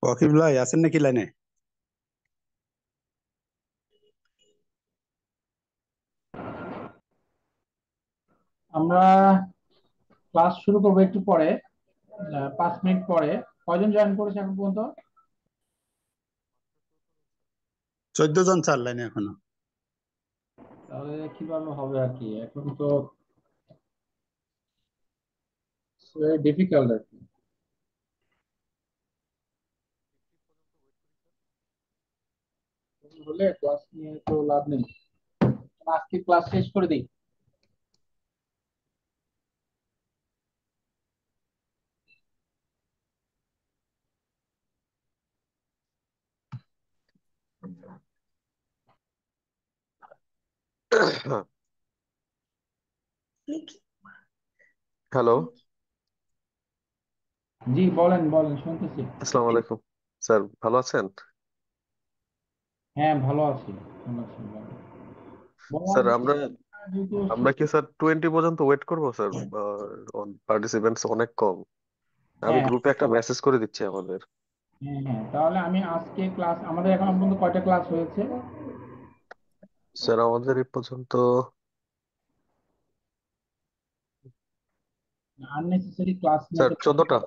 ওয়াকিব ভাই আছেন নাকি লাইনে? আমরা ক্লাস শুরু করবো একটু পরে, 5 মিনিট পরে। কয়জন জয়েন করেছে এখন পর্যন্ত? 14 জন চার লাইনে এখনো। তাহলে কিভাবে হবে আর কি, এখন তো ডিফিকাল্ট আর কি। হলে ক্লাস নিয়ে তো লাভ নেই, আজকে ক্লাস শেষ করে দিই। হ্যালো। জি, বলেন বলেন, শুনতেছি। আসসালামু আলাইকুম। স্যার ভালো আছেন? হ্যাঁ, ভালো আছি, ভালো আছি, বলেন। বললাম স্যার যে আমরা যেহেতু আমরা কি স্যার 20 পর্যন্ত ওয়েট করবো স্যার? পার্টিসিপেন্টস অনেক কম। আমি হ্যাঁ, গ্রুপে একটা মেসেজ করে দিচ্ছি আমাদের। হ্যাঁ, হ্যাঁ, তাহলে আমি আজকে ক্লাস, আমাদের এখন পর্যন্ত কয়টা ক্লাস হয়েছে? স্যার আমাদের এই পর্যন্ত আননেসেসারি ক্লাস স্যার নিতে। 14টা।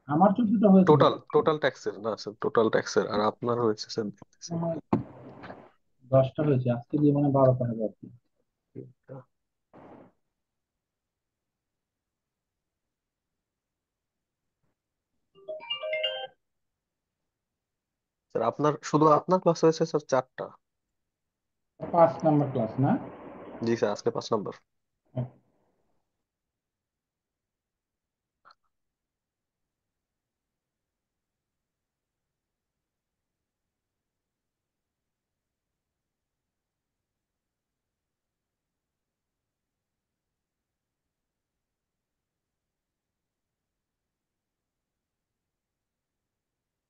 আমার 14টা হয়েছে তো। টোটাল টোটাল ট্যাক্সের না স্যার, টোটাল ট্যাক্সের, আর আপনার হয়েছে স্যার দেখতেছি। মনে হয় 10টা হয়েছে, আজকে দিয়ে মানে 12টা হবে আর কি। স্যার আপনার শুধু আপনার ক্লাস হয়েছে স্যার 4টা। 5 নাম্বার ক্লাস না? জি স্যার, আজকে 5 নম্বর।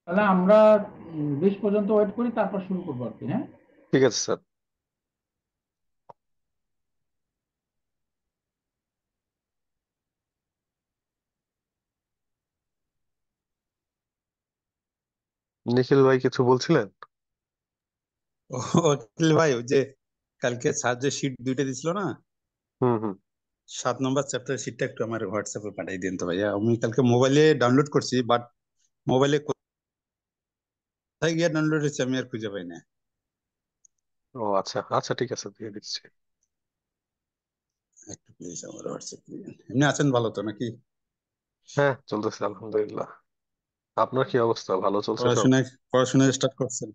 তাহলে আমরা 20 পর্যন্ত ওয়েট করি, তারপর শুরু করবো আর কি, হ্যাঁ? ঠিক আছে স্যার। নিখিল ভাই কিছু বলছিলেন? ওয়াকিল ভাই, ওই যে কালকে স্যার যে শিট দুইটা দিছিল না, হুম হুম। 7 নম্বর চ্যাপ্টার শিটটা একটু আমার হোয়াটসঅ্যাপে পাঠিয়ে দিন তো ভাইয়া। আমি কালকে মোবাইলে ডাউনলোড করছি, বাট মোবাইলে কোথায় গিয়ে ডাউনলোড হচ্ছে আমি আর খুঁজে পাই না। ও আচ্ছা আচ্ছা, ঠিক আছে দিয়ে দিচ্ছি। একটু প্লিজ আমার হোয়াটসঅ্যাপ দিন। এমনি আছেন ভালো তো নাকি? হ্যাঁ চলতেছে আলহামদুলিল্লাহ। আপনার কি অবস্থা, ভালো চলছে সব? পড়াশোনায় পড়াশোনায় স্টার্ট করছেন?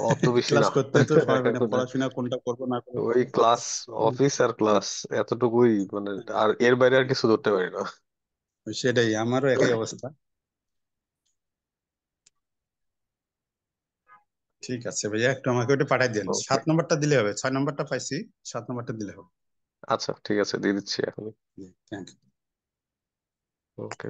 অত বেশি ক্লাস না। করতে তো সময় পাই না, এখন পড়াশোনা কোনটা করবো না করবো। ওই ক্লাস, অফিস আর ক্লাস, এতটুকুই মানে। আর এর বাইরে আর কিছু ধরতে পারি না। সেটাই, আমারও একই অবস্থা। ঠিক আছে ভাইয়া, একটু আমাকে ওটা পাঠাই দেন। ওকে। 7 নম্বরটা দিলে হবে, 6 নম্বরটা পাইছি, 7 নম্বরটা দিলে হবে। আচ্ছা ঠিক আছে, দিয়ে দিচ্ছি এখন। থ্যাংক ওকে।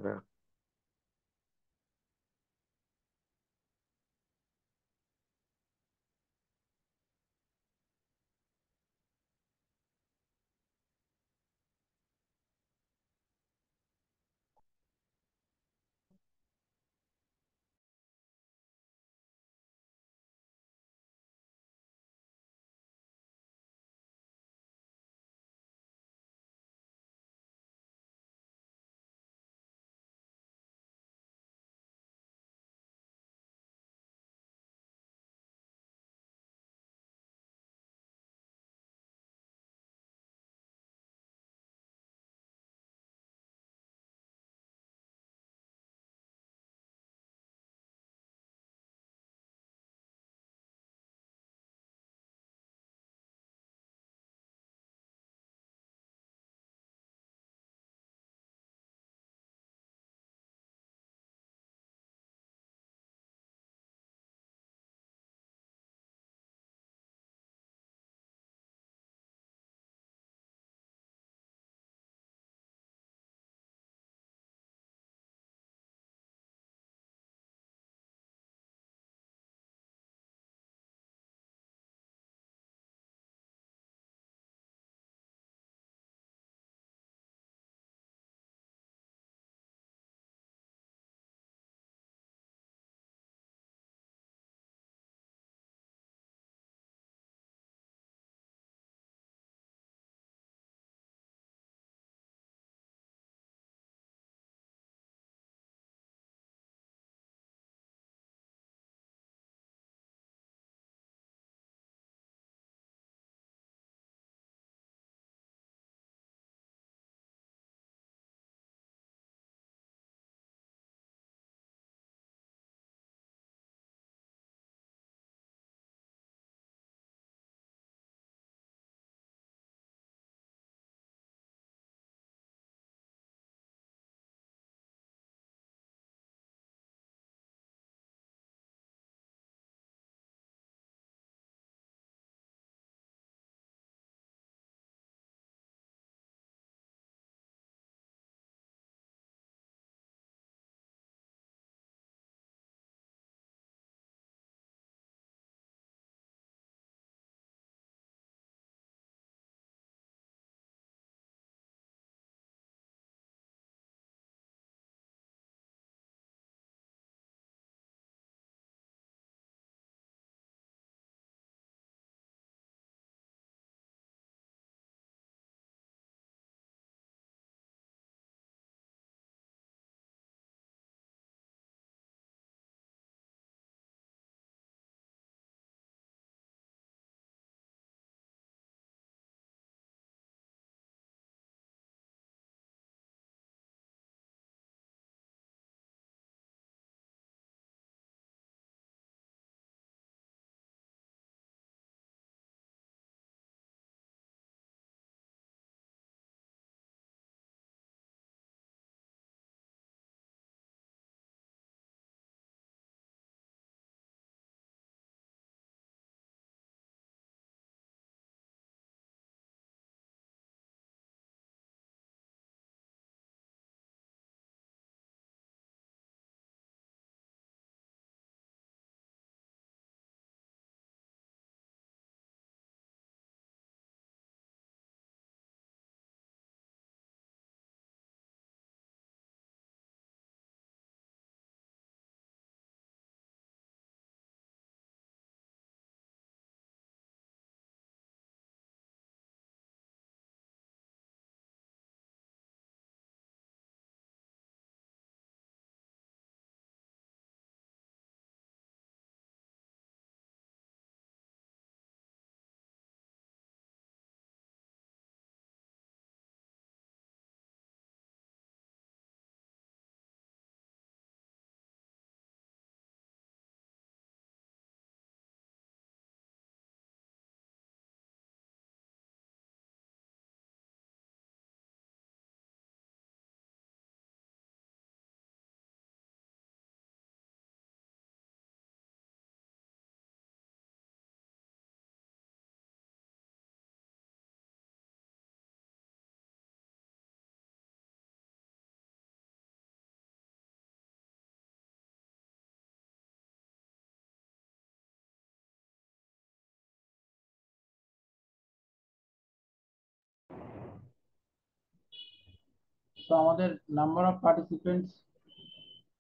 তো আমাদের নাম্বার অফ পার্টিসিপেন্টস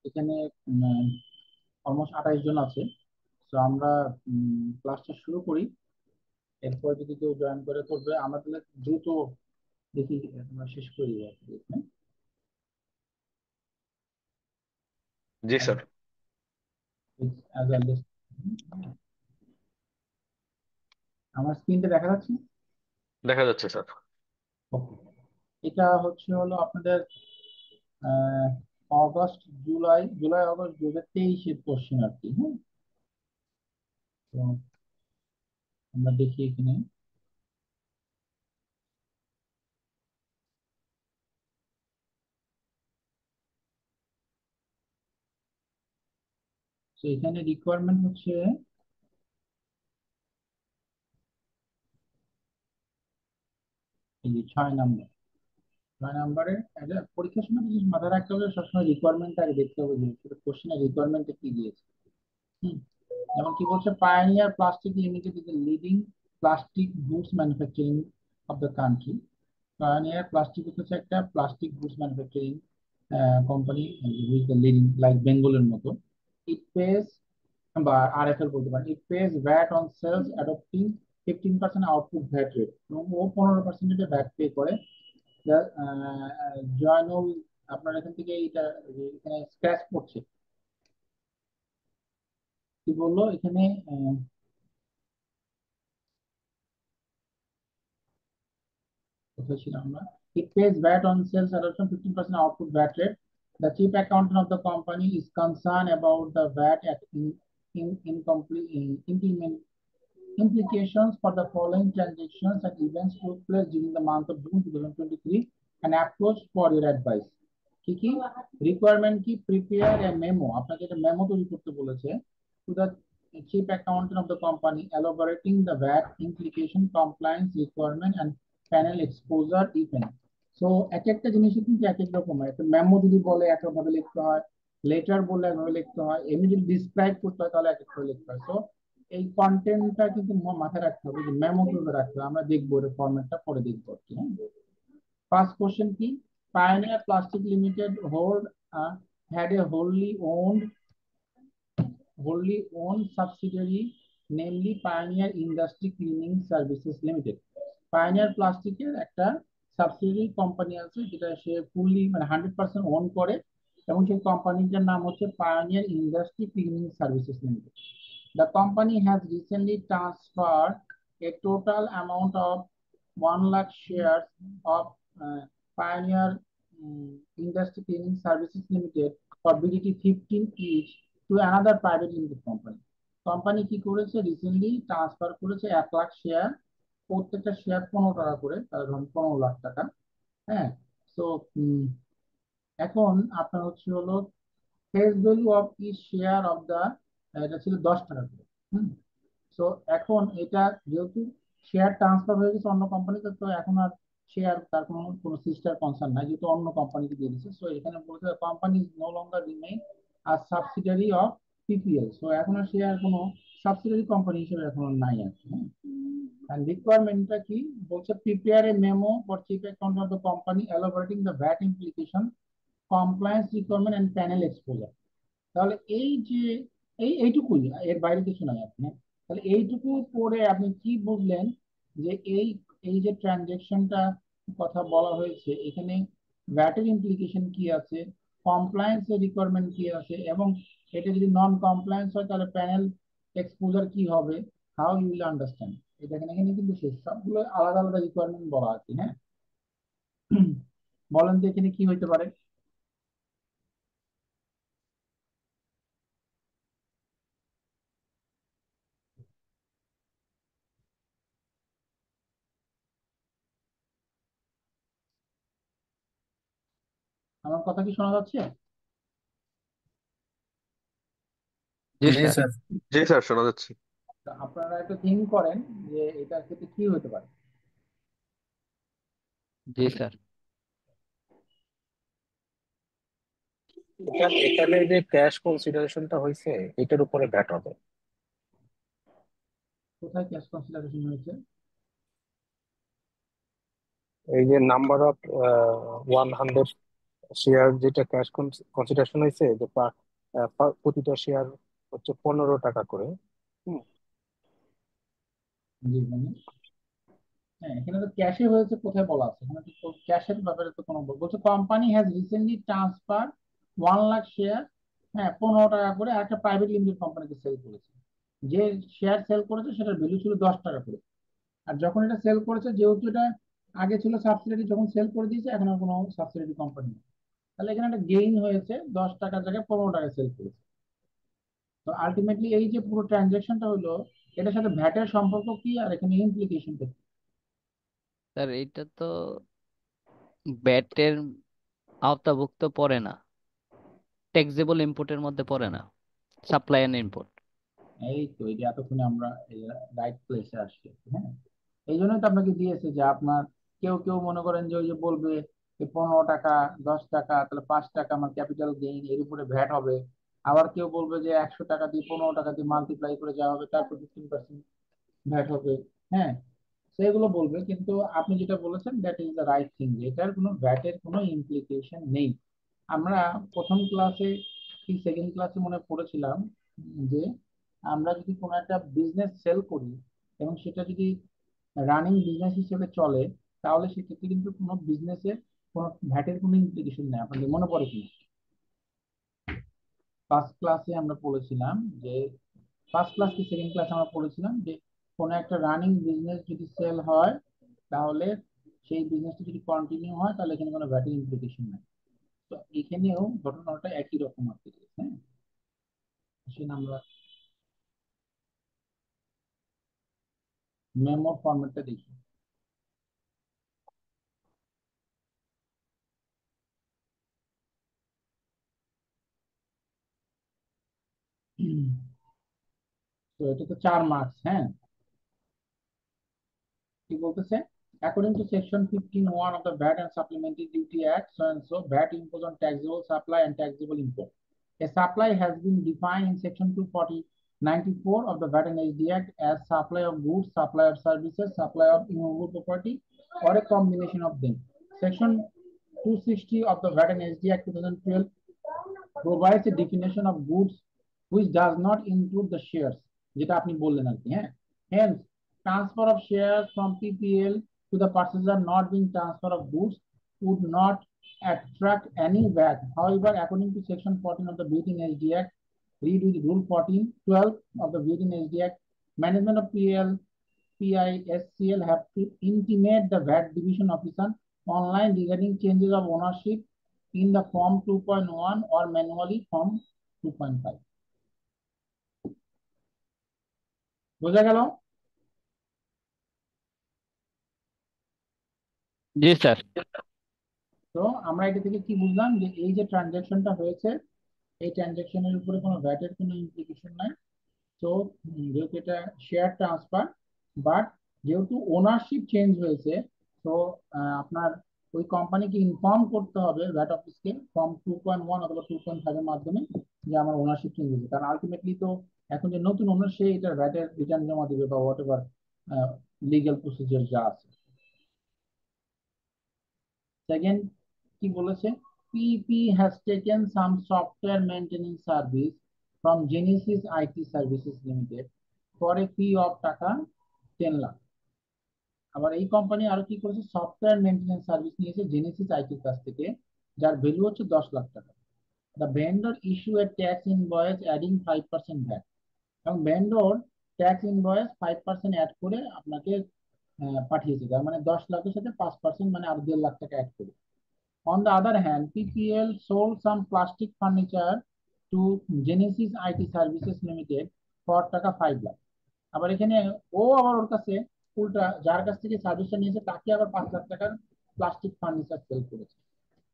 এখানে অলমোস্ট 28 জন আছে। তো আমরা ক্লাসটা শুরু করি, এরপর যদি কেউ জয়েন করে করবে, আমরা তাহলে দ্রুত দেখি আমরা শেষ করে দিব আর কি, হ্যাঁ? জি স্যার। As a list. আমার স্ক্রিনটা দেখা যাচ্ছে? দেখা যাচ্ছে স্যার। ওকে, এটা হচ্ছে হলো আপনাদের আহ, অগস্ট জুলাই অগস্ট 2023-এর কোশ্চেন আর কি, হ্যাঁ? তো আমরা দেখি এখানে। তো এখানে রিকোয়ারমেন্ট হচ্ছে এই যে 6 নম্বর, 6 নম্বরের একটা পরীক্ষার সময় জিনিস মাথায় রাখতে হবে, সবসময় রিকোয়ারমেন্ট আগে দেখতে হবে যে কোশ্চেনের রিকোয়ারমেন্টে কি দিয়েছে। হুম, যেমন কি বলছে, pioneer plastic limited is the leading plastic goods manufacturing of the country. Pioneer plastic হচ্ছে একটা plastic goods manufacturing company, with the leading like বেঙ্গলের মতো। ইট পেজ বা আরএফএল বলতে পারেন, it pays VAT on sales adopting 15% output VAT rate, এবং ও 15% VAT pay করে। জয়নুল, আপনার এখান থেকে এইটা এখানে স্ক্র্যাচ করছে, কি বললো এখানে? কোথায় ছিলাম আমরা? It pays VAT on sales adoption 15% output VAT rate. The chief accountant of the company is concerned about the VAT at incomplete implement implications for the following transactions and events took place during the month of June 2023 and approached for your advice. কি কি requirement? কি prepare a memo, আপনাকে একটা memo তৈরি করতে বলেছে, to the chief accountant of the company elaborating the VAT implication, compliance requirement and panel exposure event. So এক একটা জিনিসই কিন্তু এক এক রকম হয়। একটা মেমো যদি বলে একভাবে লিখতে হয়, লেটার বললে একভাবে লিখতে হয়, এমনি যদি ডিসক্রাইব করতে হয় তাহলে এক এক করে লিখতে হয়। সো এই কন্টেন্টটা কিন্তু মাথায় রাখতে হবে, যে মেমো কিন্তু রাখতে হবে। আমরা দেখবো এর ফরম্যাটটা পরে দেখবো আর কি, হ্যাঁ? ফার্স্ট কোশ্চেন কি? Pioneer plastic limited had a wholly owned subsidiary, namely Pioneer Industry Cleaning Services Limited. Pioneer প্লাস্টিকের একটা সাবসিডিয়ারি কোম্পানি আছে, যেটা সে ফুললি মানে 100% ওন করে, এবং সেই কোম্পানিটার নাম হচ্ছে pioneer industry cleaning services limited. The company has recently transferred a total amount of 1 lakh shares of Pioneer Industry Cleaning Services Limited for BDT 15 each to another private limited company. Company কি করেছে? Recently transfer করেছে 1 lakh share, প্রত্যেকটা share 15 টাকা করে, তাহলে ধরুন 15 লাখ টাকা। হ্যাঁ, তো এখন আপনার হচ্ছে হলো face value of each share of the, এটা ছিল 10 টাকা করে। হুম, তো এখন এটা যেহেতু শেয়ার ট্রান্সফার হয়ে গেছে অন্য কোম্পানিতে, তো এখন আর শেয়ার তার কোনো কোনো সিস্টার কনসার্ন নাই, যেহেতু অন্য কোম্পানিকে দিয়ে দিচ্ছে। সো এখানে বলতে company is no longer remain আর সাবসিডিয়ারি অফ পিপিএল। সো এখন আর শেয়ার কোনো সাবসিডিয়ারি কোম্পানি হিসেবে এখন আর নাই আর কি, হ্যাঁ? And রিকোয়ারমেন্টটা কি বলছে? Prepare a memo for chief account of the company elaborating the VAT implication, compliance requirement and penal exposure. তাহলে এই যে এইটুকুই, এর বাইরে কিছু নাই আপনি, হ্যাঁ? তাহলে এইটুকু পরে আপনি কি বুঝলেন যে এই এই যে ট্রানজেকশনটা কথা বলা হয়েছে এখানে, ভ্যাটের ইমপ্লিকেশন কি আছে, কমপ্লায়েন্স এর রিকোয়ারমেন্ট কি আছে, এবং এটা যদি নন কমপ্লায়েন্স হয় তাহলে প্যানেল এক্সপোজার কি হবে, হাউ ইউ উইল আন্ডারস্ট্যান্ড। এটা এখানে এখানে কিন্তু শেষ, সবগুলো আলাদা আলাদা রিকোয়ারমেন্ট বলা আছে, হ্যাঁ? বলেন তো এখানে কি হইতে পারে? আমার কথা কি শোনা যাচ্ছে? জি জি স্যার। স্যার। জি স্যার, শোনা যাচ্ছে। তা আপনারা একটু থিঙ্ক করেন যে এটার ক্ষেত্রে কি হতে পারে। জি স্যার। এখানে যে ক্যাশ কনসিডারেশনটা হয়েছে এটার উপরে ভ্যাট হবে। কোথায় ক্যাশ কনসিডারেশন হয়েছে? এই যে নাম্বার অফ 100 শেয়ার যেটা ক্যাশ কনসিডারেশন হয়েছে যে প্রতিটা শেয়ার হচ্ছে 15 টাকা করে। হুম। জি মানে হ্যাঁ, এখানে তো ক্যাশে হয়েছে, কোথায় বলা আছে? এখানে তো ক্যাশের ব্যাপারে তো কোনো বলছে company has recently transfer 1 lakh share, হ্যাঁ, 15 টাকা করে একটা প্রাইভেট লিমিটেড কোম্পানিকে সেল করেছে। যে শেয়ার সেল করেছে সেটার ভ্যালু ছিল 10 টাকা করে। আর যখন এটা সেল করেছে, যেহেতু এটা আগে ছিল সাবসিডিয়ারি, যখন সেল করে দিয়েছে এখন আর কোনো সাবসিডিয়ারি কোম্পানি নেই, তাহলে এখানে একটা গেইন হয়েছে, 10 টাকার জায়গায় 15 টাকায় সেল করেছে। তো আলটিমেটলি এই যে পুরো ট্রানজেকশনটা হলো, এটার সাথে ভ্যাটের সম্পর্ক কি আর এখানে ইমপ্লিকেশনটা কি? স্যার এটা তো ব্যাটের আওতাভুক্ত পড়ে না, ট্যাক্সেবল ইম্পোর্টের মধ্যে পড়ে না, সাপ্লাই এন্ড ইম্পোর্ট। এই তো এই যে এতক্ষণে আমরা রাইট প্লেসে আসছি, হ্যাঁ। এই জন্যই তো আপনাকে দিয়েছে যে আপনার কেউ কেউ মনে করেন যে ওই যে বলবে যে 15 টাকা, 10 টাকা, তাহলে 5 টাকা আমার ক্যাপিটাল গেইন, এর উপরে ভ্যাট হবে। আবার কেউ বলবে যে 100 টাকা দিয়ে 15 টাকা দিয়ে মাল্টিপ্লাই করে যাওয়া হবে, তারপর 15% ভ্যাট হবে, হ্যাঁ। সেগুলো বলবে, কিন্তু আপনি যেটা বলেছেন that is the right thing, এটার কোনো ভ্যাটের কোনো ইমপ্লিকেশন নেই। আমরা প্রথম ক্লাসে কি সেকেন্ড ক্লাসে মনে হয় পড়েছিলাম যে আমরা যদি কোনো একটা বিজনেস সেল করি এবং সেটা যদি রানিং বিজনেস হিসেবে চলে, তাহলে সেক্ষেত্রে কিন্তু কোনো বিজনেসের কোনো ভ্যাটের কোনো ইমপ্লিকেশন নেই। আপনাদের মনে পড়ে কি? ফার্স্ট ক্লাসে আমরা পড়েছিলাম যে, ফার্স্ট ক্লাস কি সেকেন্ড ক্লাসে আমরা পড়েছিলাম যে কোনো একটা রানিং বিজনেস যদি সেল হয়, তাহলে সেই বিজনেসটা যদি কন্টিনিউ হয় তাহলে এখানে কোনো ভ্যাটের ইমপ্লিকেশন নেই। তো এখানেও ঘটনাটা একই রকম আর কি, হ্যাঁ। আসলে আমরা মেমোর ফরম্যাটটা দেখি। তো এটা তো 4 মার্কস, হ্যাঁ। কি বলতেছে? According to section 15(1) of the VAT and Supplementary Duty Act, so and so, VAT imposed on taxable supply and taxable import. A supply has been defined in section 240(94) of the VAT and SD Act as supply of goods, supply of services, supply of immovable property, or a combination of them. Section 260 of the VAT and SD Act 2012 provides a definition of goods which does not include the shares, যেটা আপনি বললেন আর কি, হ্যাঁ। Hence, transfer of shares from PPL to the purchaser not being transfer of goods would not attract any VAT. However, according to section 14 of the VAT in SD Act, read with rule 14(12) of the VAT in SD Act, management of PISCL have to intimate the VAT division officer online regarding changes of ownership in the form 2.1 or manually form 2.5. বোঝা গেল? জি sir. তো আমরা এটা থেকে কি বুঝলাম যে এই যে ট্রানজাকশনটা হয়েছে, এই ট্রানজাকশনের উপরে কোনো ভ্যাটের কোনো ইমপ্লিকেশন নাই। তো যেহেতু এটা শেয়ার ট্রান্সফার, বাট যেহেতু ওনারশিপ চেঞ্জ হয়েছে, তো আপনার ওই কোম্পানিকে ইনফর্ম করতে হবে ভ্যাট অফিসকে ফর্ম 2.1 অথবা 2.5 এর মাধ্যমে যে আমার ওনারশিপ চেঞ্জ হয়েছে। কারণ আলটিমেটলি তো এখন যে নতুন ওনার, সে এটা ভ্যাটের রিটার্ন জমা দিবে বা হোয়াট এভার লিগ্যাল প্রসিজার যা আছে। সেকেন্ড কি বলেছে? PP has taken some software maintenance service from Genesis IT services limited for a fee of taka 10 lakh. আবার এই কোম্পানি আরো কি করেছে? সফটওয়্যার মেইনটেনেন্স সার্ভিস নিয়েছে জেনেসিস আইটির কাছ থেকে, যার ভ্যালু হচ্ছে 10 লাখ টাকা। The vendor issue a tax invoice adding 5% VAT, এবং ভেন্ডর ট্যাক্স ইনভয়েস 5% অ্যাড করে আপনাকে পাঠিয়েছে, তার মানে 10 লাখের সাথে 5% মানে আর 1.5 লাখ টাকা অ্যাড করে। On the other hand, PPL sold some plastic furniture to Genesis IT Services Limited for টাকা 5 লাখ। আবার এখানে ও আবার ওর কাছে উল্টা, যার কাছ থেকে সার্ভিসটা নিয়েছে তাকে আবার 5 লাখ টাকার প্লাস্টিক ফার্নিচার সেল করেছে।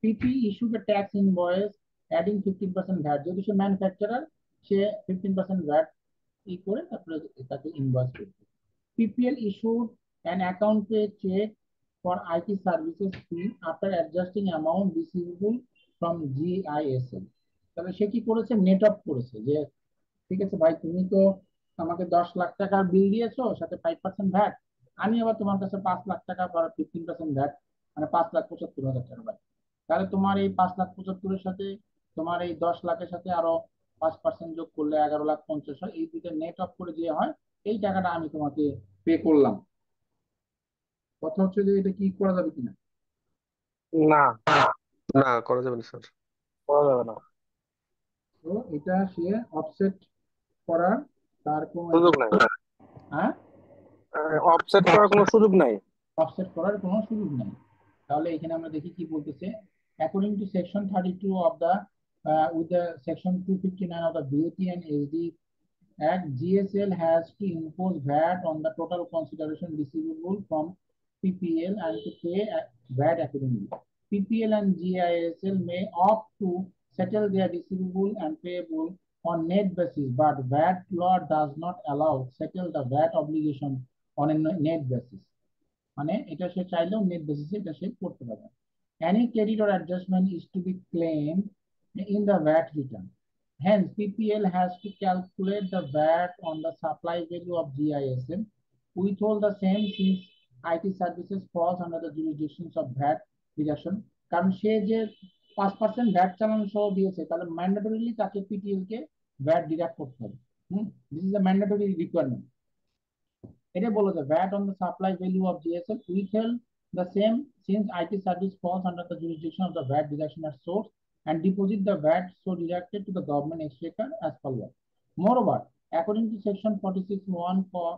PP issued a tax invoice adding 15% VAT, যেহেতু সে ম্যানুফ্যাকচারার, সে 15% ভ্যাট ই করে তারপরে তাকে ইনভয়েস করবে। PPL issued an account pay check for IT services fee after adjusting amount receivable from GISL. তাহলে সে কি করেছে? নেট অফ করেছে যে ঠিক আছে ভাই, তুমি তো আমাকে 10 লাখ টাকার বিল দিয়েছো সাথে 5% ভ্যাট, আমি আবার তোমার কাছে 5 লাখ টাকা বা 15% ভ্যাট, মানে 5,75,000 টাকা পাই। তাহলে তোমার এই 5,75,000-এর সাথে তোমার এই 10 লাখের সাথে আরো 5% যোগ করলে 11,50,000 হয়। এই দুইটা নেট অফ করে যে হয় এই টাকাটা আমি তোমাকে পে করলাম। কথা হচ্ছে যে এটা কি করা যাবে কিনা। না, না, করা যাবে না স্যার। করা যাবে না, তো এটা সে অফসেট করার তার কোনো সুযোগ নাই, হ্যাঁ অফসেট করার কোনো সুযোগ নাই। অফসেট করার কোনো সুযোগ নেই। তাহলে এখানে আমরা দেখি কি বলতেছে। According to section 32 of the with the section 259 of the VAT and SD Act, GSL has to impose VAT on the total consideration receivable from PPL and to pay VAT accordingly. PPL and GISL may opt to settle their receivable and payable on net basis, but VAT law does not allow settle the VAT obligation on a net basis. মানে এটা সে চাইলেও net বেসিসে এটা সে করতে পারবে। Any credit or adjustment is to be claimed in the VAT return. Hence, PPL has to calculate the VAT on the supply value of GISM, withhold the same since IT services falls under the jurisdictions of VAT deduction. কারণ সে যে 5% VAT চালান সহ দিয়েছে তাহলে mandatorily তাকে PTL কে VAT deduct করতে হবে। This is a mandatory requirement. এটা বলে যে VAT on the supply value of GSM withheld the same since IT service falls under the jurisdiction of the VAT deduction at source and deposit the VAT so deducted to the government exchequer as follows. Moreover, according to section 46(1) for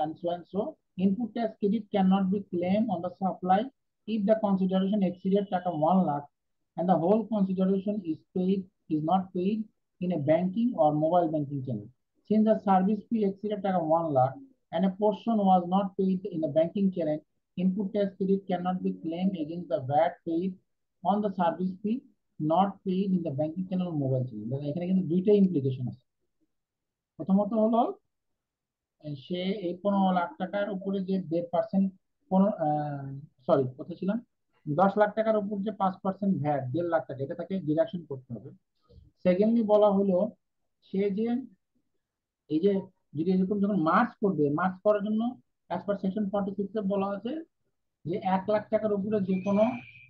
and so, input tax credit cannot be claimed on the supply if the consideration exceeded 1 lakh and the whole consideration is not paid in a banking or mobile banking channel. Since the service fee exceeded 1 lakh and a portion was not paid in the banking channel, input tax credit cannot be claimed against the VAT paid on the service fee not paid in the banking channel or mobile channel. এখানে কিন্তু দুইটা implication আছে। প্রথমত হলো সে এই 15 লাখ টাকার উপরে যে 1.5%, সরি কত ছিলাম, 10 লাখ টাকার উপর যে 5% ভ্যাট 1.5 লাখ টাকা এটা তাকে ডিডাকশন করতে হবে। সেকেন্ডলি বলা হলো সে যে এই যে যদি এরকম যখন মার্চ করবে, মার্চ করার জন্য অ্যাজ পার সেকশন 46 বলা আছে যে 1 লাখ টাকার উপরে যে কোনো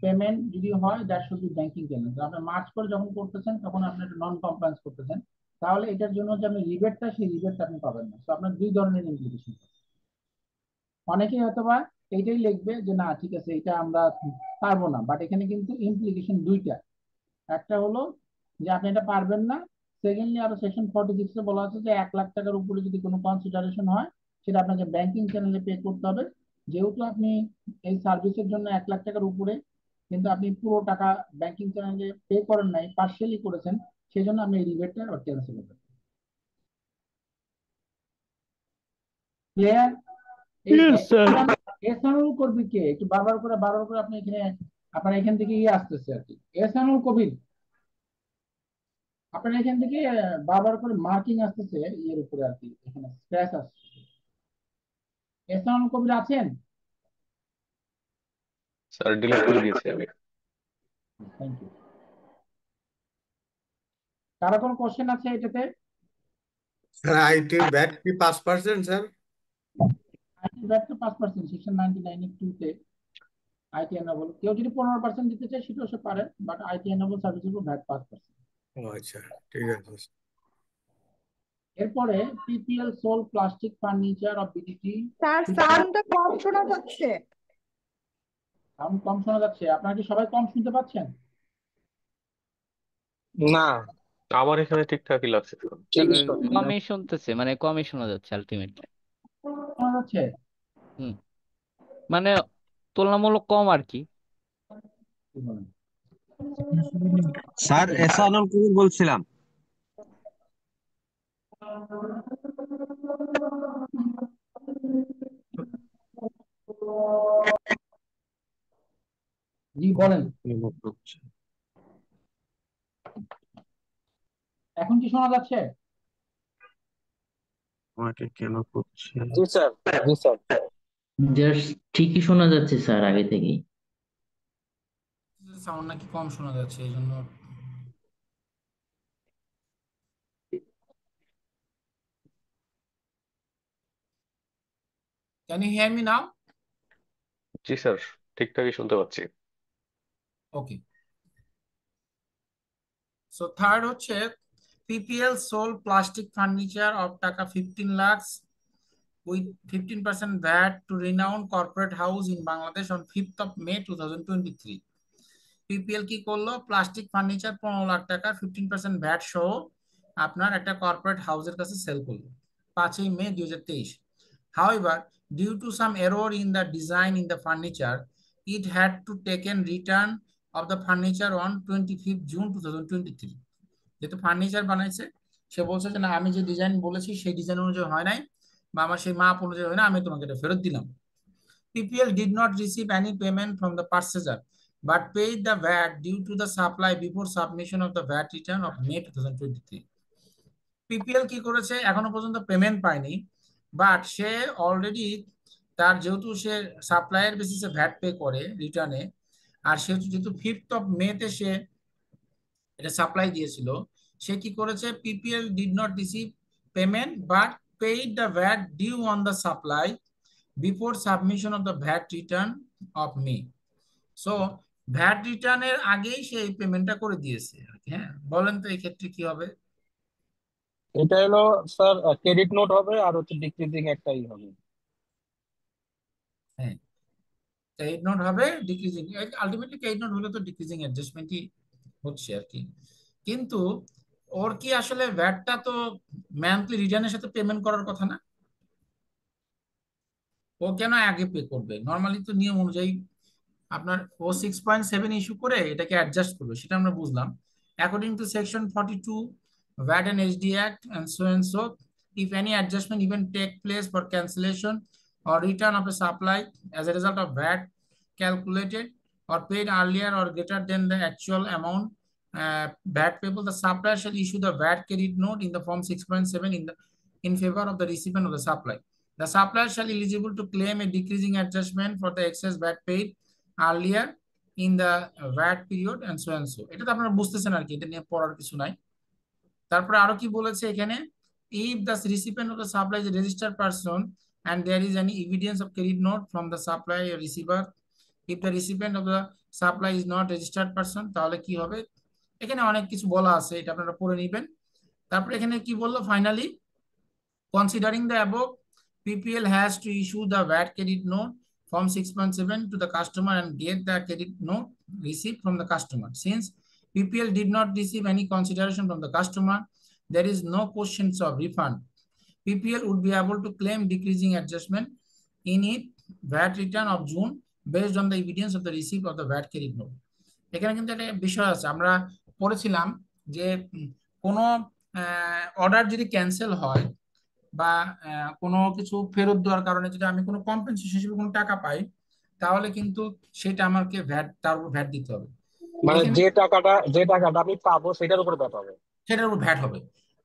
পেমেন্ট যদি হয় that should be banking payment. আপনি মার্চ করে যখন করতেছেন তখন আপনি একটা নন কমপ্লায়েন্স করতেছেন, তাহলে এটার জন্য যে আপনি রিবেটটা সেই রিবেটটা আপনি পাবেন না। তো আপনার দুই ধরনের ইমপ্লিকেশন। অনেকেই হয়তো বা এইটাই লিখবে যে না ঠিক আছে এটা আমরা পারবো না, বাট এখানে কিন্তু ইমপ্লিকেশন দুইটা। একটা হলো যে আপনি এটা পারবেন না, সেকেন্ডলি আরো সেকশন 46 বলা আছে যে 1 লাখ টাকার উপরে যদি কোনো কনসিডারেশন হয় সেটা আপনাকে ব্যাংকিং চ্যানেলে পে করতে হবে। যেহেতু আপনি এই সার্ভিসের জন্য 1 লাখ টাকার উপরে কিন্তু আপনি পুরো টাকা ব্যাংকিং চ্যানেলে পে করেন নাই, পার্শিয়ালি করেছেন, সেই জন্য আপনি এই রিবেটটা ক্যান্সেল করবেন। ক্লিয়ার? Yes, sir. এহসানুল কবির কে একটু বারবার করে আপনি এখানে আপনার এখান থেকে ইয়ে আসতেছে আর কি। এহসানুল কবির আপনার এখান থেকে বারবার করে মার্কিং আসতেছে ইয়ের উপরে আর কি, এখানে স্ক্র্যাচ আসছে। এহসানুল কবির আছেন? স্যার ডিলিট করে দিয়েছি আমি। Thank you. কারো কোনো কোশ্চেন আছে এটাতে? স্যার আইটির ব্যাট কি 5%, স্যার? আইটি ব্যাট তো 5%, সেকশন 99(2) আইটি এনাবল। কেউ যদি 15% দিতে চায় সেটাও সে পারে, বাট আইটি এনাবল সার্ভিসের উপর ভ্যাট 5%। ও আচ্ছা, ঠিক আছে। এরপরে PPL sole plastic furniture of BDT. Sir সাউন্ডটা কম শোনা যাচ্ছে। সাউন্ড কম শোনা যাচ্ছে? আপনারা কি সবাই কম শুনতে পাচ্ছেন? না, আমার এখানে ঠিকঠাকই লাগছে স্যার। ঠিকই শোনা কমই শুনতেছে, মানে কমই শোনা যাচ্ছে আলটিমেটলি। শোনা যাচ্ছে? হুম, মানে তুলনামূলক কম আর কি। কি বলেন? স্যার এসানুল কবির বলছিলাম। জি বলেন। এখন কি শোনা যাচ্ছে? আমাকে কেন করছে? জি স্যার, জি স্যার। জাস্ট ঠিকই শোনা যাচ্ছে স্যার আগে থেকেই। সাউন্ড নাকি কম শোনা যাচ্ছে এই জন্য। Can you hear me now? জি স্যার, ঠিকঠাকই শুনতে পাচ্ছি। Okay. সো থার্ড হচ্ছে PPL sole plastic furniture of taka 15 lakh with 15% VAT to renowned corporate house in Bangladesh on 5th of May 2023. PPL কি করলো, প্লাস্টিক ফার্নিচার 15 লাখ টাকা 15% ভ্যাট সহ আপনার একটা কর্পোরেট হাউসের কাছে সেল করলো 5ই মে 2023। However, due to some error in the design in the furniture, it had to taken return of the furniture on 25th June 2023. যেহেতু ফার্নিচার বানাইছে, সে বলছে যে না, আমি যে ডিজাইন বলেছি সেই ডিজাইন অনুযায়ী হয় নাই বা আমার সেই মাপ অনুযায়ী হয় না, আমি তোমাকে এটা ফেরত দিলাম। PPL did not receive any payment from the purchaser but paid the VAT due to the supply before submission of the VAT return of May 2023. PPL কি করেছে, এখনো পর্যন্ত পেমেন্ট পায়নি, বাট সে অলরেডি তার যেহেতু সে সাপ্লাইয়ের বেসিসে ভ্যাট পে করে রিটার্নে, আর সে যেহেতু 5th of May তে সে এটা সাপ্লাই দিয়েছিল, সে কি করেছে, PPL did not receive payment but paid the VAT due on the supply before submission of the VAT return of May. So VAT রিটার্নের আগেই সে এই পেমেন্টটা করে দিয়েছে। হ্যাঁ, বলেন তো এই ক্ষেত্রে কি হবে? এটা হলো স্যার ক্রেডিট নোট হবে আর হচ্ছে ডিক্রিজিং একটাই হবে। হ্যাঁ, ক্রেডিট নোট হবে, ডিক্রিজিং, আলটিমেটলি ক্রেডিট নোট হলে তো ডিক্রিজিং অ্যাডজাস্টমেন্টই হচ্ছে আর কি। কিন্তু ওর কি আসলে ভ্যাটটা তো মান্থলি রিটার্নের সাথে পেমেন্ট করার কথা না? ও কেন আগে পে করবে? নর্মালি তো নিয়ম অনুযায়ী আপনার ও 6.7 ইস্যু করে এটাকে অ্যাডজাস্ট করবে, সেটা আমরা বুঝলাম। According to section 42 VAT and HD Act and so if any adjustment even take place for cancellation or return of a supply as a result of VAT calculated or paid earlier or greater than the actual amount VAT payable, the supplier shall issue the VAT credit note in the form 6.7 in favor of the recipient of the supply. The supplier shall eligible to claim a decreasing adjustment for the excess VAT paid earlier in the VAT period and so. এটা তো আপনারা বুঝতেছেন আর কি, এটা নিয়ে পড়ার কিছু নাই। তারপরে আরো কি বলেছে এখানে, if the recipient of the supply is a registered person and there is any evidence of credit note from the supplier or receiver, if the recipient of the supply is not registered person, তাহলে কি হবে? এখানে অনেক কিছু বলা আছে, এটা আপনারা পড়ে নেবেন। তারপরে এখানে কি বললো, finally considering the above, PPL has to issue the VAT credit note Form 6.7 to the customer and get the credit note received from the customer. Since PPL did not receive any consideration from the customer, there is no questions of refund. PPL would be able to claim decreasing adjustment in its VAT return of June based on the evidence of the receipt of the VAT credit note. এখানে কিন্তু একটা বিষয় আছে, আমরা পড়েছিলাম যে কোনো order যদি ক্যান্সেল হয় বা কোনো কিছু ফেরত দেওয়ার কারণে যদি আমি কোনো কম্পেনসেশন হিসেবে কোনো টাকা পাই, তাহলে কিন্তু সেটা আমাকে তার উপর ভ্যাট দিতে হবে। মানে যে টাকাটা আমি পাবো সেটার উপর ভ্যাট হবে, সেটার উপর ভ্যাট হবে।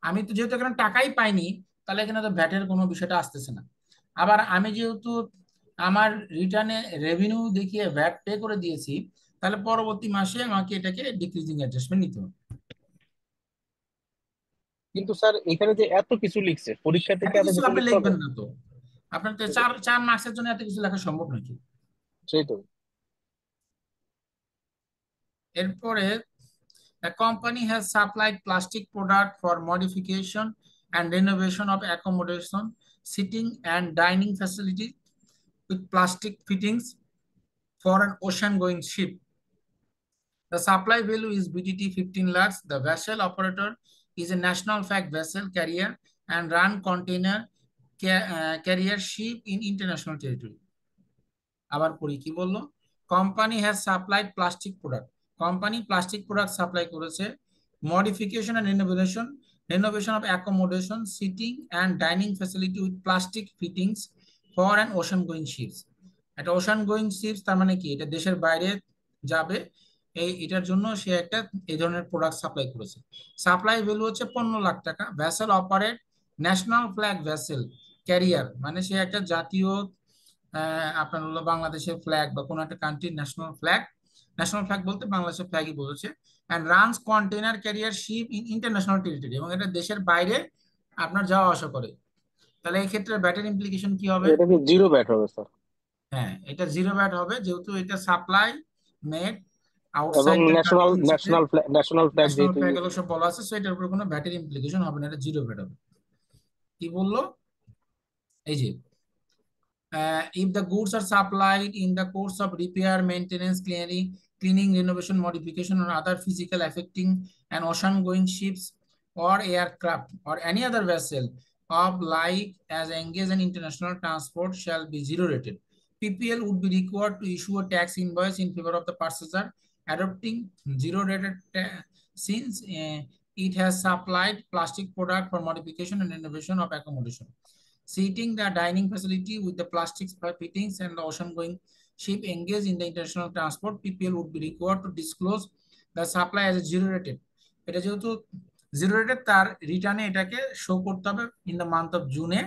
আমি তো যেহেতু এখানে টাকাই পাইনি, তাহলে এখানে তো ভ্যাটের কোনো বিষয়টা আসতেছে না। আবার আমি যেহেতু আমার রিটার্নে রেভিনিউ দেখিয়ে ভ্যাট পে করে দিয়েছি, তাহলে পরবর্তী মাসে আমাকে এটাকে ডিক্রিজিং অ্যাডজাস্টমেন্ট নিতে হবে। কিন্তু স্যার এখানে যে এত কিছু লিখছে, পরীক্ষা থেকে এত কিছু আপনি লিখতে হবে? লিখবেন না তো, আপনার তো 4 মার্কসের জন্য এত কিছু লেখা সম্ভব নাকি? সেই তো। এরপরে the company has supplied plastic product for modification and renovation of accommodation, sitting and dining facilities with plastic fittings for an ocean-going ship. The supply value is BDT 15 lakhs. The vessel operator is a national flag vessel carrier and run container carrier ship in international territory. আবার পড়ি কি বললো, company has supplied plastic product, company plastic product supply করেছে, modification and renovation of accommodation, sitting and dining facility with plastic fittings for an ocean going ships. একটা ocean going ships তার মানে কি, এটা দেশের বাইরে যাবে, এটার জন্য সে একটা এই ধরনের প্রোডাক্ট সাপ্লাই করেছে। সাপ্লাই ভ্যালু হচ্ছে 15 লাখ টাকা। Vessel operate national flag vessel career, মানে সে একটা জাতীয় আপনার হলো বাংলাদেশের ফ্ল্যাগ বা কোনো একটা কান্ট্রির ন্যাশনাল ফ্ল্যাগ বলতে বাংলাদেশের ফ্ল্যাগই বলেছে, and runs container carrier ship in international territory, এবং এটা দেশের বাইরে আপনার যাওয়া আসা করে। তাহলে এই ক্ষেত্রে ব্যাটের ইমপ্লিকেশন কি হবে? এটা কি জিরো ব্যাট হবে স্যার? হ্যাঁ, এটা জিরো ব্যাট হবে, যেহেতু এটা সাপ্লাই মেড এবং আউটসাইড দ্য ন্যাশনাল কান্ট্রিতে ন্যাশনাল ফ্ল্যাগ ন্যাশনাল যেহেতু ফ্ল্যাগ ইউজ এগুলো সব বলা আছে, সো এটার উপর কোনো ভ্যাটের ইমপ্লিকেশন হবে না, এটা জিরো ভ্যাট হবে। কি বললো, এই যে if the goods are supplied in the course of repair, maintenance, cleaning, renovation, modification, or other physical affecting an ocean-going ships or aircraft or any other vessel of like as engaged in international transport shall be zero rated. PPL would be required to issue a tax invoice in favor of the purchaser adopting zero rated since it has supplied plastic product for modification and renovation of accommodation. Seating the dining facility with the plastic fittings and the ocean-going ship engaged in the international transport, PPL would be required to disclose the supply as a zero rated. এটা যেহেতু zero rated, তার রিটার্নে এটাকে show করতে হবে in the month of জুনে।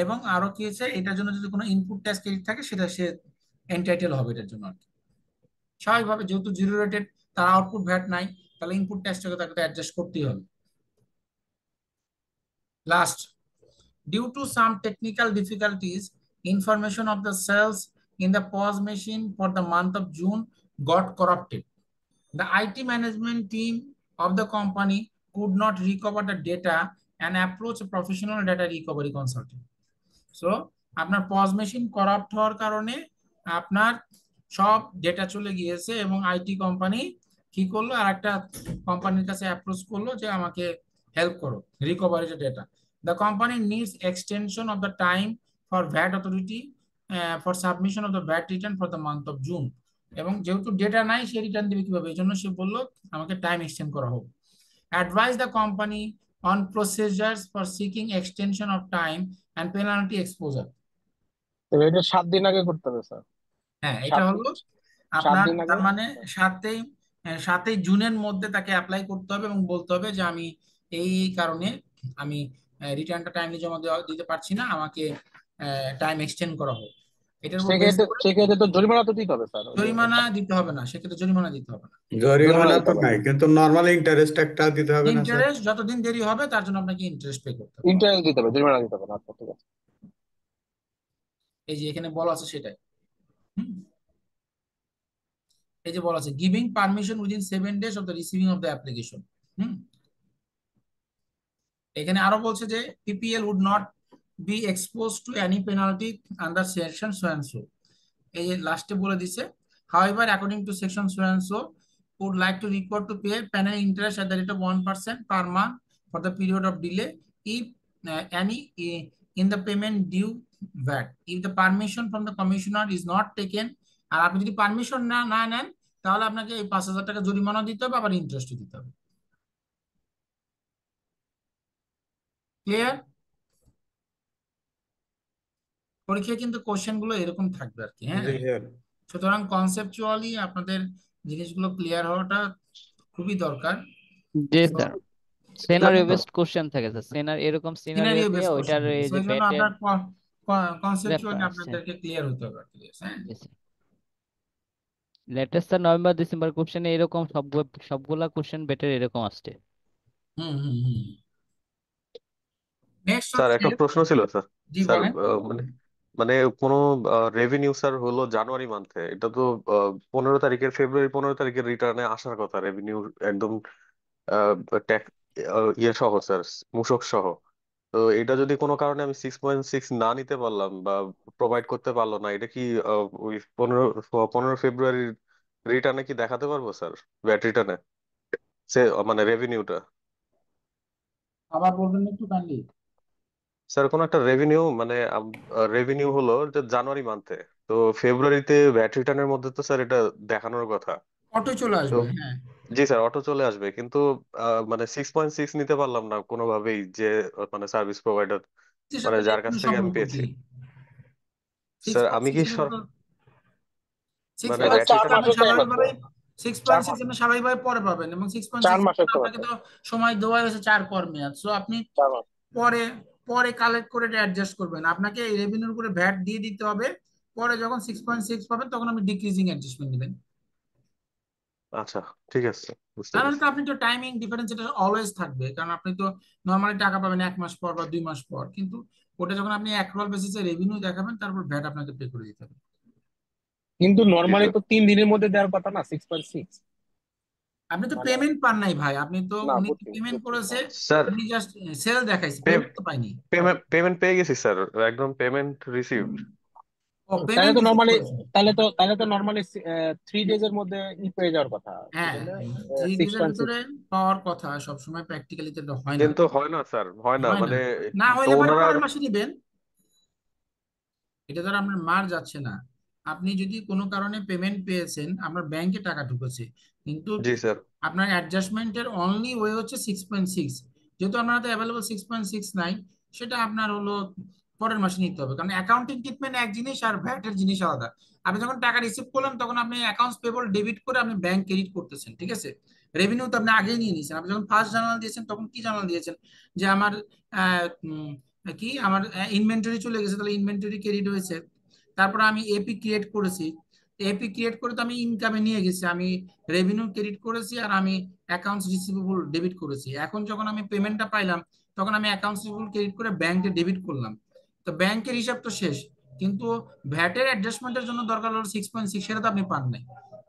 এবং আরো কি হচ্ছে, এটার জন্য যদি কোনো ইনপুট ট্যাক্স ক্রেডিট থাকে সেটা সে এন্টাইটেল হবে এটার জন্য আর কি। স্বাভাবিকভাবে যেহেতু জিরো রেটেড, তার আউটপুট ভ্যাট নাই, তাহলে ইনপুট ট্যাক্সটাকে তাকে অ্যাডজাস্ট করতেই হবে। Last, due to some technical difficulties, information of the cells in the POS machine for the month of June got corrupted. The IT management team of the company could not recover the data and approach a professional data recovery consultant. So, আপনার POS machine corrupt হওয়ার কারণে আপনার সব data চলে গিয়েছে এবং IT company কি করলো, আর একটা কোম্পানির কাছে অ্যাপ্রোচ করলো যে আমাকে হেল্প করো recovery data. The company needs extension of the time for VAT authority for submission of the VAT return for the month of June. এবং যেহেতু ডেটা নাই, সে রিটার্ন দিবে কিভাবে, এই জন্য সে বললো আমাকে টাইম এক্সটেন্ড করা হোক। Advise the company on procedures for seeking extension of time and penalty exposure. এটা 7 দিন আগে করতে হবে স্যার। হ্যাঁ, এটা 7 হলো আপনার, দিন আগে। তার মানে 7ই জুনের মধ্যে তাকে অ্যাপ্লাই করতে হবে এবং বলতে হবে যে আমি এই কারণে আমি রিটার্নটা টাইমলি জমা দিতে পারছি না, আমাকে টাইম এক্সটেন্ড করা হোক। এটার উপর বেস করে সেক্ষেত্রে তো জরিমানা তো দিতে হবে স্যার। জরিমানা দিতে হবে না, সেক্ষেত্রে জরিমানা দিতে হবে না। জরিমানা তো নাই, কিন্তু নরমাল ইন্টারেস্ট একটা দিতে হবে না স্যার? ইন্টারেস্ট যতদিন দেরি হবে তার জন্য আপনাকে ইন্টারেস্ট পে করতে হবে। ইন্টারেস্ট দিতে হবে, জরিমানা দিতে হবে না। আচ্ছা, ঠিক আছে। এই যে এখানে বলা আছে সেটাই। এই যে বলা আছে giving permission within 7 days of the receiving of the application. এখানে আরো বলছে যে PPL would not be expose to any penalty under section so and so. এই যে লাস্টে বলে দিছে, however according to section so and so would like to record to pay penal interest at the rate of 1% per month for the period of delay if any in the payment due VAT. If the permission from the commissioner is not taken, আর আপনি যদি permission না নেন তাহলে আপনাকে এই 5,000 টাকা জরিমানা দিতে হবে, আবার ইন্টারেস্ট দিতে হবে। ক্লিয়ার? পরীক্ষায় কিন্তু কোশ্চেন গুলো এরকম থাকবে আর কি। হ্যাঁ, সুতরাং কনসেপচুয়ালি আপনাদের জিনিসগুলো ক্লিয়ার হওয়াটা খুবই দরকার। জি স্যার, সিনারিও বেসড কোশ্চেন থাকে স্যার, এরকম সিনারিও সিনারিও দিয়ে বেস ওইটার কোশ্চেন, এই যে সেই জন্য ব্যাটের আপনার কনসেপচুয়ালি ব্যাপার। আপনাদেরকে ক্লিয়ার হতে হবে। হ্যাঁ, লেটেস্ট স্যার নভেম্বর ডিসেম্বর কোশ্চেনে এরকম সবগুলা কোশ্চেন ব্যাটের এরকম আসছে। নেক্সট স্যার হচ্ছে, একটা প্রশ্ন ছিল স্যার। জি স্যার বলেন। মানে মানে কোনো রেভিনিউ স্যার হলো জানুয়ারি মান্থে, এটা তো ফেব্রুয়ারি 15 তারিখের রিটার্নে আসার কথা, রেভিনিউ একদম ট্যাক্স ইয়ে সহ স্যার, মূসক সহ। তো এটা যদি কোনো কারণে আমি 6.6 না নিতে পারলাম বা প্রোভাইড করতে পারলো না, এটা কি ওই 15 ফেব্রুয়ারির রিটার্নে কি দেখাতে পারবো স্যার, ভ্যাট রিটার্নে সে মানে রেভিনিউটা? আবার বলবেন একটু কাইন্ডলি। স্যার কোন একটা রেভিনিউ মানে রেভিনিউ হলো যে জানুয়ারি মান্থে, তো ফেব্রুয়ারিতে ভ্যাট রিটার্নের মধ্যে তো স্যার এটা দেখানোর কথা। অটো চলে তো আসবে। হ্যাঁ, জি স্যার, অটো চলে আসবে, কিন্তু মানে 6.6 নিতে পারলাম না কোনোভাবেই, যে মানে সার্ভিস প্রোভাইডার এর মানে সাথে যার কাছ রেভিনিউ থেকে আমি সম্পর্ক পেয়েছি। কি? স্যার আমি 6.6 কি এর তো মানে 6.6 ভ্যাট 4 রিটার্ন মাসের টাইম আছে। 6.6 আপনি স্বাভাবিকভাবে পরে পাবেন এবং 4 6.6 মাসের তো আপনাকে তো সময় দেওয়া হয়েছে 4 পর মেয়াদ। সো আপনি 4 মাস। পরে পরে কালেক্ট করে অ্যাডজাস্ট করবেন। আপনাকে এই রেভিনিউর উপরে ভ্যাট দিয়ে দিতে হবে, পরে যখন 6.6 পাবেন তখন আপনি ডিক্রিজিং অ্যাডজাস্টমেন্ট দিবেন। আচ্ছা, ঠিক আছে, বুঝতে কারণ পারছি। আপনি তো টাইমিং ডিফারেন্স এটা অলওয়েজ থাকবে, কারণ আপনি তো নরমালি টাকা পাবেন 1 মাস পর বা 2 মাস পর, কিন্তু ওটা যখন আপনি অ্যাক্রুয়াল বেসিসে রেভিনিউ দেখাবেন তারপর ভ্যাট আপনাকে পে করে দিতে হবে। কিন্তু জি নরমালি স্যার। তো 3 দিনের মধ্যে দেওয়ার কথা না 6.6। আপনি তো মানে পেমেন্ট পান নাই ভাই, আপনি তো না, উনি বুঝছি পেমেন্ট বুঝছি করেছে, স্যার উনি জাস্ট সেল দেখাইছে, পেমেন্ট তো পাইনি। পেমেন্ট পেয়ে গেছি স্যার, একদম পেমেন্ট রিসিভড। ও তাহলে পেমেন্ট তো রিসিভ নর্মালি করেছেন। তাহলে তো নর্মালি 3 ডেজ এর মধ্যে পেয়ে যাওয়ার কথা, কি হ্যাঁ, বলে 3 ডেজের 6.6। ভিতরে পাওয়ার কথা, সবসময় প্র্যাকটিক্যালিতে হয় না। কিন্তু হয় না স্যার, হয় না হয় না, মানে। না তো হইলে পরে ওনারা পরের মাসে নিবেন। এটা ধর আপনার মার যাচ্ছে না, আপনি যদি কোনো কারণে পেমেন্ট পেয়েছেন, আপনার ব্যাংকে টাকা ঢুকেছে, কিন্তু জি স্যার। আপনার অ্যাডজাস্টমেন্টের অনলি ওয়ে হচ্ছে 6.6, যেহেতু আপনার হাতে অ্যাভেলেবল 6.6 নাই, সেটা আপনার হলো পরের মাসে নিতে হবে, কারণ অ্যাকাউন্টিং ট্রিটমেন্ট এক জিনিস আর ভ্যাটের জিনিস আলাদা। আপনি যখন টাকা রিসিভ করলেন তখন আপনি অ্যাকাউন্টস পেবল ডেবিট করে আপনি ব্যাংক ক্রেডিট করতেছেন, ঠিক আছে। রেভিনিউ তো আপনি আগেই নিয়ে নিয়েছেন। আপনি যখন ফার্স্ট জার্নাল দিয়েছেন তখন কি জার্নাল দিয়েছেন, যে আমার কি আমার ইনভেন্টরি চলে গেছে, তাহলে ইনভেন্টরি ক্রেডিট হয়েছে। তারপর আমি এপি ক্রিয়েট করেছি, এপি ক্রিয়েট করে তো আমি ইনকামে নিয়ে গেছি, আমি রেভিনিউ ক্রেডিট করেছি, আর আমি অ্যাকাউন্টস রিসিভেবল ডেবিট করেছি। এখন যখন আমি পেমেন্টটা পাইলাম, তখন আমি অ্যাকাউন্টস রিসিভেবল ক্রেডিট করে ব্যাংকে ডেবিট করলাম। তো ব্যাংকের হিসাব তো শেষ, কিন্তু ভ্যাটের অ্যাডজাস্টমেন্টের জন্য দরকার হলো 6.6, সেটা তো আপনি পান নাই।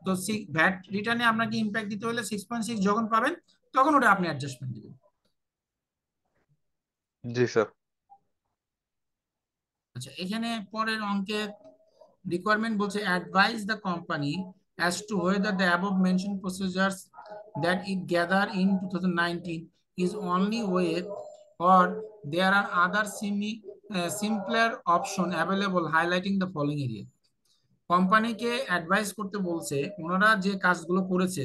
তো ভ্যাট রিটার্নে আপনাকে ইম্প্যাক্ট দিতে হলে 6.6 যখন পাবেন, তখন ওটা আপনি অ্যাডজাস্টমেন্ট দিবেন। জি স্যার। আচ্ছা, এখানে পরের অঙ্কে requirement বলছে advise the company as to whether the above mentioned procedures that it gathered in 2019 is only way, or there are other simpler option available, highlighting the following area. কোম্পানিকে advice করতে বলছে ওনারা যে কাজগুলো করেছে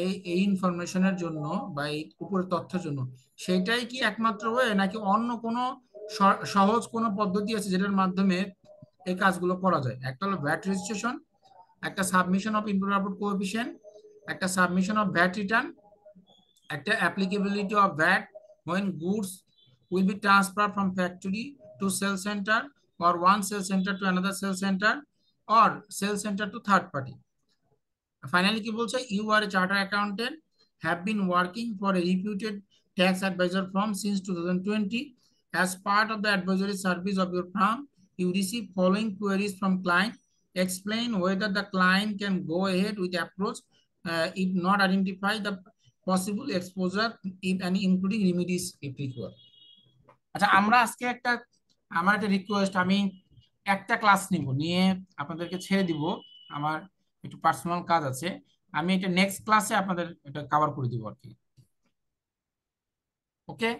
এই এই ইনফরমেশনের জন্য বা এই উপরের তথ্যের জন্য, সেটাই কি একমাত্র ওয়ে, নাকি অন্য কোনো সহজ কোনো পদ্ধতি আছে যেটার মাধ্যমে এই কাজগুলো করা যায়। একটা হলো ভ্যাট রেজিস্ট্রেশন, একটা submission of input output coefficient, একটা সাবমিশন অফ ভ্যাট রিটার্ন, একটা applicability of VAT when goods will be transferred from factory to sales center, or one sales center to another sales center, or sales center to third party. Finally কি বলছে, you are a chartered accountant, have been working for a reputed tax advisor firm since 2020. As part of the advisory service of your firm, you receive following queries from client. Explain whether the client can go ahead with approach, if not identify the possible exposure, if any, including remedies if required. আচ্ছা, আমরা আজকে আমার একটা request, আমি একটা class নিয়ে আপনাদেরকে ছেড়ে দিব, আমার একটু পার্সোনাল কাজ আছে, আমি এটা নেক্সট ক্লাসে আপনাদের এটা কভার করে দিব আর কি। ওকে,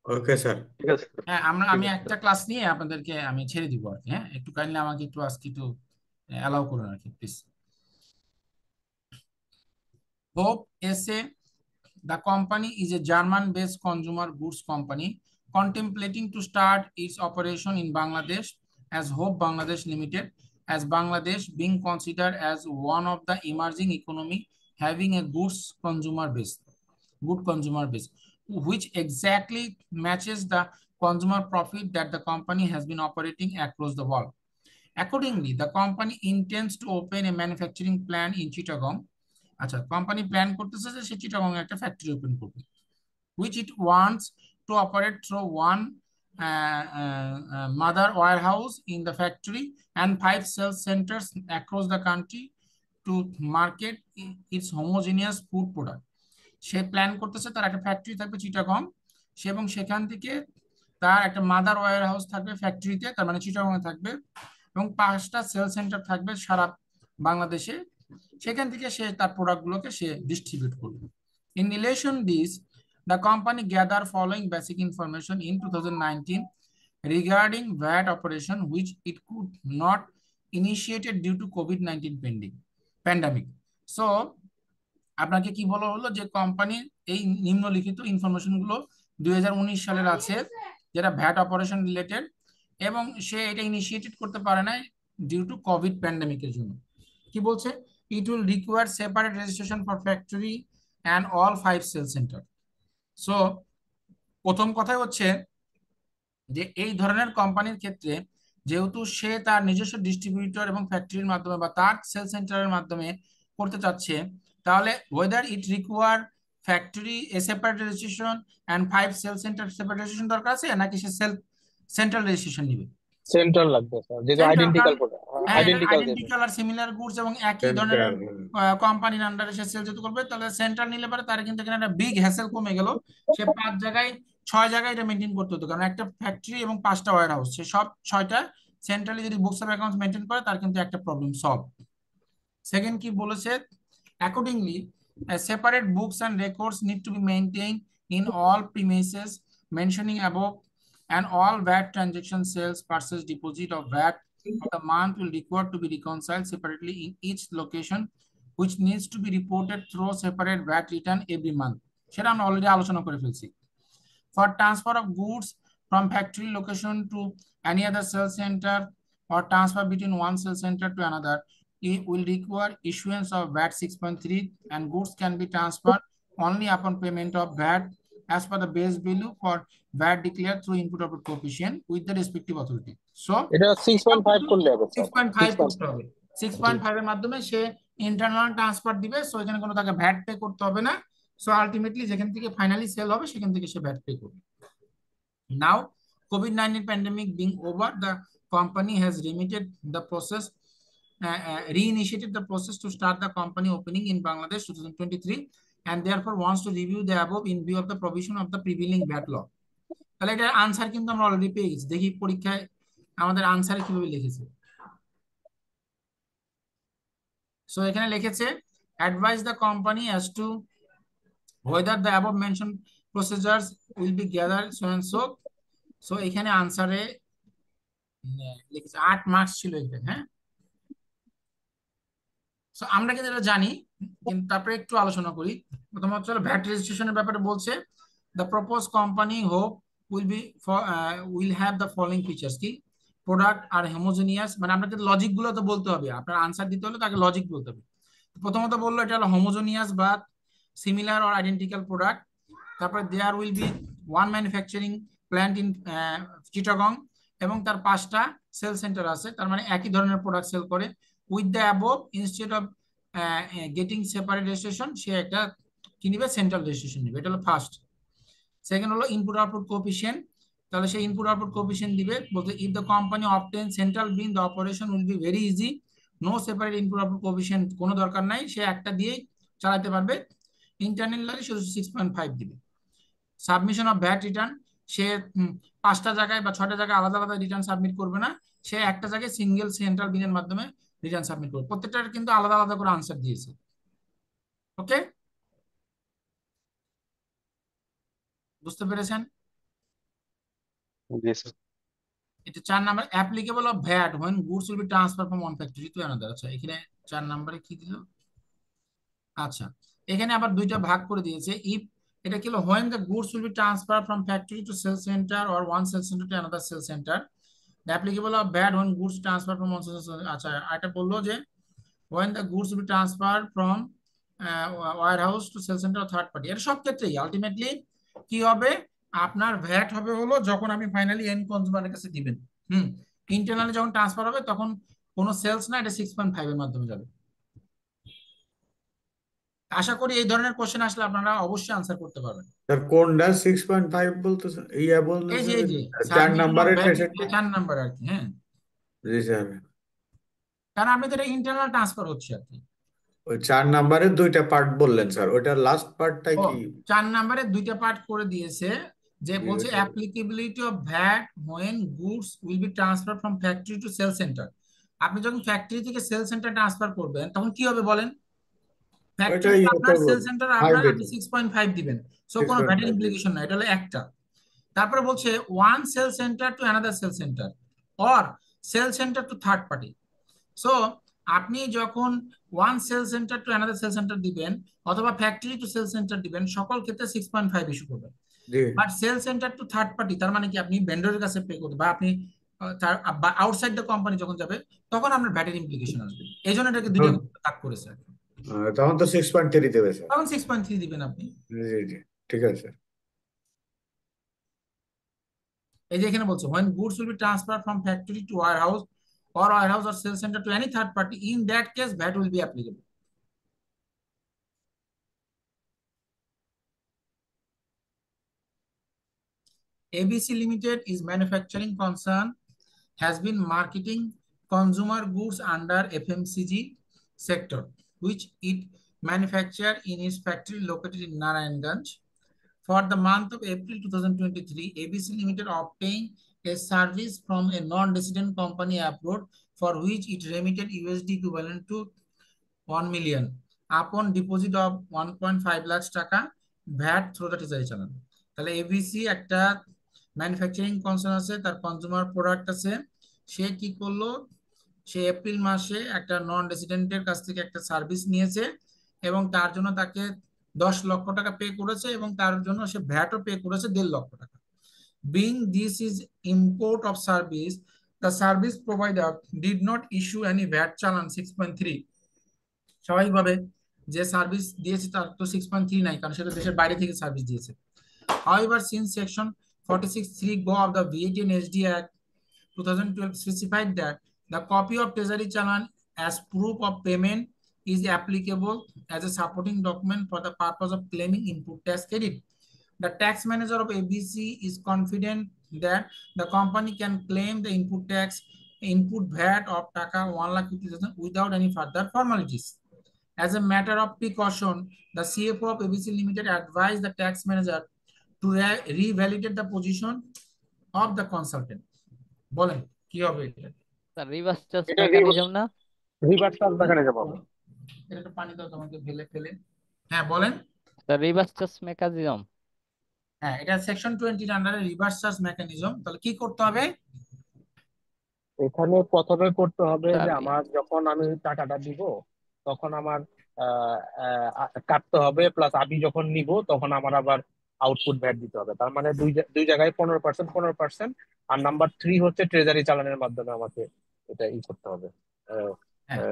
ওকে স্যার। ঠিক আছে স্যার। হ্যাঁ, ঠিক আমি আছে একটা স্যার। ক্লাস নিয়ে আপনাদেরকে আমি ছেড়ে দিব আর কি। হ্যাঁ, একটু কাইন্ডলি আমাকে একটু আজকে একটু অ্যালাউ করুন আর কি, প্লিজ। হোপ এসে, the company is a German-based consumer goods company contemplating to start its operation in Bangladesh as Hope Bangladesh Limited, as Bangladesh being considered as one of the emerging economy having a good consumer base, which exactly matches the consumer profit that the company has been operating across the world. Accordingly, the company intends to open a manufacturing plant in Chittagong. আচ্ছা, company plan করতেছে যে সে চিটাগং একটা factory open করবে, which it wants to operate through one mother warehouse in the factory and 5 sales centers across the country to market its homogeneous food product. Say plan করতেছে তার একটা factory থাকবে চিটাগং, সে এবং সেখান থেকে তার একটা মাদার ওয়্যার হাউস থাকবে ফ্যাক্টরিতে, তার মানে চিটাগং থাকবে, এবং 5টা সেল সেন্টার থাকবে সারা বাংলাদেশে, সেখান থেকে সে তার প্রোডাক্টগুলোকে সে ডিস্ট্রিবিউট করবে। In relation this, the company gathered following basic information in 2019 regarding VAT operation, which it could not initiated due to COVID-19 pandemic. So আপনাকে কি বলা হলো, যে কোম্পানির এই নিম্নলিখিত ইনফরমেশন গুলো 2019 সালের আছে, যেটা ভ্যাট অপারেশন রিলেটেড, এবং সে এটা ইনিশিয়েটেড করতে পারে না ডিউ টু কোভিড প্যান্ডেমিকের জন্য। কি বলছে, it will require separate registration for factory and all 5 sale centre. So প্রথম কথাই হচ্ছে যে এই ধরনের কোম্পানির ক্ষেত্রে, যেহেতু সে তার নিজস্ব ডিস্ট্রিবিউটর এবং ফ্যাক্টরির মাধ্যমে বা তার সেল সেন্টারের মাধ্যমে করতে চাচ্ছে, তাহলে whether it require factory a separate registration and 5 sale centre separate registration দরকার আছে, নাকি সে সেন্ট্রাল রেজিস্ট্রেশন নিবে। সেন্ট্রাল লাগবে স্যার, যেহেতু সেন্ট্রাল, আইডেন্টিক্যাল কারণ প্রোডাক্ট, হ্যাঁ এটা আইডেন্টিক্যাল যেহেতু। আইডেন্টিক্যাল আর সিমিলার গুডস এবং একই ধরনের সেন্টার কোম্পানির আন্ডারে সে সেল যেতে করবে, তাহলে সেন্ট্রাল নিলে পারে তার কিন্তু এখানে একটা বিগ হ্যাসেল কমে গেল। সে 5 জায়গায় 6 জায়গায় এটা মেনটেন করতে হতো, কারণ একটা ফ্যাক্টরি এবং 5টা ওয়্যার হাউস, সে সব 6টা সেন্ট্রালি যদি বুকস অফ অ্যাকাউন্টস মেনটেন করে তার কিন্তু একটা প্রবলেম সলভ। সেকেন্ড কি বলেছে, accordingly separate books and records need to be maintained in all premises mentioning above, and all VAT transaction, sales, purchase, deposit of VAT of the month will require to be reconciled separately in each location, which needs to be reported through separate VAT return every month. সেটা আমরা already আলোচনা করে ফেলছি। For transfer of goods from factory location to any other sales center or transfer between one sales center to another, it will require issuance of VAT 6.3, and goods can be transferred only upon payment of VAT as per the base value for VAT declared through input output coefficient with the respective authority. So এটা 6.5 করলে হবে sir, 6.5 6. করতে হবে। জি 6.5 এর মাধ্যমে সে internal transfer দিবে, so এখানে কোনো তাকে ভ্যাট পে করতে হবে না। সো আলটিমেটলি যেখান থেকে ফাইনালি সেল হবে সেখান থেকে সে ভ্যাট পে করবে। Now, COVID-19 pandemic being over, the company has reinitiated the process to start the company opening in Bangladesh 2023, and therefore wants to review the above in view of the provision of the prevailing VAT law. তাহলে এটার answer কিন্তু আমরা already পেয়ে গেছি, দেখি পরীক্ষায় আমাদের আনসারে কিভাবে লিখেছে। সো এখানে লিখেছে advise the company as to whether the above mentioned procedures will be gathered so and so. So এখানে আনসারে লিখেছে 8 মার্কস ছিল এখানে। হ্যাঁ, সো আমরা কিন্তু এটা জানি, কিন্তু তারপরে একটু আলোচনা করি। প্রথমত হচ্ছে ভ্যাট রেজিস্ট্রেশনের ব্যাপারে বলছে, the propose company hope will have the following features, কি প্রোডাক্ট আর হোমোজেনিয়াস, মানে আপনাকে লজিক গুলো তো বলতে হবে, আপনার আনসার দিতে হলে তাকে লজিক বলতে হবে। প্রথমত বললো এটা হলো হোমোজেনিয়াস বা সিমিলার অর আইডেন্টিক্যাল প্রোডাক্ট। তারপরে there will be one manufacturing plant in Chittagong, এবং তার 5টা সেল সেন্টার আছে, তার মানে একই ধরনের প্রোডাক্ট সেল করে। With the above instead of getting separate registration, সে একটা কি নিবে, সেন্ট্রাল রেজিস্ট্রেশন নিবে। এটা হলো ফার্স্ট। সেকেন্ড হলো ইনপুট আউটপুট কোএফিসিয়েন্ট, তাহলে সে ইনপুট আউটপুট কোএফিসিয়েন্ট দিবে, বলতে if the company obtain central BIN the operation will be very easy, no separate input output coefficient কোনো দরকার নাই, সে একটা দিয়েই চালাতে পারবে। ইন্টারনালি শুধু 6.5 দিবে। সাবমিশন অফ ভ্যাট রিটার্ন, সে 5টা জায়গায় বা 6টা জায়গায় আলাদা আলাদা রিটার্ন সাবমিট করবে না, সে একটা জায়গায় সিঙ্গেল সেন্ট্রাল বিনের মাধ্যমে রিটার্ন সাবমিট করবে। প্রত্যেকটার কিন্তু আলাদা আলাদা করে আনসার দিয়েছে। ওকে, বুঝতে পেরেছেন? জি স্যার। এটা 4 number, applicable of VAT when goods will be transferred from one factory to another। আচ্ছা, এখানে 4 নম্বরে কি দিল? আচ্ছা, এখানে আবার 2টা ভাগ করে দিয়েছে। ইফ, এটা কি হলো, when the goods will be transferred from factory to sales center or one sales center to another sales center, the applicable of VAT when goods transferred from one sales center। আচ্ছা, এটা বললো যে when the goods will be transferred from warehouse to sales center or third party, এর সব ক্ষেত্রেই ultimately কি হবে, আপনার ভ্যাট হবে হলো যখন আপনি ফাইনালি এন্ড কনজিউমারের কাছে দিবেন। ইন্টারনালি যখন ট্রান্সফার হবে তখন কোনো সেলস না, এটা 6.5 এর মাধ্যমে যাবে। আশা করি এই ধরনের কোশ্চেন আসলে আপনারা অবশ্যই আনসার করতে পারবেন। স্যার কোনটা 6.5 বলতেছে, ইয়া এই বলতেছে যে 4 সাবমিশন অফ নম্বরের ভ্যাট, শেষেরটা? 4 নাম্বার আর কি। হ্যাঁ, জি স্যার, কারণ আপনি তো এটা ইন্টারনাল ট্রান্সফার হচ্ছে আর কি। ওই 4 নম্বরের 2টা পার্ট বললেন স্যার, ওইটার লাস্ট পার্টটা ও, কি? 4 নাম্বারে 2টা পার্ট করে দিয়েছে, যে জি বলছে sir. Applicability of VAT when goods will be transferred from factory to sales center। আপনি যখন ফ্যাক্টরি থেকে সেল সেন্টার ট্রান্সফার করবেন তখন কি হবে বলেন? ফ্যাক্টরি ওইটাই আপনার, সেল সেন্টার হাই আপনার, দিত, আপনি 6.5 দিবেন। সো কোনো ভ্যাটের 6.5 দিত। ইমপ্লিকেশন নাই, এটা হলো একটা। তারপরে বলছে one sale centre to another sale centre or sale centre to third party. So আপনি যখন one sale centre to another sale centre দিবেন অথবা ফ্যাক্টরি টু সেল সেন্টার দিবেন, সকল ক্ষেত্রে 6.5 ইস্যু করবেন। জি but sale centre to third party, তার মানে কি আপনি ভেন্ডরের কাছে পে করবেন বা আপনি তার আউটসাইড দ্য কোম্পানি যখন যাবে তখন আপনার ভ্যাটের ইমপ্লিকেশন আসবে। এই জন্য এটাকে 2টা ভাগ করেছে। তখন তো 6.3 দেবে স্যার। তখন 6.3 দিবেন আপনি। জি জি, ঠিক আছে স্যার। এই যে এখানে বলছে when goods will be transferred from factory to warehouse or warehouse or sales center to any third party, in that case VAT will be applicable। ABC Limited is manufacturing concern has been marketing consumer goods under FMCG sector, which it manufactured in its factory located in Narayanganj. For the month of April 2023, ABC Limited obtained a service from a non-resident company abroad for which it remitted USD equivalent to 1 million upon deposit of 1.5 lakh টাকা VAT through the treasury চালান। তাহলে ABC একটা manufacturing concern আছে, তার consumer product আছে, সে কি করলো, সে April মাসে একটা নন রেসিডেন্টের কাছ থেকে একটা সার্ভিস নিয়েছে এবং তার জন্য তাকে 10 লক্ষ টাকা পে করেছে এবং তার জন্য সে ভ্যাটও পে করেছে 1.5 লক্ষ টাকা। Being this is import of service, the service provider did not issue any VAT challan 6.3। স্বাভাবিকভাবে যে সার্ভিস দিয়েছে তার তো 6.3 নাই, কারণ সেটা দেশের বাইরে থেকে সার্ভিস দিয়েছে। However, since section 46(3) go of the VAT and SD Act 2012 specified that the copy of treasury challan as proof of payment is applicable as a supporting document for the purpose of claiming input tax credit. The tax manager of ABC is confident that the company can claim the input VAT of taka 1,50,000 without any further formalities. As a matter of precaution, the CFO of ABC Limited advised the tax manager to revalidate the position of the consultant. বলেন কি হবে এটা? Sir reverse charge এটা mechanism না? Reverse charge mechanism হবে। এটা একটু পানি দাও তোমাকে ফেলে ফেলে। হ্যাঁ বলেন। স্যার রিভার্স চার্জ মেকানিজম, হ্যাঁ এটা সেকশন 20 এর আন্ডারে রিভার্স চার্জ মেকানিজম। তাহলে কি করতে হবে? এখানে প্রথমে করতে হবে যে স্যার আমার যখন আমি টাকাটা দিব তখন আমার কাটতে হবে, প্লাস আমি যখন নিব তখন আমার আবার আউটপুট ভ্যাট দিতে হবে। তার মানে দুই জায়গায় 15%, আর নাম্বার 3 হচ্ছে ট্রেজারি চালানের মাধ্যমে আমাকে এটা করতে হবে,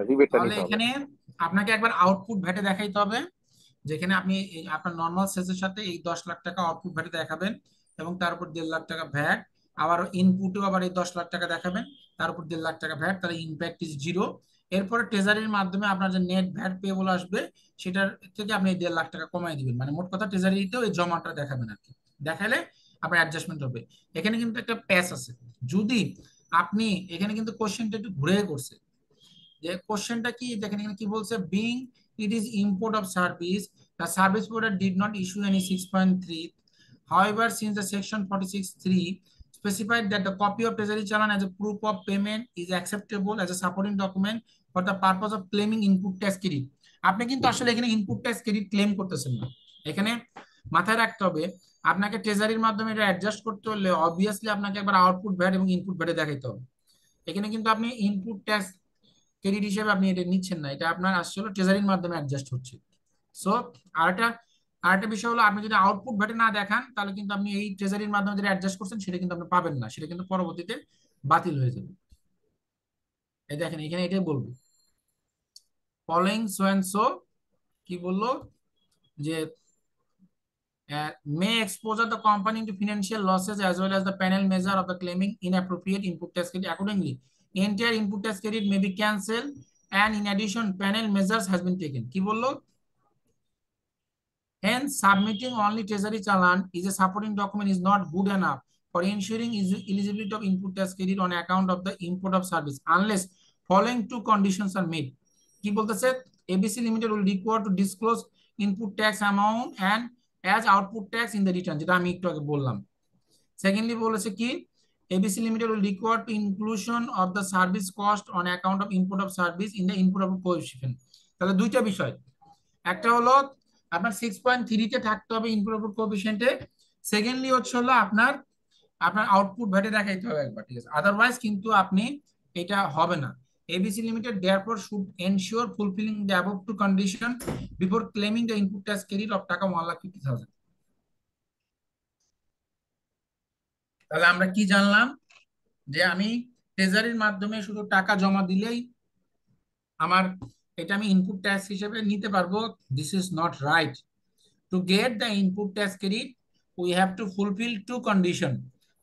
রিবেটটা তাহলে নিতে হবে। এখানে আপনাকে একবার আউটপুট ভ্যাটে দেখাইতে হবে, যেখানে আপনি আপনার নর্মাল সেসের সাথে এই 10 লাখ টাকা আউটপুট ভ্যাটে দেখাবেন এবং তার উপর 1.5 লাখ টাকা ভ্যাট, আবার ইনপুটেও আবার এই 10 লাখ টাকা দেখাবেন, তার উপর 1.5 লাখ টাকা ভ্যাট, তাহলে ইম্প্যাক্ট ইজ 0। এরপরে ট্রেজারির মাধ্যমে আপনার যে নেট ভ্যাট পেয়েবল আসবে সেটার থেকে আপনি 1.5 লাখ টাকা কমাই দিবেন, মানে মোট কথা ট্রেজারিতেও এই জমাটা দেখাবেন আর কি। দেখালে আপনার অ্যাডজাস্টমেন্ট হবে। এখানে কিন্তু একটা প্যাচ আছে, যদি আপনি এখানে কিন্তু কোশ্চেনটা একটু ঘুরে করছে, যে কোশ্চেনটা কি দেখেন এখানে কি বলছে, being it is import of service, the service provider did not issue any 6.3. However, since the section 46(3) specified that the copy of treasury challan as a proof of payment is acceptable as a supporting document for the purpose of claiming input tax credit, আপনি কিন্তু আসলে এখানে input tax credit claim করতেছেন না। এখানে মাথায় রাখতে হবে, আপনাকে ট্রেজারির মাধ্যমে এটা অ্যাডজাস্ট করতে হলে অবভিয়াসলি আপনাকে একবার আউটপুট ভ্যাট এবং ইনপুট ভ্যাটে দেখাইতে হবে। এখানে কিন্তু আপনি ইনপুট ট্যাক্স ক্রেডিট হিসেবে আপনি এটা নিচ্ছেন না, এটা আপনার আসলে ট্রেজারির মাধ্যমে অ্যাডজাস্ট হচ্ছে। সো আরেকটা বিষয় হলো, আপনি যদি আউটপুট ভ্যাটে না দেখান তাহলে কিন্তু আপনি এই ট্রেজারির মাধ্যমে যেটা অ্যাডজাস্ট করছেন সেটা কিন্তু আপনি পাবেন না, সেটা কিন্তু পরবর্তীতে বাতিল হয়ে যাবে। এই দেখেন এখানে এটাই বলবো, ফলোইং সো এন্ড সো কি বললো, যে may expose the company to financial losses as well as the penal measure of the claiming inappropriate input tax credit. Accordingly, entire input tax credit may be cancelled, and in addition penal measures has been taken. কি বললো? Hence, submitting only treasury challan is a supporting document is not good enough for ensuring eligibility of input tax credit on account of the import of service unless following two conditions are made. কি বলতেছে? ABC Limited will require to disclose input tax amount and as output tax in the return, যেটা আমি একটু আগে বললাম। Secondly বলেছে কি, ABC Limited will require to inclusion of the service cost on account of input of service in the input of coefficient। তাহলে দুইটা বিষয়, একটা হলো আপনার 6.3 তে থাকতে হবে ইনপুট অফ কোএফিসিয়েন্টে, সেকেন্ডলি হচ্ছে হলো আপনার আউটপুট ভ্যাটে দেখাইতে হবে একবার, ঠিক আছে? আদারওয়াইজ কিন্তু আপনি এটা হবে না। ABC Limited therefore should ensure fulfilling the above two conditions before claiming the input tax credit of টাকা 1,50,000। তাহলে আমরা কি জানলাম, যে আমি ট্রেজারির মাধ্যমে শুধু টাকা জমা দিলেই আমার এটা আমি ইনপুট ট্যাক্স হিসেবে নিতে পারবো। This is not right. To get the input tax credit, we have to fulfill two conditions.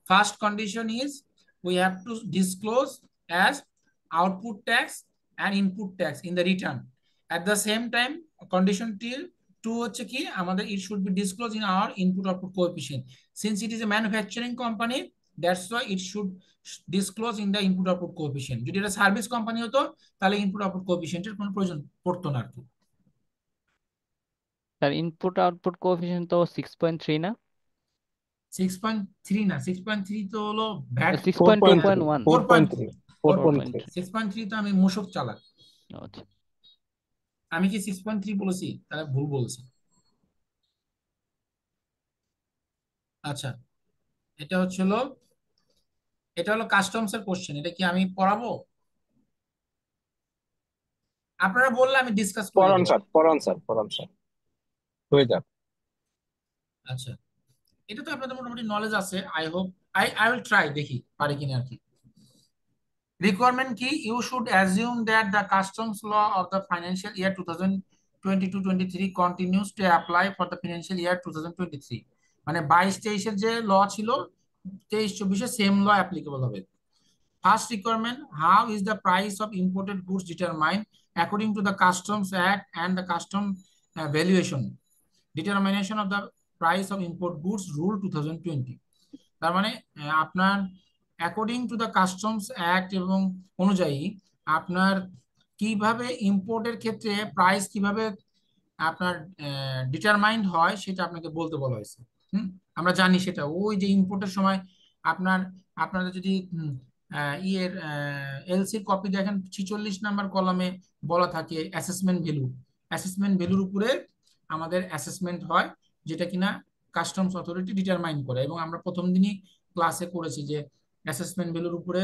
First condition is we have to disclose as output tax and input tax in the return. At the same time, condition 2 হচ্ছে কি, আমাদের it should be disclosed in our input output coefficient. Since it is a manufacturing company, that's why it should disclose in the input output coefficient. যদি এটা service company হতো তাহলে input output কোএফিসিয়েন্টের কোনো প্রয়োজন পড়তো না আর কি। স্যার ইনপুট আউটপুট কোএফিসিয়েন্ট তো 6.3 না? 6.3 না, 6.3 তো হলো ভ্যাট। 6.2.1 4.3 4.3 6.3 তো আমি মূসক চালাক। আচ্ছা আমি কি 6.3 বলেছি? তাহলে ভুল বলছি। আচ্ছা, এটা হলো কাস্টমস এর কোশ্চেন। এটা কি আমি পড়াবো? আপনারা বললে আমি ডিসকাস করে পড়ান দেবো। স্যার, পড়ান স্যার, পড়ান স্যার, হয়ে যাক। আচ্ছা, এটা তো আপনাদের মোটামুটি নলেজ আছে। I hope, I will try, দেখি পারি কিনা আর কি। Requirement কি? You should assume that the customs law of the financial year 2022-23 continues to apply for the financial year 2023। মানে 22-23 যে ল ছিল 23-24 সেম ল অ্যাপ্লিকেবল হবে। First requirement: how is the price of imported goods determined according to the Customs Act and the custom valuation determination of the price of import goods rule 2020। তার মানে আপনার according to the customs act এবং অনুযায়ী আপনার কিভাবে ইম্পোর্টের ক্ষেত্রে price কিভাবে আপনার ডিটারমাইন্ড হয় সেটা আপনাকে বলতে বলা হয়েছে। আমরা জানি সেটা, ওই যে ইম্পোর্টের সময় আপনারা যদি ইয়ের এলসির কপি দেখেন 46 নাম্বার কলামে বলা থাকে অ্যাসেসমেন্ট ভ্যালু। অ্যাসেসমেন্ট ভ্যালুর উপরে আমাদের অ্যাসেসমেন্ট হয়, যেটা কিনা কাস্টমস অথরিটি ডিটারমাইন করে। এবং আমরা প্রথম দিনই ক্লাসে করেছি যে অ্যাসেসমেন্ট ভ্যালুর উপরে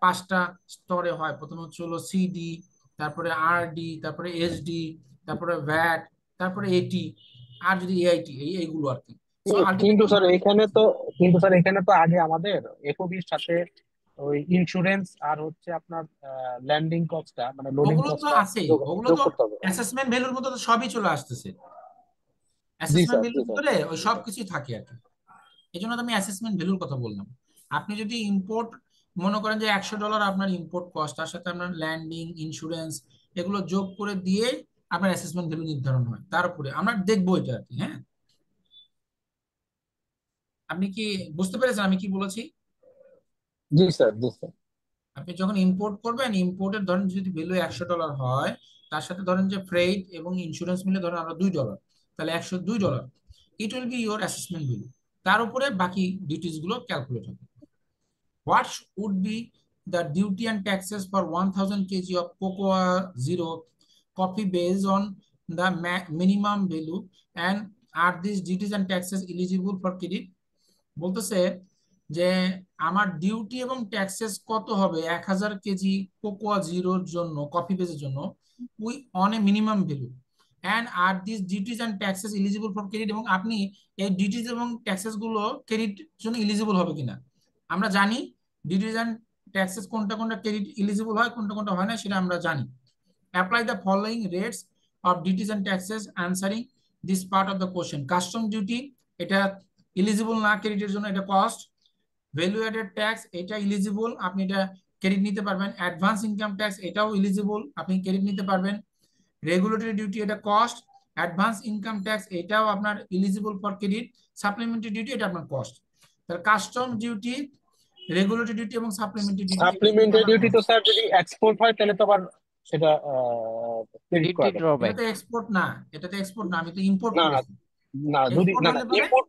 5টা স্তরে হয়। প্রথমে হলো সিডি, তারপরে আরডি, তারপরে এসডি, তারপরে ভ্যাট, তারপরে এটি, আর যদি এআইটি, এইগুলো আর কি। কিন্তু স্যার এখানে তো আগে আমাদের এফওবির সাথে ওই ইন্স্যুরেন্স আর হচ্ছে আপনার ল্যান্ডিং কস্টটা, মানে লোডিং ওগুলো তো কস্টটা আছেই, ওগুলো যোগ তো করতে হবে। অ্যাসেসমেন্ট ভ্যালুর মতো তো সবই চলে আসতেছে। জি অ্যাসেসমেন্ট স্যার, জি ভ্যালুর স্যার। ভিতরে ওই সব কিছুই থাকে আর কি। এই জন্য তো আমি অ্যাসেসমেন্ট ভ্যালুর কথা বললাম। আপনি যদি ইম্পোর্ট মনে করেন যে $100 আপনার ইম্পোর্ট কস্ট, তার সাথে আপনার ল্যান্ডিং, ইন্স্যুরেন্স এগুলো যোগ করে দিয়ে আপনার অ্যাসেসমেন্ট ভ্যালু নির্ধারণ হয়। তার উপরে আমরা দেখবো এটা আর কি। হ্যাঁ, আপনি কি বুঝতে পেরেছেন আমি কি বলেছি? জি স্যার, জি স্যার। আপনি যখন ইম্পোর্ট করবেন, ইম্পোর্টের ধরেন যদি ভ্যালু $100 হয়, তার সাথে ধরেন যে ফ্রেট এবং ইন্স্যুরেন্স মিলে ধরেন আমরা $2, তাহলে $102। It will be your assessment value. তার উপরে বাকি ডিউটিস গুলো ক্যালকুলেট হবে। What would be the duty and taxes for 1000 kg of cocoa zero coffee based on the minimum value, and are these duties and taxes eligible for credit? বলতেছে যে আমার duty এবং taxes কত হবে 1000 KG cocoa জিরোর জন্য, coffee বেজের জন্য, we on a minimum value, and are this duties and taxes eligible for credit. এবং আপনি এই ডিউটিজ এবং ট্যাক্সেস গুলো ক্রেডিট জন্য এলিজিবল হবে কিনা। আমরা জানি ডিউটিজ অ্যান্ড ট্যাক্সেস কোনটা কোনটা ক্রেডিট এলিজিবল হয়, কোনটা কোনটা হয় না, সেটা আমরা জানি। Apply the following rates of duties and taxes answering this part of the question. Custom duty এটা এলিজিবল না ক্রেডিটের জন্য, এটা কস্ট। ভ্যালু অ্যাডেড ট্যাক্স এটা এলিজিবল, আপনি এটা ক্রেডিট নিতে পারবেন। অ্যাডভান্স ইনকাম ট্যাক্স এটাও এলিজিবল, আপনি ক্রেডিট নিতে পারবেন। রেগুলেটরি ডিউটি এটা কস্ট। অ্যাডভান্স ইনকাম ট্যাক্স এটাও আপনার eligible for credit. Supplementary duty এটা আপনার কস্ট। তাহলে কাস্টম ডিউটি, রেগুলেটরি ডিউটি এবং সাপ্লিমেন্টারি ডিউটি, সাপ্লিমেন্টারি ডিউটি তো স্যার যদি এক্সপোর্ট হয় তাহলে তো আবার সেটা ক্রেডিট ডিউটি করা যাবে। ড্রব্যাক। এটা তো এক্সপোর্ট না, এটা তো এক্সপোর্ট না, আমি তো ইম্পোর্ট না করেছি। না, যদি এক্সপোর্ট না হলে না পরে, ইম্পোর্ট,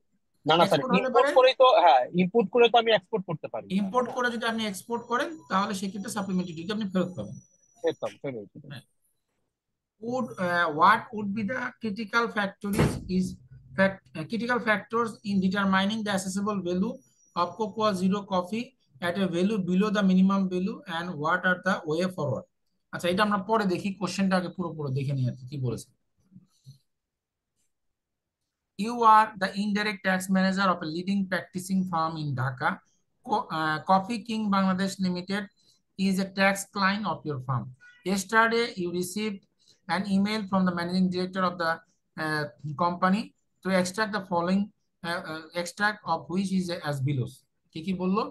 না না স্যার, এক্সপোর্ট হলে ইম্পোর্ট পরে, করেই তো, হ্যাঁ ইম্পোর্ট করে তো আমি এক্সপোর্ট করতে পারি, ইম্পোর্ট করে যদি আপনি এক্সপোর্ট করেন তাহলে সেক্ষেত্রে সাপ্লিমেন্টারি ডিউটি আপনি ফেরত পাবেন। একদম ফেরত। What would be the critical critical factors in determining the accessible value of cocoa zero coffee at a value below the minimum value, and what are the way forward? আচ্ছা, এটা আমরা পরে দেখি, কোশ্চেনটা আগে পুরো দেখে নিই আর কি বলেছে। You are the indirect tax manager of a leading practicing firm in Dhaka. Coffee King Bangladesh Limited is a tax client of your firm. Yesterday, you received an email from the managing director of the company to extract the following extract of which is as below. কি বললো?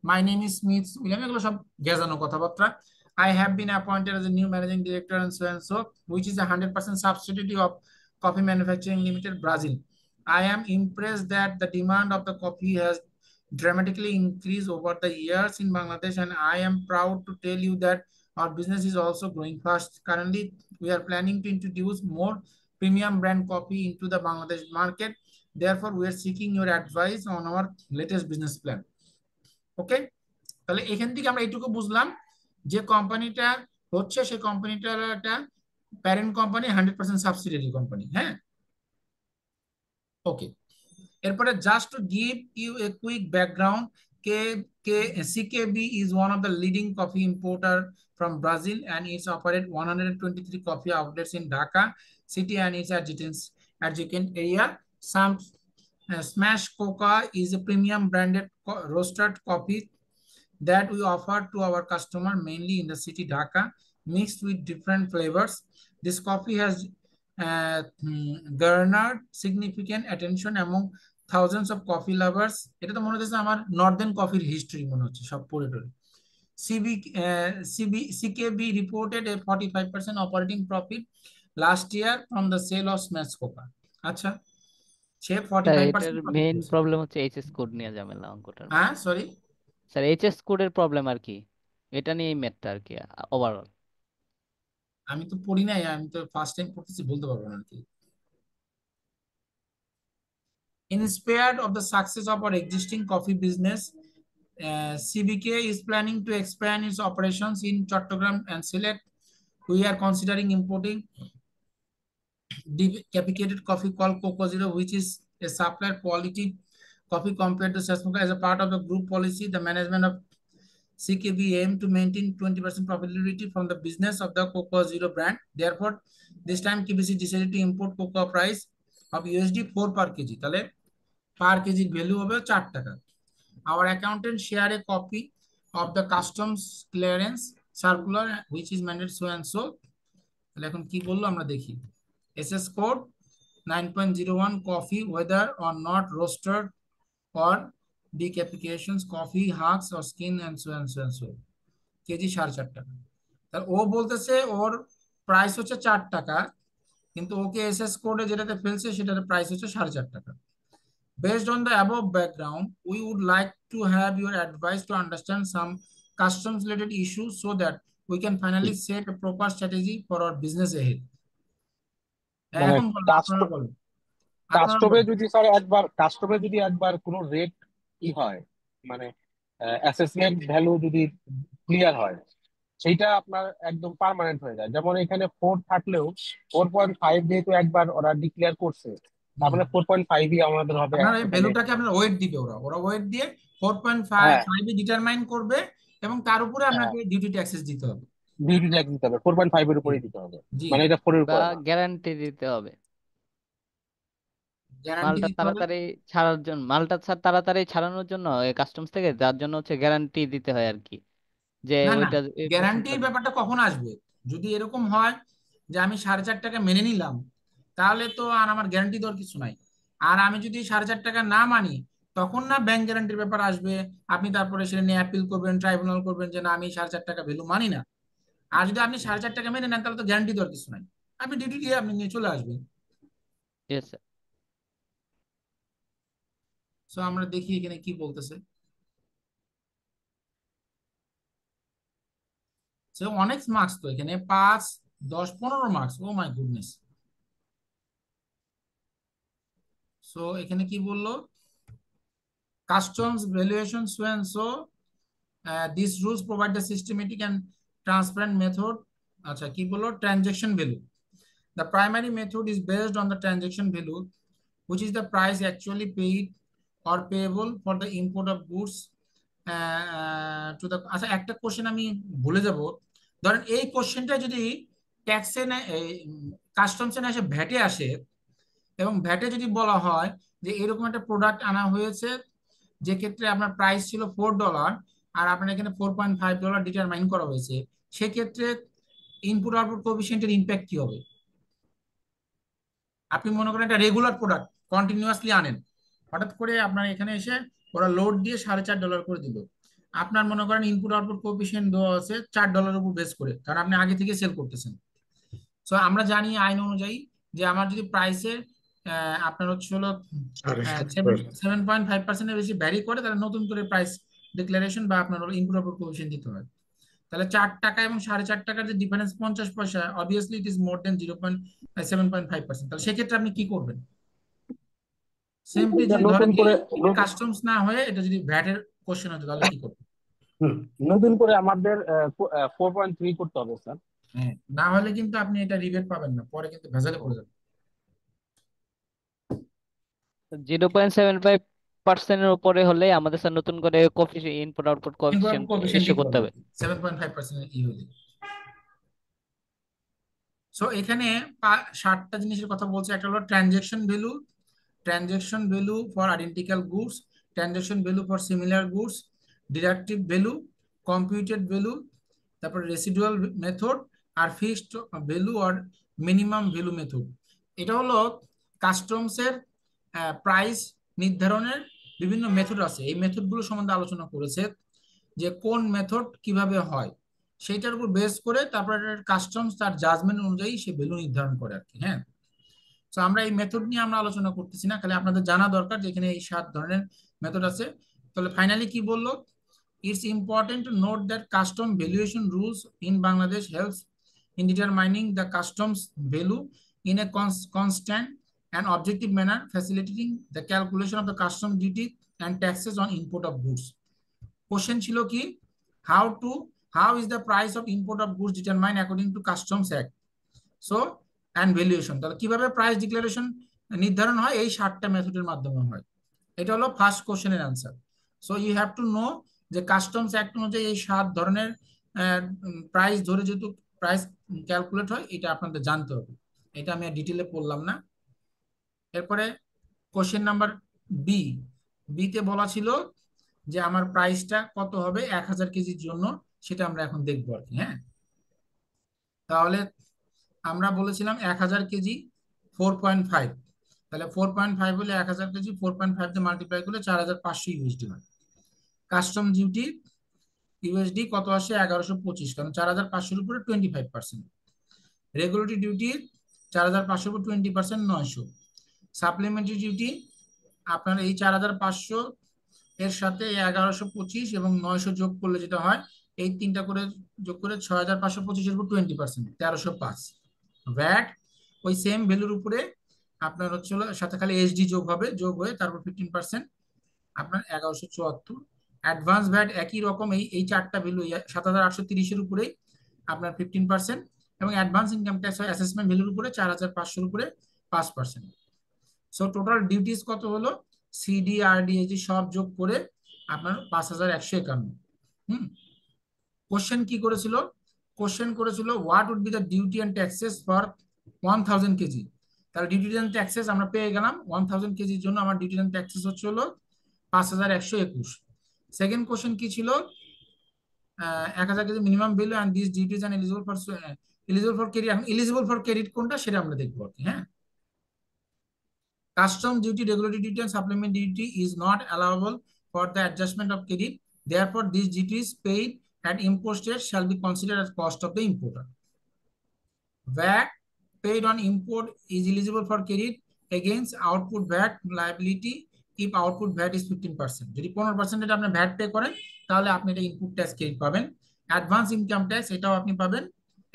My name is Smith William, এগুলো সব গেজানো কথাবার্তা। I have been appointed as a new managing director and so, which is a 100% subsidiary of Coffee Manufacturing Limited, Brazil. I am impressed that the demand of the coffee has dramatically increased over the years in Bangladesh, and I am proud to tell you that our business is also growing fast. Currently, we are planning to introduce more premium brand coffee into the Bangladesh market. Therefore, we are seeking your advice on our latest business plan. ওকে, তাহলে এখান থেকে আমরা এইটুকু বুঝলাম যে কোম্পানিটা হচ্ছে সেই কোম্পানিটার একটা প্যারেন্ট কোম্পানি, 100% সাবসিডিয়ারি কোম্পানি। হ্যাঁ, ওকে। এরপরে just to give you a quick background, CKB is one of the leading coffee importer from Brazil, and it's operate 123 coffee outlets in Dhaka city and its adjacent area. Some Smash Coca is a premium branded roasted coffee that we offer to our customer mainly in the city Dhaka, mixed with different flavors. This coffee has garnered significant attention among thousands of coffee lovers. এটা তো মনে হচ্ছে আমার Northern কফির history মনে হচ্ছে সব পড়ে টরে। CKB reported a 45% operating profit last year from the sale of Smash Coca. আচ্ছা, সে স্যার 45% এটার প্রফিট মেইন করেছে। প্রবলেম হচ্ছে এইচএস কোড নিয়ে ঝামেলা অঙ্কটার। হ্যাঁ, সরি, স্যার এইচএস কোডের প্রবলেম আর কি, এটা নিয়ে ম্যাথটা আর কি ওভারঅল। আমি তো পড়ি নাই, আমি তো ফার্স্ট টাইম পড়তেছি, বলতে পারবো না আর কি। In spite of the success of our existing coffee business, CBK is planning to expand its operations in Chattogram and Sylhet. We are considering importing decapicated coffee called Coco Zero, which is a supplier quality coffee compared to Sasmuka. As a part of the group policy, the management of CKB aim to maintain 20% profitability from the business of the Coco Zero brand. Therefore, this time KBC decided to import cocoa price of USD 4 per kg. তাহলে per kg value হবে 4 টাকা। Our accountant share a copy of the customs clearance circular which is mandated so and so. তাহলে এখন কি বললো আমরা দেখি। SS code 9.01 coffee whether or not roasted or decapitations, coffee hugs or skin and so and so and so, KG 4.5 টাকা। তাহলে ও বলতেছে ওর price হচ্ছে 4 টাকা, কিন্তু ওকে এসএস কোডে যেটাতে ফেলছে সেটার প্রাইস হচ্ছে 4.5 টাকা। Based on the above background, we would like to have your advice to understand some customs related issues so that we can finally set a proper strategy for our business ahead. মানে এখন বলেন, আপনারা বলেন, আপনারা কাস্টমে বলেন। যদি sir একবার কোনো রেট কি হয়, মানে অ্যাসেসমেন্ট ভ্যালু যদি ক্লিয়ার হয়, সেইটা আপনার একদম পার্মানেন্ট হয়ে যায়। যেমন এখানে 4 থাকলেও 4.5 যেহেতু একবার ওরা ডিক্লেয়ার করছে, তার মানে 4.5ই আমাদের হবে আপনার এই এখানে। ভ্যালুটাকে আপনার ওয়েট দিবে, ওরা ওয়েট দিয়ে 4.5 হ্যাঁ 5 এ ডিটারমাইন করবে এবং তার উপরে হ্যাঁ, আপনাকে ডিউটি ট্যাক্সেস দিতে হবে। ডিউটি ট্যাক্স দিতে হবে 4.5 এর জি উপরেই দিতে হবে, জি, মানে এটা 4 এর বা উপরে না। গ্যারান্টি দিতে হবে গ্যারান্টি মালটা দিতে হবে। তাড়াতাড়ি ছাড়ার জন্য, তাড়াতাড়ি ছাড়ানোর জন্য কাস্টমস থেকে, যার জন্য হচ্ছে গ্যারান্টি দিতে হয় আর কি, যে না না, ওইটা গ্যারান্টির ব্যাপারটা কখন আসবে? যদি এরকম হয় যে আমি 4.5 টাকা মেনে নিলাম, তাহলে তো আর আমার গ্যারান্টি দেওয়ার কিছু নাই। আর আমি যদি 4.5 টাকা না মানি, তখন না ব্যাংক গ্যারান্টির ব্যাপার আসবে। আপনি তারপরে সেটা নিয়ে অ্যাপিল করবেন, ট্রাইব্যুনাল করবেন যে না আমি 4.5 টাকা ভ্যালু মানি না। আর যদি আপনি 4.5 টাকা মেনে নেন, তাহলে তো গ্যারান্টি দেওয়ার কিছু নাই, আপনি ডিউটি দিয়ে আপনি নিয়ে চলে আসবেন। Yes sir. সো আমরা দেখি এখানে কি বলতেছে। সো অনেক মার্কস তো এখানে, 5 10 15 marks, oh my goodness. So এখানে কি বললো, customs valuation so and so, these rules provide the systematic and transparent method। আচ্ছা কি বললো, transaction value, the primary method is based on the transaction value which is the price actually paid or payable for the import of goods to the। আচ্ছা একটা question আমি ভুলে যাব, ধরেন এই কোশ্চেনটা যদি ট্যাক্সে না, কাস্টমসে না এসে ভ্যাটে আসে, এবং ভ্যাটে যদি বলা হয় যে এরকম একটা প্রোডাক্ট আনা হয়েছে যে ক্ষেত্রে আপনার প্রাইস ছিল $4 আর আপনার এখানে $4.5 ডিটারমাইন করা হয়েছে, সেক্ষেত্রে ইনপুট আউটপুট কোএফিসিয়েন্টের ইম্প্যাক্ট কি হবে? আপনি মনে করেন একটা রেগুলার প্রোডাক্ট কন্টিনিউয়াসলি আনেন, হঠাৎ করে আপনার এখানে এসে ওরা লোড দিয়ে $4.5 করে দিল, আপনার মনে করেন ইনপুট আউটপুট কোএফিসিয়েন্ট দেওয়া আছে $4 উপর বেস করে, কারণ আপনি আগে থেকে সেল করতেছেন। সো আমরা জানি আইন অনুযায়ী যে আমার যদি প্রাইসের আপনার হচ্ছে হলো 7.5%। 7.5%-এর বেশি ভ্যারি করে, তাহলে নতুন করে প্রাইস ডিক্লারেশন বা আপনার হলো ইনপুট অফ কোএফিশিয়েন্ট দিতে হয়। তাহলে 4 টাকা এবং 4.5 টাকার যে ডিফারেন্স 50 পয়সা, অবভিয়াসলি ইট ইজ মোর দেন 7.5%। তাহলে সেক্ষেত্রে আপনি কি করবেন? সিম্পলি এটা যদি নতুন ধরেন করে এটা কাস্টমস না হয়ে এটা যদি ভ্যাটের কোশ্চেন হতো তাহলে কি করবেন? নতুন করে আমাদের 4.3 করতে হবে স্যার। হ্যাঁ, না হলে কিন্তু আপনি এটা রিবেট পাবেন না, পরে কিন্তু ভেজালে পড়ে যাবেন। 0.75%-এর উপরে হলে আমাদের স্যার নতুন করে coefficient, input output input of coefficient coefficient issue দিতে করতে হবে হবে। 7.5% হলে। সো এখানে 60টা জিনিসের কথা বলছে। একটা হলো transaction value for identical goods, transaction value for similar goods, deductive value, computed value, তারপর রেসিডুয়াল মেথড, আর ফিক্সড ভ্যালু আর মিনিমাম ভ্যালু মেথড। এটা হলো কাস্টমসের প্রাইস নির্ধারণের বিভিন্ন মেথড আছে। এই মেথডগুলো সম্বন্ধে আলোচনা করেছে, যে কোন মেথড কিভাবে হয় সেইটার উপর বেস করে তারপরে কাস্টমস তার জাজমেন্ট অনুযায়ী সে ভ্যালু নির্ধারণ করে আর কি। হ্যাঁ, তো আমরা এই মেথড নিয়ে আমরা আলোচনা করতেছি না, খালি আপনাদের জানা দরকার যে এখানে এই 7 ধরনের মেথড আছে। তাহলে ফাইনালি কি বললো? It's important to note that custom valuation rules in Bangladesh helps in determining the customs value in a constant and objective manner, facilitating the calculation of the custom duty and taxes on import of goods. Question ছিল কি, how is the price of import of goods determined according to Customs Act? So and valuation, তাহলে কিভাবে price declaration নির্ধারণ হয়? এই 7টা মেথডের মাধ্যমে হয়। এটা হলো ফার্স্ট কোশ্চেনের answer. So you have to know যে কাস্টমস অ্যাক্ট অনুযায়ী এই 7 ধরনের প্রাইস ধরে যেহেতু প্রাইস ক্যালকুলেট হয়, এটা আপনাদের জানতে হবে। এটা আমি আর ডিটেলে পড়লাম না। এরপরে কোশ্চেন নাম্বার বি, বিতে বলা ছিল যে আমার প্রাইসটা কত হবে 1000 কেজির জন্য, সেটা আমরা এখন দেখবো আর কি। হ্যাঁ, তাহলে আমরা বলেছিলাম 1000 কেজি 4.5, তাহলে 4.5 হলে 1000 কেজি 4.5 দিয়ে মাল্টিপ্লাই করলে 4500 ইউএসডি হয়। কাস্টম ডিউটি ইউএসডি কত আসে? 1125, কারণ 4500-এর উপরে 25%। রেগুলেটরি ডিউটি 4500-এর উপর 20% 900। সাপ্লিমেন্টারি ডিউটি আপনার এই 4500 এর সাথে 1125 এবং 900 যোগ করলে যেটা হয়, এই তিনটা করে যোগ করে 6525-এর উপর 20% 1305। ভ্যাট ওই সেম ভ্যালুর উপরে আপনার হচ্ছে সাথে খালি এসডি যোগ হবে, যোগ হয়ে তারপর 15% আপনার 1174। অ্যাডভান্স ভ্যাট একই রকম, এই 4টা ভ্যালু 7830-এর উপরেই আপনার 15%, এবং অ্যাডভান্স ইনকাম ট্যাক্স হয় অ্যাসেসমেন্ট ভ্যালুর উপরে 4500-এর উপরে 5%। সো টোটাল ডিউটিস কত হলো? সিডি আরডিএজি সব যোগ করে আপনার 5151। কোশ্চেন কি করেছিল? কোশ্চেন করেছিল what would be the duty and taxes for 1000 kg. তাহলে ডিউটি অ্যান্ড ট্যাক্সেস আমরা পেয়ে গেলাম। 1000 কেজির জন্য আমার ডিউটি অ্যান্ড ট্যাক্সেস হচ্ছে হলো 5121। সেকেন্ড কোশ্চেন কি ছিল? 1000 KG minimum value and this duties and eligible for credit. এখন এলিজিবল ফর ক্রেডিট কোনটা সেটা আমরা দেখবো আর কি। হ্যাঁ, custom duty, regulatory duty, and supplement duty is not allowable for the adjustment of credit. Therefore, these duties paid at import state shall be considered as cost of the importer. VAT paid on import is eligible for credit against output VAT liability if output VAT is 15%. যদি 15% আপনি VAT pay করেন তাহলে আপনি এটা input tax credit পাবেন। Advance income tax এটাও আপনি পাবেন,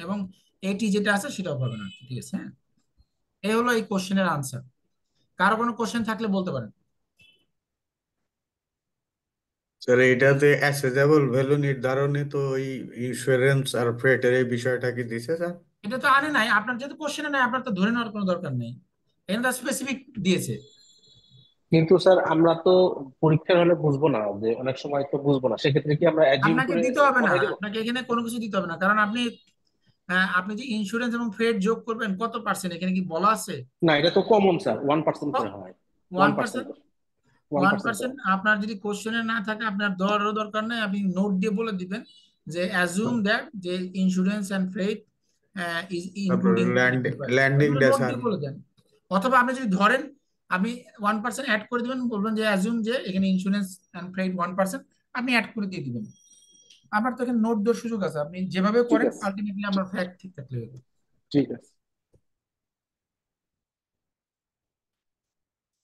এবং এটি যেটা আছে সেটাও পাবেন আর কি। ঠিক আছে, হ্যাঁ, এই হলো এই কোশ্চেনের আনসার। কারো কোনো কোশ্চেন থাকলে বলতে পারেন। স্যার এটাতে অ্যাসেসেবল ভ্যালু নির্ধারণে তো ওই ইন্স্যুরেন্স আর ফ্রেটের এই বিষয়টা কি দিছে স্যার? এটা তো আনে নাই, আপনার যেহেতু কোশ্চেনে নাই আপনার তো ধরে নেওয়ার কোনো দরকার নেই, এখানে তো স্পেসিফিক দিয়েছে। কিন্তু স্যার আমরা তো পরীক্ষার হলে বুঝবো না, যে অনেক সময় তো বুঝবো না, সেক্ষেত্রে কি আমরা অ্যাজিউম আপনাকে করে দিতে হবে না, বসাই দেবো? আপনাকে এখানে কোনো কিছু দিতে হবে না, কারণ আপনি আপনি যে ইন্স্যুরেন্স এবং ফ্রেড যোগ করবেন কত পার্সেন্ট এখানে কি বলা আছে? না, এটা তো কমন স্যার, 1% করে হয়। 1% 1%। 1% করে। 1% আপনার যদি কোশ্চেনে না থাকে আপনার দেওয়ারও দরকার নেই, আপনি নোট দিয়ে বলে দিবেন যে অ্যাজিউম দ্যাট যে ইন্স্যুরেন্স এন্ড ফ্রেড ইজ তারপর including landing day note sir. দিয়ে বলে দেন। অথবা আপনি যদি ধরেন আপনি 1% অ্যাড করে দিবেন, বলবেন যে অ্যাজিউম যে এখানে ইন্স্যুরেন্স এন্ড ফ্রেড 1%, আপনি অ্যাড করে দিয়ে দিবেন। আমার তো এখানে নোট দেওয়ার সুযোগ আছে, আপনি যেভাবে ঠিক করেন আছে, আলটিমেটলি আমার ফ্যাক্ট ঠিক থাকলে হবে। ঠিক আছে।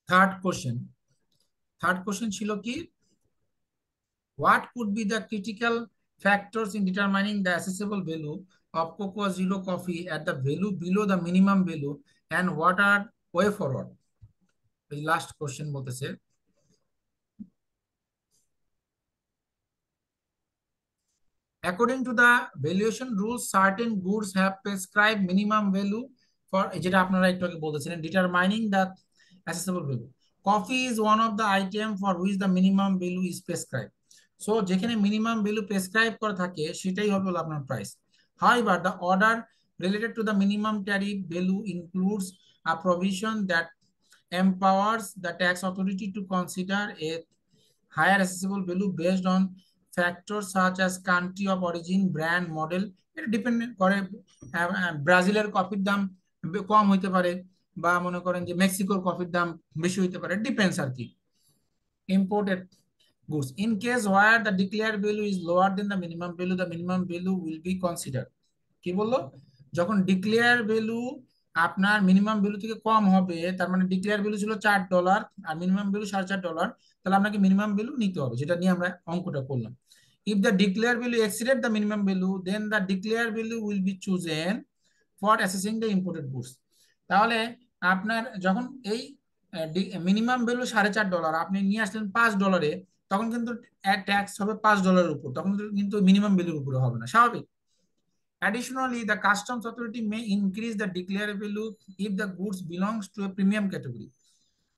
থার্ড কোশ্চেন ছিল কি, what could be the critical factors in determining the accessible value of Cocoa Zero coffee at the value below the minimum value, and what are way forward? এই last question বলতেছে, according to the valuation rules, certain goods have prescribed minimum value for, যেটা আপনারা একটু আগে বলতেছিলেন, determining the accessible value. Coffee is one of the item for which the minimum value is prescribed. So যেখানে minimum value prescribe করা থাকে সেটাই হবে হলো আপনার price. However, the order related to the minimum tariff value includes a provision that empowers the tax authority to consider a higher accessible value based on factors such as country of origin, brand, model. এটা depend করে, ব্রাজিলের কফির দাম কম হইতে পারে, বা মনে করেন যে মেক্সিকোর কফির দাম বেশি হইতে পারে, ডিপেন্ডস আর কি। Imported goods, in case where the declared value is lower than the minimum value will be considered. কি বললো, যখন ডিক্লেয়ার ভ্যালু আপনার মিনিমাম ভ্যালু থেকে কম হবে, তার মানে ডিক্লেয়ার ভ্যালু ছিল $4 আর মিনিমাম ভ্যালু $4.5, তাহলে আপনাকে মিনিমাম ভ্যালু নিতে হবে, যেটা নিয়ে আমরা অঙ্কটা করলাম। If the declared value exceeded the minimum value, then the declared value will be chosen for assessing the imported goods. তাহলে আপনার যখন এই মিনিমাম ভ্যালু $4.5 আপনি নিয়ে আসলেন $5, তখন কিন্তু ট্যাক্স হবে $5 উপর, তখন কিন্তু মিনিমাম ভ্যালুর উপরে হবে না, স্বাভাবিক। Additionally, the customs authority may increase the declared value if the goods belongs to a premium category.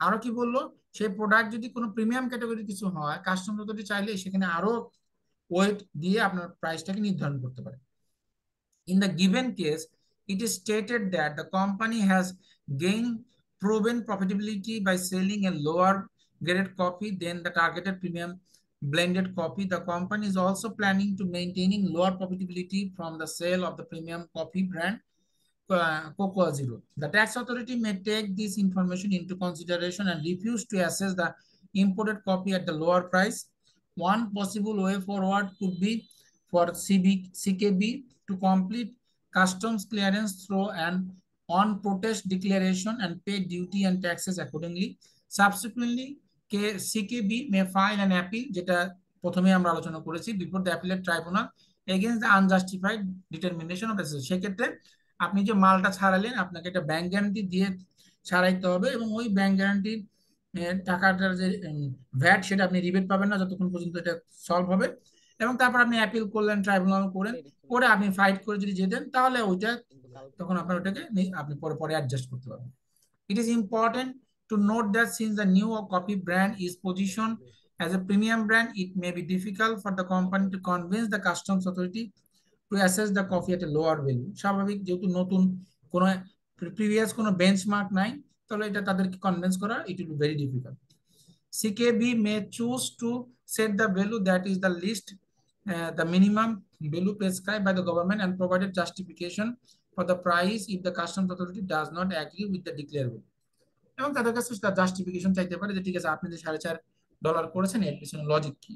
আরো কি বললো, সেই প্রোডাক্ট যদি কোনো প্রিমিয়াম ক্যাটাগরি কিছু হয়, কাস্টমস অথরিটি চাইলে সেখানে আরো ওয়েট দিয়ে আপনার প্রাইসটাকে নির্ধারণ করতে পারে। In the given case, it is stated that the company has gained proven profitability by selling a lower graded coffee than the targeted premium blended coffee. The company is also planning to maintaining lower profitability from the sale of the premium coffee brand Cocoa Zero. The tax authority may take this information into consideration and refuse to assess the imported coffee at the lower price. One possible way forward could be for CKB to complete customs clearance through an on-protest declaration and pay duty and taxes accordingly. Subsequently, CKB may file an appeal, যেটা প্রথমে আমরা আলোচনা করেছি, before the appellate tribunal against the unjustified determination of access. সেক্ষেত্রে আপনি যে মালটা ছাড়ালেন, আপনাকে একটা ব্যাংক গ্যারান্টি দিয়ে ছাড়াইতে হবে, এবং ওই ব্যাংক গ্যারান্টির টাকাটার যে ভ্যাট, সেটা আপনি রিবেট পাবেন না যতক্ষণ পর্যন্ত এটা সলভ হবে। এবং তারপর আপনি অ্যাপিল করলেন, ট্রাইব্যুনাল করে আপনি ফাইট করে যদি যেতেন, তাহলে ওইটা তখন আপনার ওটাকে আপনি পরে অ্যাডজাস্ট করতে পারবেন। It is important to note that since the new coffee brand is positioned as a premium brand, it may be difficult for the company to convince the customs authority to assess the coffee at a lower value. স্বাভাবিক, যেহেতু নতুন কোনো previous কোনো benchmark নাই, তাহলে এটা তাদেরকে convince করা it will be very difficult. CKB may choose to set the value that is the least the minimum value prescribed by the government and provided justification for the price if the customs authority does not agree with the declared value. এবং তাদের কাছে justification চাইতে পারে যে ঠিক আছে, আপনি যে $4.5 করেছেন এর পিছনে লজিক কি।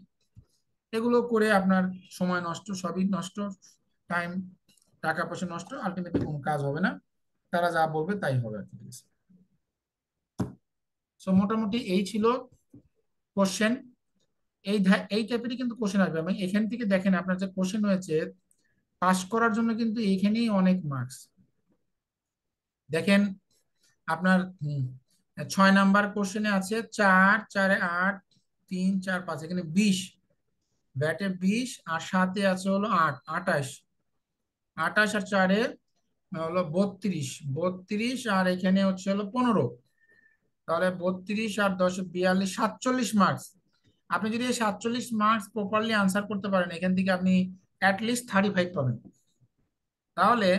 এগুলো করে আপনার সময় নষ্ট, সবই নষ্ট, টাইম, টাকা পয়সা নষ্ট, আলটিমেটলি কোনো কাজ হবে না, তারা যা বলবে তাই হবে আর কি। সো মোটামুটি এই ছিল কোশ্চেন, এই টাইপেরই কিন্তু কোশ্চেন আসবে। আমি এখান থেকে দেখেন আপনার যে কোশ্চেন হয়েছে পাস করার জন্য কিন্তু এইখানেই অনেক মার্কস। দেখেন আপনার 6 নাম্বার কোশ্চেনে আছে 4, 4 8, 3, 4, 5, এখানে 20, ব্যাটে 20 আর 7 আছে হলো 8, 28, 28 আর 4 হলো 32, আর এখানে হচ্ছে হলো 15, তাহলে 32 আর 10 42, 47 মার্কস। আপনি যদি এই 47 মার্কস প্রপারলি আনসার করতে পারেন, এখান থেকে আপনি অ্যাটলিস্ট 35 পাবেন। তাহলে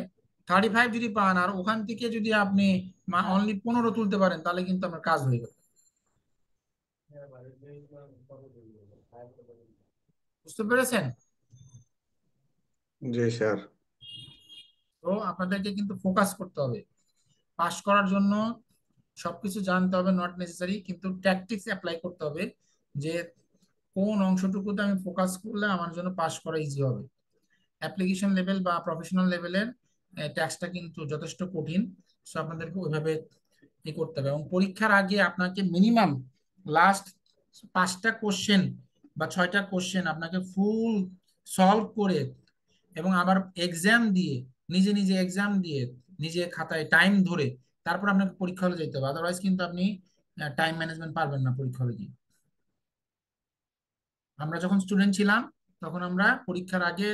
35 যদি পান আর ওখান থেকে যদি আপনি অনলি 15 তুলতে পারেন, তাহলে কিন্তু আপনার কাজ হয়ে গেল। বুঝতে পেরেছেন? জি স্যার। তো আপনাদেরকে কিন্তু ফোকাস করতে হবে, পাস করার জন্য সবকিছু জানতে হবে নট নেসেসারি, কিন্তু ট্যাকটিক্স অ্যাপ্লাই করতে হবে যে কোন অংশটুকুতে আমি ফোকাস করলে আমার জন্য পাস করা ইজি হবে। অ্যাপ্লিকেশন লেভেল বা প্রফেশনাল লেভেলের ট্যাক্সটা কিন্তু যথেষ্ট কঠিন, সো আপনাদেরকে ওইভাবে করতে হবে, এবং পরীক্ষার আগে আপনাকে মিনিমাম লাস্ট 5টা কোশ্চেন বা 6টা কোশ্চেন আপনাকে ফুল সলভ করে এবং আবার এক্সাম দিয়ে, নিজে নিজে এক্সাম দিয়ে, নিজে খাতায় টাইম ধরে তারপর আপনাকে পরীক্ষা হলে যেতে হবে। আদারওয়াইজ কিন্তু আপনি টাইম ম্যানেজমেন্ট পারবেন না পরীক্ষা হলে গিয়ে। আমরা যখন স্টুডেন্ট ছিলাম তখন আমরা পরীক্ষার আগে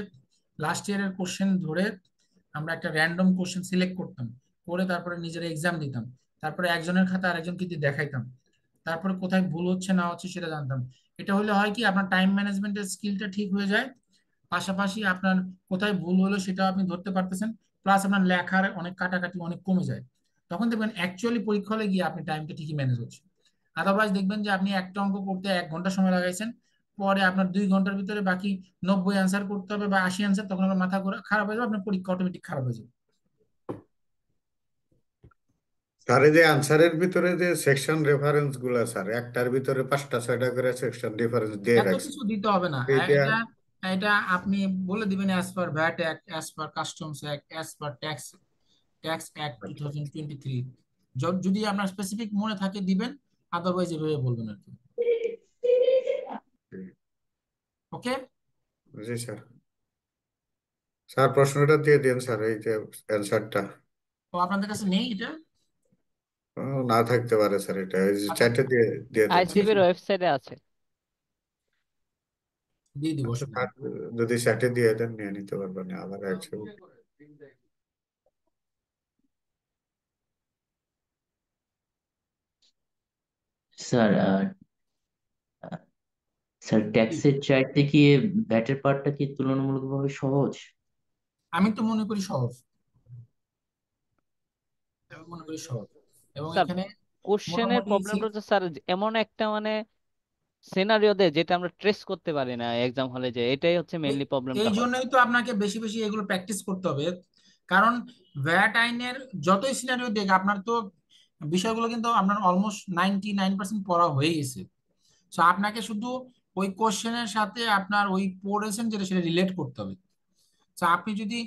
লাস্ট ইয়ারের কোশ্চেন ধরে আমরা একটা র্যান্ডম কোশ্চেন সিলেক্ট করতাম, করে তারপরে নিজের এক্সাম দিতাম, তারপরে একজনের খাতা আরেকজনকে দিয়ে দেখাইতাম, তারপরে কোথায় ভুল হচ্ছে না হচ্ছে সেটা জানতাম। এটা হলে হয় কি, আপনার টাইম ম্যানেজমেন্টের স্কিলটা ঠিক হয়ে যায়, পাশাপাশি আপনার কোথায় ভুল হলো সেটা আপনি ধরতে পারতেছেন, প্লাস আপনার লেখার অনেক কাটাকাটি অনেক কমে যায়। তখন দেখবেন অ্যাকচুয়ালি পরীক্ষা হলে গিয়ে আপনি টাইমটা ঠিকই ম্যানেজ হচ্ছে। আদারওয়াইজ দেখবেন যে আপনি একটা অঙ্ক করতে 1 ঘন্টা সময় লাগাইছেন, পরে আপনার 2 ঘন্টার ভিতরে বাকি 90 অ্যান্সার করতে হবে বা 80 অ্যান্সার, তখন আপনার মাথা খারাপ হয়ে যাবে, আপনার পরীক্ষা অটোমেটিক খারাপ হয়ে যাবে। স্যার এই যে আনসারের ভিতরে যে সেকশন রেফারেন্স গুলা স্যার, একটার ভিতরে 5টা 6টা করে সেকশন রেফারেন্স দিয়ে এত রাখছে, কিছু দিতে হবে না। এইটা এটা এটা আপনি বলে দিবেন as per VAT act, as per customs act, as per tax act 2023। যদি আপনার স্পেসিফিক মনে থাকে দিবেন, আদারওয়াইজ এভাবে বলবেন আর কি। ওকে, জি স্যার। স্যার প্রশ্নটা দিয়ে দিন স্যার, এই যে অ্যান্সারটা। তো আপনাদের কাছে নেই এটা? না থাকতে পারে স্যার, এটা এই যে আচ্ছা, চ্যাটে দিয়ে দিয়ে দেন স্যার। আইসিবির ওয়েবসাইটে আছে। দিয়ে দিব, আচ্ছা অসুবিধা স্যার, নেই। যদি চ্যাটে দিয়ে দেন নিয়ে নিতে পারবেন আবার একসাথে। স্যার স্যার কি? ট্যাক্সের চাইতে কি ব্যাটের পার্টটা কি তুলনামূলকভাবে সহজ? আমি তো মনে করি সহজ, আমি মনে করি সহজ, এবং স্যার এখানে কোশ্চেনের মোটামুটি প্রবলেমটা হচ্ছে স্যার এমন একটা মানে সিনারিও দেয় যেটা আমরা ট্রেস করতে পারি না এক্সাম হলে, যে এটাই হচ্ছে এই মেইনলি প্রবলেমটা এই হয়। জন্যই তো আপনাকে বেশি বেশি এগুলো প্র্যাকটিস করতে হবে। কারণ ভ্যাট আইনের যতই সিনারিও দেখ, আপনার তো বিষয়গুলো কিন্তু আপনার অলমোস্ট 99% পড়া হয়ে গেছে। তো আপনাকে শুধু ওই কোশ্চেনের সাথে আপনার ওই পড়েছেন যেটা সেটা রিলেট করতে হবে। তো আপনি যদি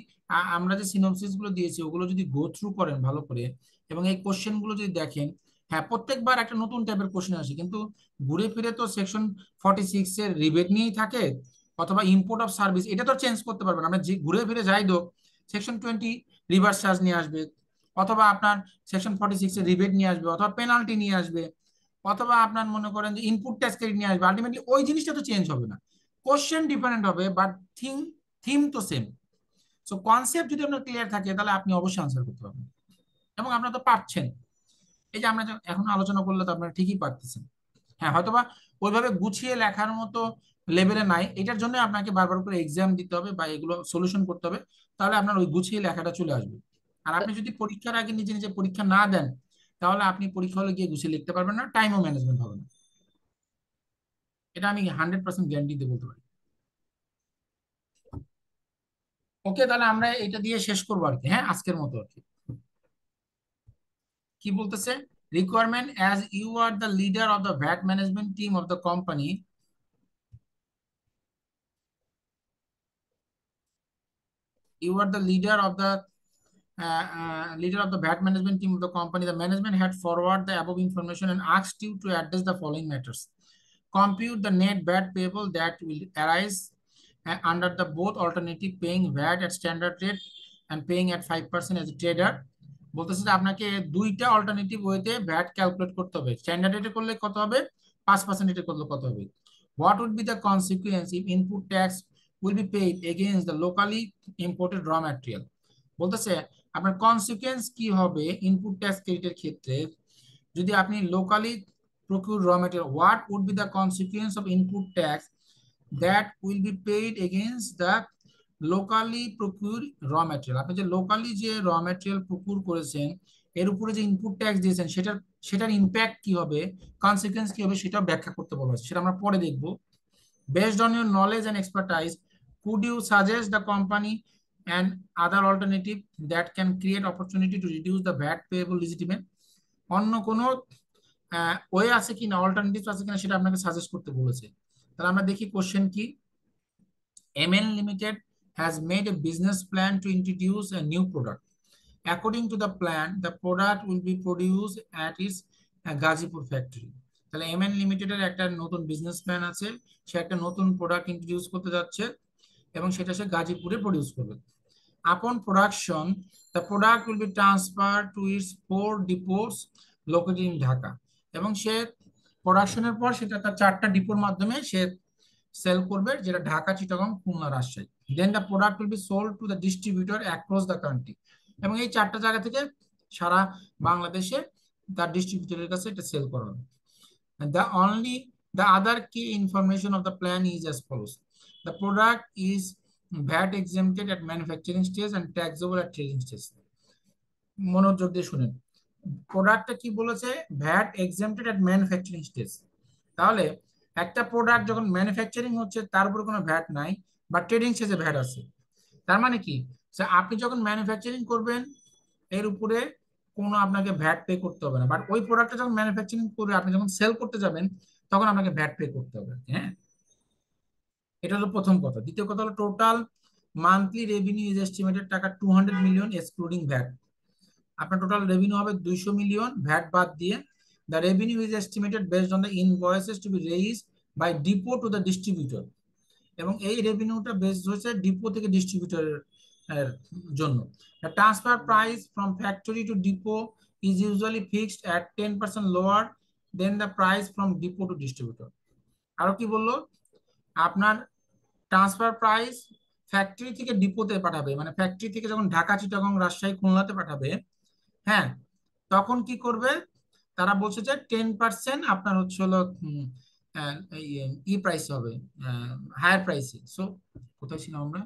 আমরা যে সিনোপসিস গুলো দিয়েছি ওগুলো যদি গো থ্রু করেন ভালো করে, এবং এই কোশ্চেন গুলো যদি দেখেন, হ্যাঁ প্রত্যেকবার একটা নতুন টাইপের কোশ্চেন আসে, কিন্তু ঘুরে ফিরে তো সেকশন 46 এর রিবেট নিয়েই থাকে, অথবা ইম্পোর্ট অফ সার্ভিস, এটা তো চেঞ্জ করতে পারবেন আমরা, যে ঘুরে ফিরে যাই দোক সেকশন 20 রিভার্স চার্জ নিয়ে আসবে, অথবা আপনার সেকশন 46 এর রিবেট নিয়ে আসবে, অথবা পেনাল্টি নিয়ে আসবে, অথবা আপনার মনে করেন যে ইনপুট ট্যাক্স ক্রেডিট নিয়ে আসবে। আলটিমেটলি ওই জিনিসটা তো চেঞ্জ হবে না, কোশ্চেন ডিফারেন্ট হবে, বাট থিম থিম তো সেম। সো কনসেপ্ট যদি আপনার ক্লিয়ার থাকে তাহলে আপনি অবশ্যই আনসার করতে পারবেন, এবং আপনারা তো পারছেন। এই যে আমরা এখন আলোচনা করলে তো আপনারা ঠিকই পারতেছেন। হ্যাঁ, হয়তোবা ওইভাবে গুছিয়ে লেখার মতো লেভেলে নাই, এটার জন্য আপনাকে বারবার করে এক্সাম দিতে হবে বা এগুলো সলিউশন করতে হবে, তাহলে আপনার ওই গুছিয়ে লেখাটা চলে আসবে। আর আপনি যদি পরীক্ষার আগে নিজে নিজে পরীক্ষা না দেন, তাহলে আপনি পরীক্ষা হলে গিয়ে গুছিয়ে লিখতে পারবেন না, টাইমও ম্যানেজমেন্ট হবে না। এটা আমি 100% গ্যারান্টি দিয়ে বলতে পারি। ওকে, তাহলে আমরা এটা দিয়ে শেষ করবো আর কি, হ্যাঁ আজকের মতো আর কি। কি বলতেছে, requirement as you are the leader of the VAT management team of the company, you are the leader of the VAT management team of the company. The management had forwarded the above information and asked you to address the following matters. Compute the net VAT payable that will arise under the both alternative, paying VAT at standard rate and paying at 5% as a trader. বলতেছে যে আপনাকে দুইটা alternative ওয়েতে VAT calculate করতে হবে, standard রেটে করলে কত হবে, 5% রেটে করলে কত হবে। What would be the consequence if input tax will be paid against the locally imported raw material? বলতেছে আপনার কনসিকুয়েন্স কি হবে ইনপুট ট্যাক্স ক্রেডিটের ক্ষেত্রে যদি আপনি locally procure raw material, what would be the consequence of input tax that will be paid against the locally procure raw material. আপনি যে লোকালি যে র ম্যাটেরিয়াল প্রকিউর করেছেন এর উপরে যে ইনপুট ট্যাক্স দিয়েছেন সেটার ইম্প্যাক্ট কি হবে, কনসিকুয়েন্স কি হবে, সেটা ব্যাখ্যা করতে বলা হয়েছে, সেটা আমরা পরে দেখবো। Based on your knowledge and expertise, could you suggest the company and other alternative that can create opportunity to reduce the VAT payable legitimate? অন্য কোনো ওয়ে আছে কিনা, অল্টারনেটিভ আছে কিনা সেটা আপনাকে সাজেস্ট করতে বলেছে। তাহলে আমরা দেখি কোশ্চেন কি। MN Limited has made a business plan to introduce a new product. According to the plan, the product will be produced at its Gazipur factory. তাহলে এমএন লিমিটেডের একটা নতুন বিজনেস প্ল্যান আছে, সে একটা নতুন প্রোডাক্ট ইন্ট্রোডিউস করতে যাচ্ছে এবং সেটা সে গাজীপুরে প্রডিউস করবে। Upon production, the product will be transferred to its 4 depots located in Dhaka, এবং সে প্রোডাকশনের পর সেটা তার 4টা ডিপোর মাধ্যমে সে সেল করবে, যেটা Dhaka, Chittagong, Khulna, Rajshahi. Then the product will be sold to the distributor across the country, এবং এই 4টা জায়গা থেকে সারা বাংলাদেশে তার ডিস্ট্রিবিউটরের কাছে এটা সেল করা হবে। The other key information of the plan is as follows. The product is VAT exempted at manufacturing stage and taxable at trading stage. মনোযোগ দিয়ে শুনেন, প্রোডাক্টটা কি বলেছে, ভ্যাট এক্সেম্পটেড এট ম্যানুফ্যাকচারিং স্টেজ। তাহলে একটা প্রোডাক্ট যখন ম্যানুফ্যাকচারিং হচ্ছে তার উপরে কোনো ভ্যাট নাই, বা ট্রেডিং স্টেজে ভ্যাট আছে, তার মানে কি, আপনি যখন ম্যানুফ্যাকচারিং করবেন এর উপরে কোনো আপনাকে ভ্যাট পে করতে হবে না, বাট ওই প্রোডাক্টটা যখন ম্যানুফ্যাকচারিং করে আপনি যখন সেল করতে যাবেন তখন আপনাকে ভ্যাট পে করতে হবে। হ্যাঁ, এটা হলো প্রথম কথা। দ্বিতীয় কথা হলো total monthly revenue is estimated taka 200 million excluding VAT. আপনার টোটাল রেভিনিউ হবে 200 মিলিয়ন ভ্যাট বাদ দিয়ে। The revenue is estimated based on the invoices to be raised by depot to the distributor, এবং এই রেভিনিউটা বেসড হচ্ছে ডিপো থেকে ডিস্ট্রিবিউটরের জন্য। The transfer price from factory to depot is usually fixed at 10% lower than the price from depot to distributor. আরো কি বললো, আপনার ট্রান্সফার প্রাইস ফ্যাক্টরি থেকে ডিপোতে পাঠাবে, মানে ফ্যাক্টরি থেকে যখন ঢাকা, চিটাগং, রাজশাহী, খুলনাতে পাঠাবে, হ্যাঁ, তখন কি করবে, তারা বলছে যে 10% আপনার হচ্ছে হলো ই প্রাইস হবে, হায়ার প্রাইসে। সো কোথায় ছিলাম আমরা,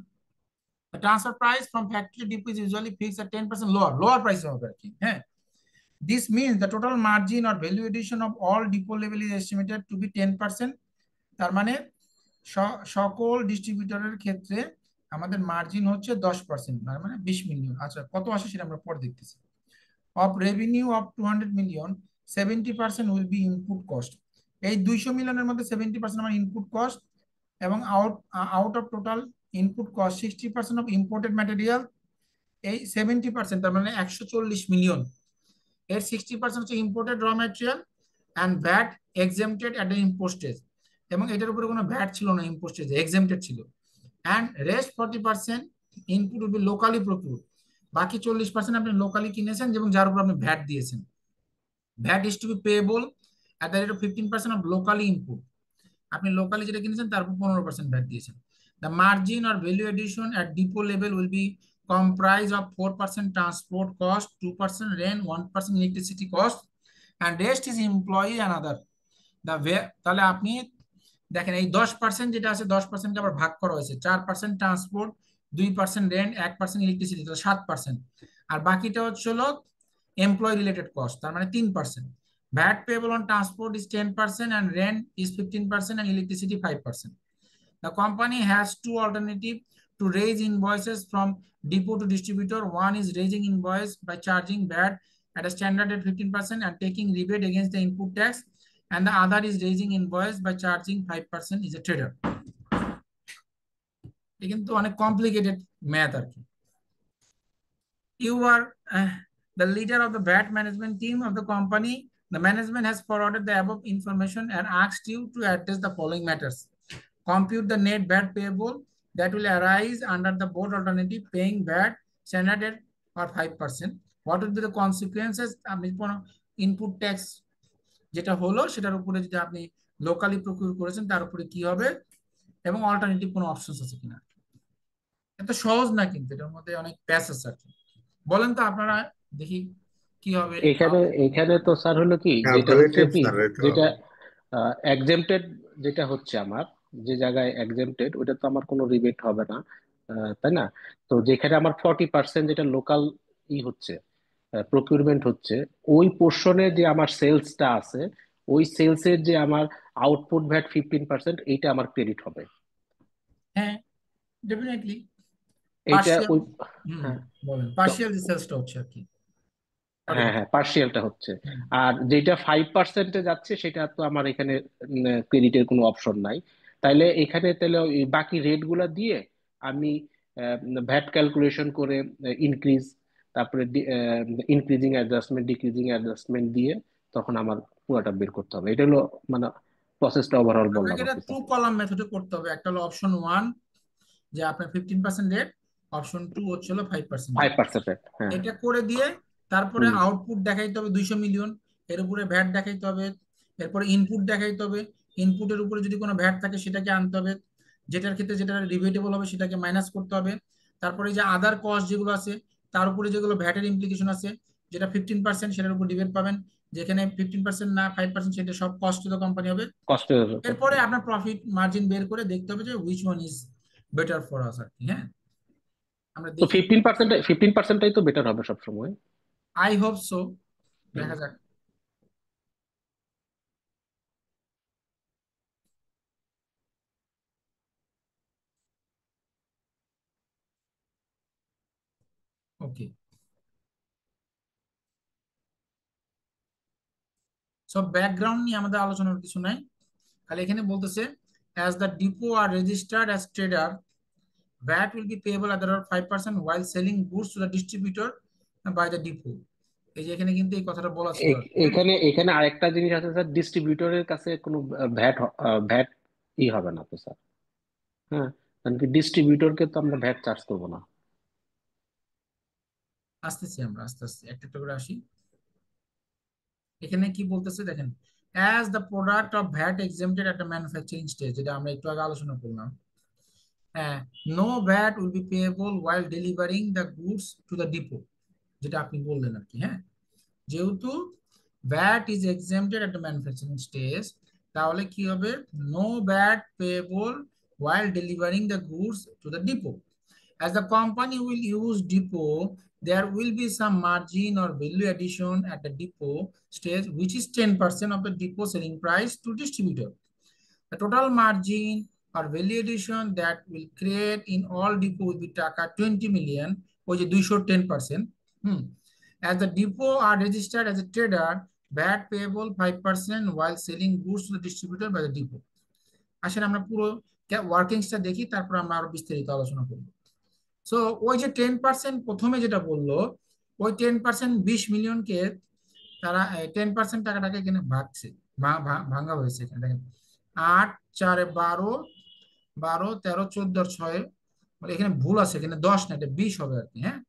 transfer price from factory depot is usually fixed at 10% lower প্রাইসে হবে আর কি। হ্যাঁ, this means the total margin or value addition of all depot level is estimated to be 10%। তার মানে সকল ডিস্ট্রিবিউটরের ক্ষেত্রে আমাদের মার্জিন হচ্ছে 10%, মানে 20 মিলিয়ন। আচ্ছা, কত আসে সেটা আমরা পরে দেখতেছি। Of revenue of 200 million 70% will be input cost. এই 200 মিলিয়নের মধ্যে 70% আমার ইনপুট কস্ট, এবং out of total input cost 60% of imported material. এই 70% তার মানে 140 মিলিয়ন, এর 60% হচ্ছে ইম্পোর্টেড র material and VAT exempted at the import stage, এবং এটার উপরে কোনো ভ্যাট ছিল না, ইম্পোর্ট স্টেজে এক্সেম্পটেড ছিল। And rest 40% input will be locally procured, বাকি 40% আপনি লোকালি কিনেছেন এবং যার উপর আপনি ভ্যাট দিয়েছেন। VAT is to be payable at the rate of 15% of locally input, আপনি লোকালি যেটা কিনেছেন তার উপর 15% ভ্যাট দিয়েছেন। The margin or value addition at depot level will be comprised of 4% transport cost, 2% rent, 1% electricity cost, and rest is employee and other. তাহলে আপনি দেখেন এই 10% যেটা আছে 10% আবার ভাগ করা হয়েছে, 4% ট্রান্সপোর্ট, 2% রেন্ট, 1% ইলেকট্রিসিটি, 7%, আর বাকিটা হচ্ছে হলো এমপ্লয় রিলেটেড কস্ট, তার মানে 3%। VAT payable on transport is 10% and rent is 15% and electricity 5%. The company has two alternatives to raise invoices from depot to distributor. One is raising invoice by charging VAT at a standard at 15% and taking rebate against the input tax, and the other is raising invoice by charging 5% is a trader. কিন্তু অনেক complicated math আর কি। You are the leader of the VAT management team of the company. The management has forwarded the above information and asked you to address the following matters. Compute the net VAT payable that will arise under the board alternative paying VAT standard rate or 5%. What will be the consequences? Input tax যেটা হলো সেটার উপরে যদি আপনি locally procure করেছেন তার উপরে কি হবে, এবং অল্টারনেটিভ কোনো অপশনস আছে কিনা। এত সহজ না, কিন্তু এটার মধ্যে অনেক প্যাসেজ আছে। বলেন তো আপনারা, দেখি কি হবে। এখানে এখানে তো স্যার হলো কি, যেটা হচ্ছে ক্যালকুলেটিভ কি, স্যার এটা। যেটা এক্সেম্পটেড যেটা হচ্ছে আমার, যে জায়গায় এক্সেম্পটেড ওটা তো আমার কোনো রিবেট হবে না, তাই না? তো যেখানে আমার 40% যেটা লোকাল ই হচ্ছে, প্রকিউরমেন্ট হচ্ছে, ওই পোর্শনে যে আমার সেলসটা আছে, ওই সেলসের যে আমার আউটপুট ভ্যাট 15%, এইটা আমার ক্রেডিট হবে। হ্যাঁ, ডেফিনেটলি এইটা পার্শিয়াল। ওই, হ্যাঁ, বলেন তো পার্শিয়াল সেলসটা হচ্ছে আর কি। হ্যাঁ হ্যাঁ, পার্সিয়ালটা হচ্ছে। আর যেটা 5%-এ যাচ্ছে সেটা তো আমার এখানে ক্রেডিটের কোনো অপশন নাই। তাইলে এখানে তাহলে ওই বাকি রেট গুলা দিয়ে আমি ভ্যাট ক্যালকুলেশন করে ইনক্রিজ তারপরে ইনক্রিজিং অ্যাডজাস্টমেন্ট ডিক্রিজিং অ্যাডজাস্টমেন্ট দিয়ে তখন আমার পুরোটা বের করতে হবে। এটা হলো মানে প্রসেসটা ওভারঅল বললাম আপনাকে এটা আর কি টু স্যার। কলাম মেথডে করতে হবে। একটা হলো অপশন 1 যে আপনার 15% রেট, অপশন 2 হচ্ছে হলো 5% রেট। 5% রেট, হ্যাঁ। এটা করে দিয়ে তারপরে হুম। আউটপুট দেখাইতে হবে 200 মিলিয়ন, এর উপরে ভ্যাট দেখাইতে হবে, এরপরে ইনপুট দেখাইতে হবে, ইনপুটের উপরে যদি কোনো ভ্যাট থাকে সেটাকে আনতে হবে, যেটার ক্ষেত্রে যেটা রিবেটেবল হবে সেটাকে মাইনাস করতে হবে। তারপরে যে আদার কস্ট যেগুলো আছে তার উপরে যেগুলো ভ্যাটের ইমপ্লিকেশন আছে, যেটা 15% সেটার উপর রিবেট পাবেন, যেখানে 15% না 5% সেটা সব কস্ট টু দ্য কোম্পানি হবে। কষ্ট। এরপরে আপনার প্রফিট মার্জিন বের করে দেখতে হবে যে which one is better for us আর কি। হ্যাঁ, আমরা তো দেখি। 15%টাই তো বেটার হবে সবসময়। আই হোপ সো, দেখা যাক। ওকে, সব ব্যাকগ্রাউন্ড নিয়ে আমাদের আলোচনার কিছু নাই, খালি এখানে বলতেছে as the depot are registered as trader, VAT will be payable at the rate of 5% while selling goods to the distributor by the depot। এই যে এখানে কিন্তু এই কথাটা বলা ছিল আর কি। এখানে এখানে আরেকটা জিনিস আছে স্যার, ডিস্ট্রিবিউটরের কাছে কোনো ভ্যাট ভ্যাট হবে না তো স্যার। হ্যাঁ, কারণ কি ডিস্ট্রিবিউটরকে তো আমরা ভ্যাট চার্জ করবো না। আসতেছি আমরা আস্তে আস্তে একটা একটা করে আসি। এখানে কি বলতেছে দেখেন, as the product of VAT exempted at the manufacturing stage, যেটা আমরা একটু আগে আলোচনা করলাম, no VAT will be payable while delivering the goods to the depot, যেটা আপনি বললেন আর কি। হ্যাঁ, যেহেতু VAT is exempted at the manufacturing stage, তাহলে কি হবে, no VAT payable while delivering the goods to the depot. As the company will use depot, there will be some margin or value addition at the depot stage, which is 10% of the depot selling price to distributor. The total margin or value addition that will create in all depot will be taka 20 million, which is 210%. As the depot are registered as a trader, VAT payable 5% while selling goods to the distributor by the depot. আসলে আমরা পুরো ওয়ার্কিংসটা দেখি, তারপর আমরা আরো বিস্তারিত আলোচনা করব। সো ওই যে 10% প্রথমে যেটা বললো, ওই 10% 20 মিলিয়নকে তারা 10% টাকাটাকে এখানে ভাগছে, ভাঙা হয়েছে। এখানে দেখেন 8 4 12 12 13 14 6, এখানে ভুল আছে, এখানে 10 না, এটা 20 হবে আর কি। হ্যাঁ,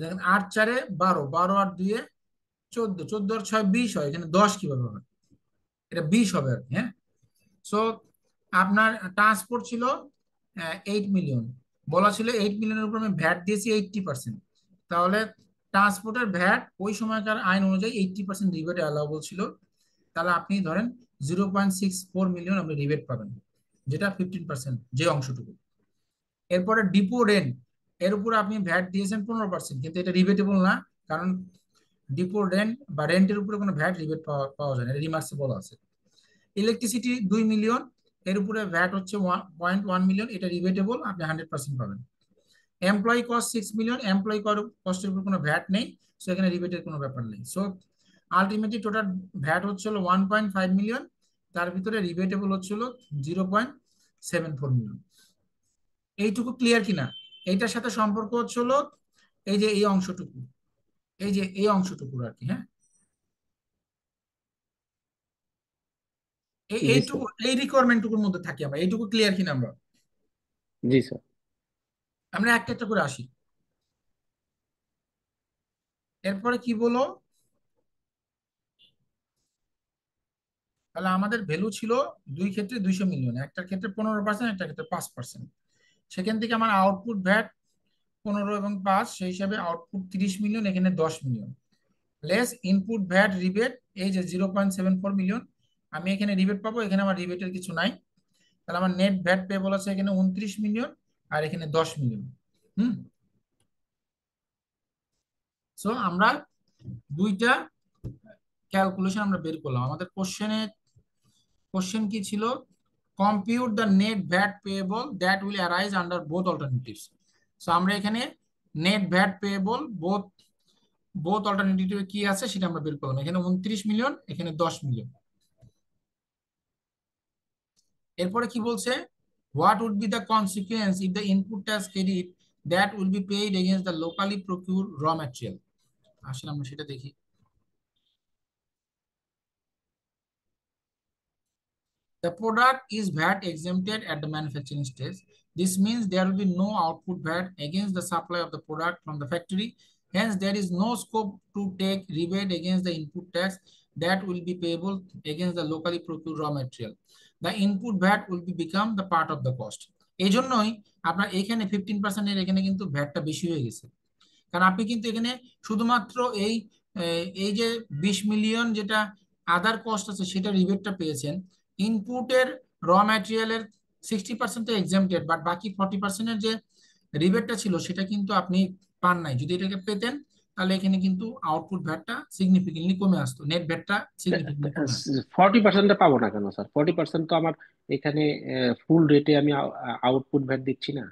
দেখেন 8 4 12 12 আর 2 14 14 আর 6 20 হয়, এখানে 10 কিভাবে হবে, এটা 20 হবে আর কি। হ্যাঁ, সো আপনার ট্রান্সপোর্ট ছিল 8 মিলিয়ন, বলা ছিল 8 মিলিয়নের উপর আমি ভ্যাট দিয়েছি 80%, তাহলে ট্রান্সপোর্টের ভ্যাট ওই সময়কার আইন অনুযায়ী 80% রিবেট অ্যালাউবল ছিল। তাহলে আপনি ধরেন 0.64 মিলিয়ন আপনি রিবেট পাবেন, যেটা 15% যে অংশটুকু। এরপরে ডিপো রেন্ট, এর উপর আপনি ভ্যাট দিয়েছেন 15%, কিন্তু এটা রিবেটেবল না, কারণ ডিপো রেন্ট বা রেন্টের উপরে কোনো ভ্যাট রিবেট পাওয়া যায় না, রিমার্সে বলা আছে। ইলেকট্রিসিটি 2 মিলিয়ন, এর উপরে ভ্যাট হচ্ছে 1.1 মিলিয়ন, এটা রিবেটেবল, আপনি 100% পাবেন। এমপ্লয়ি কস্ট 6 মিলিয়ন, এমপ্লয়ি কস্টের উপর কোনো ভ্যাট নেই, সো এখানে রিবেটের কোনো ব্যাপার নেই। সো আলটিমেটলি টোটাল ভ্যাট হচ্ছিল 1.5 মিলিয়ন, তার ভিতরে রিবেটেবল হচ্ছিল 0.74 মিলিয়ন। এইটুকু ক্লিয়ার কিনা? এইটার সাথে সম্পর্ক হচ্ছিল এই যে এই অংশটুকু, এই যে এই অংশটুকুর আর কি। হ্যাঁ, এইটুকু এই রিকোয়ারমেন্টটুকুর মধ্যে থাকি আমরা, এইটুকু ক্লিয়ার কিনা আমরা? জি স্যার। আমরা একটা একটা করে আসি। এরপরে কি বলো, তাহলে আমাদের ভ্যালু ছিল দুই ক্ষেত্রে 200 মিলিয়ন, একটার ক্ষেত্রে 15%, একটার ক্ষেত্রে 5%। সেখান থেকে আমার আউটপুট ভ্যাট 15 এবং 5, সেই হিসাবে আউটপুট 30 মিলিয়ন, এখানে 10 million, less input VAT rebate এই যে 0.74 মিলিয়ন, আমি এখানে রিবেট পাবো, এখানে আমার রিবেটের কিছু নাই, তাহলে আমার নেট ভ্যাট পেবল আছে এখানে 29 মিলিয়ন আর এখানে 10 মিলিয়ন। সো আমরা দুইটা ক্যালকুলেশন আমরা বের করলাম। আমাদের কোশ্চেন কি ছিল, compute the net VAT payable that will arise under both alternatives. So আমরা এখানে নেট ভ্যাট পেয়েবল বোথ অল্টারনেটিভে কি আছে সেটা আমরা বের করলাম। এখানে 29 মিলিয়ন, এখানে 10 মিলিয়ন। এরপরে কি বলছে, what would be the consequence if the input tax credit that will be paid against the locally procured raw material. আসলে আমরা সেটা দেখি। The product is VAT exempted at the manufacturing stage. This means there will be no output VAT against the supply of the product from the factory. Hence, there is no scope to take rebate against the input tax that will be payable against the locally procured raw material. The input VAT will become the part of the cost. এই জন্যই আপনার এখানে 15% এর এখানে কিন্তু ভ্যাটটা বেশি হয়ে গেছে, কারণ আপনি কিন্তু এখানে শুধুমাত্র এই যে 20 মিলিয়ন যেটা আদার কস্ট আছে সেটা রিবেটটা পেয়েছেন। ইনপুটের র ম্যাটেরিয়ালের 60% এক্সাম্পটেড, বাট বাকি 40%-এর যে রিবেটটা ছিল সেটা কিন্তু আপনি পান নাই। যদি এটাকে পেতেন তাহলে এখানে কিন্তু আউটপুট ভ্যাটটা সিগনিফিকেন্টলি কমে আসতো, নেট ভ্যাটটা সিগনিফিকেন্টলি কমে আসতো। 40%টা পাবো না কেন স্যার? 40% তো আমার এখানে ফুল রেটে আমি আউটপুট ভ্যাট দিচ্ছি না।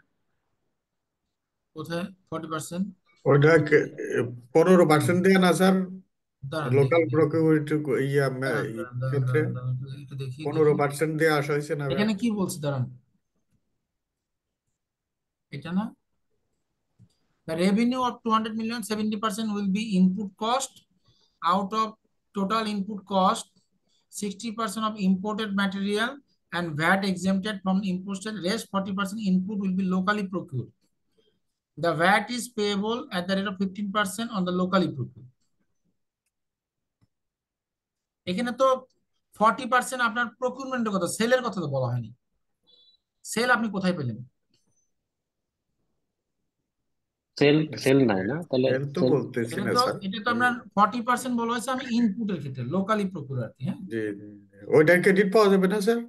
কোথায় 40%? ওইটা 15% দেয় না স্যার দাঁড়ান লোকাল দেখি, প্রকিউরিটি দাঁড়ান দাঁড়ান দাঁড়ান ক্ষেত্রে দাঁড়ান দাঁড়ান, একটু দেখি 15% দিয়ে আসা হয়েছে না এখানে কি বলছে, দাঁড়ান। এটা না, the revenue of 200 million, 70% will be input cost. Out of total input cost, 60% of imported material and VAT exempted from imported, rest 40% input will be locally procured. The VAT is payable at the rate of 15% on the locally procured. এখানে তো 40% আপনার প্রকিউরমেন্টের কথা, সেলের কথা তো বলা হয়নি। Sell আপনি কোথায় পেলেন? সেল নাই না, তাহলে সেল তো বলতেছি না স্যার। এটা তো আপনার 40% বলা হয়েছে আমি ইনপুটের ক্ষেত্রে, লোকালি প্রকিউর আর কি। হ্যাঁ, জি জি, ওইটা ক্রেডিট পাওয়া যাবে না স্যার?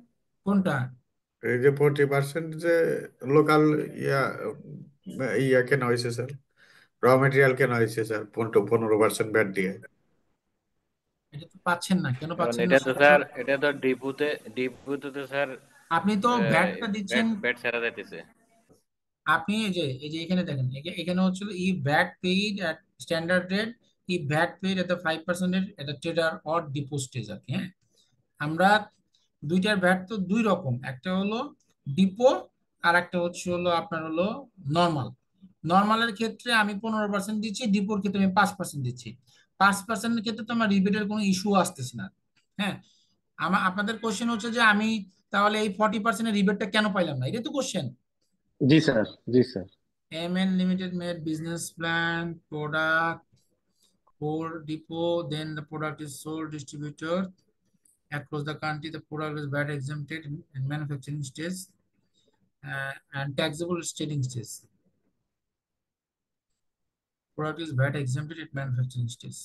কোনটা? এই যে 40% যে লোকাল ইয়া কেনা হয়েছে স্যার, র মেটেরিয়াল কেনা হয়েছে স্যার 15% ব্যাট দিয়ে। এটা তো পাচ্ছেন না, কেন কারণ পাচ্ছেন না এটা তো সেটা স্যার, তো এটা তো ডিপুতে তো স্যার আপনি তো ভ্যাটটা দিচ্ছেন। ব্যাট ছাড়া যাইতেছে। আপনি এই যে এখানে দেখেন, এখানে হচ্ছিল ই VAT paid at standard rate, ই VAT paid at 5% at trader or depot stage আর কি। হ্যাঁ, আমরা দুইটার ভ্যাট তো দুই রকম, একটা হলো ডিপো আর একটা হলো আপনার হলো নর্মাল। নর্মালের ক্ষেত্রে আমি 15% দিচ্ছি, ডিপোর ক্ষেত্রে আমি 5% দিচ্ছি। 5%-এর ক্ষেত্রে তো আমার রিবেটের কোনো ইস্যু আসতেছে না। হ্যাঁ, আপনাদের কোশ্চেন হচ্ছে যে আমি তাহলে এই 40%-এর রিবেটটা কেন পাইলাম না, এটা তো question. G sir, G sir. MN Limited made business plan, product for depot, then the product is sold distributor across the country. The product is VAT exempted in manufacturing stage and taxable trading stage. Product is VAT exempted at manufacturing stage,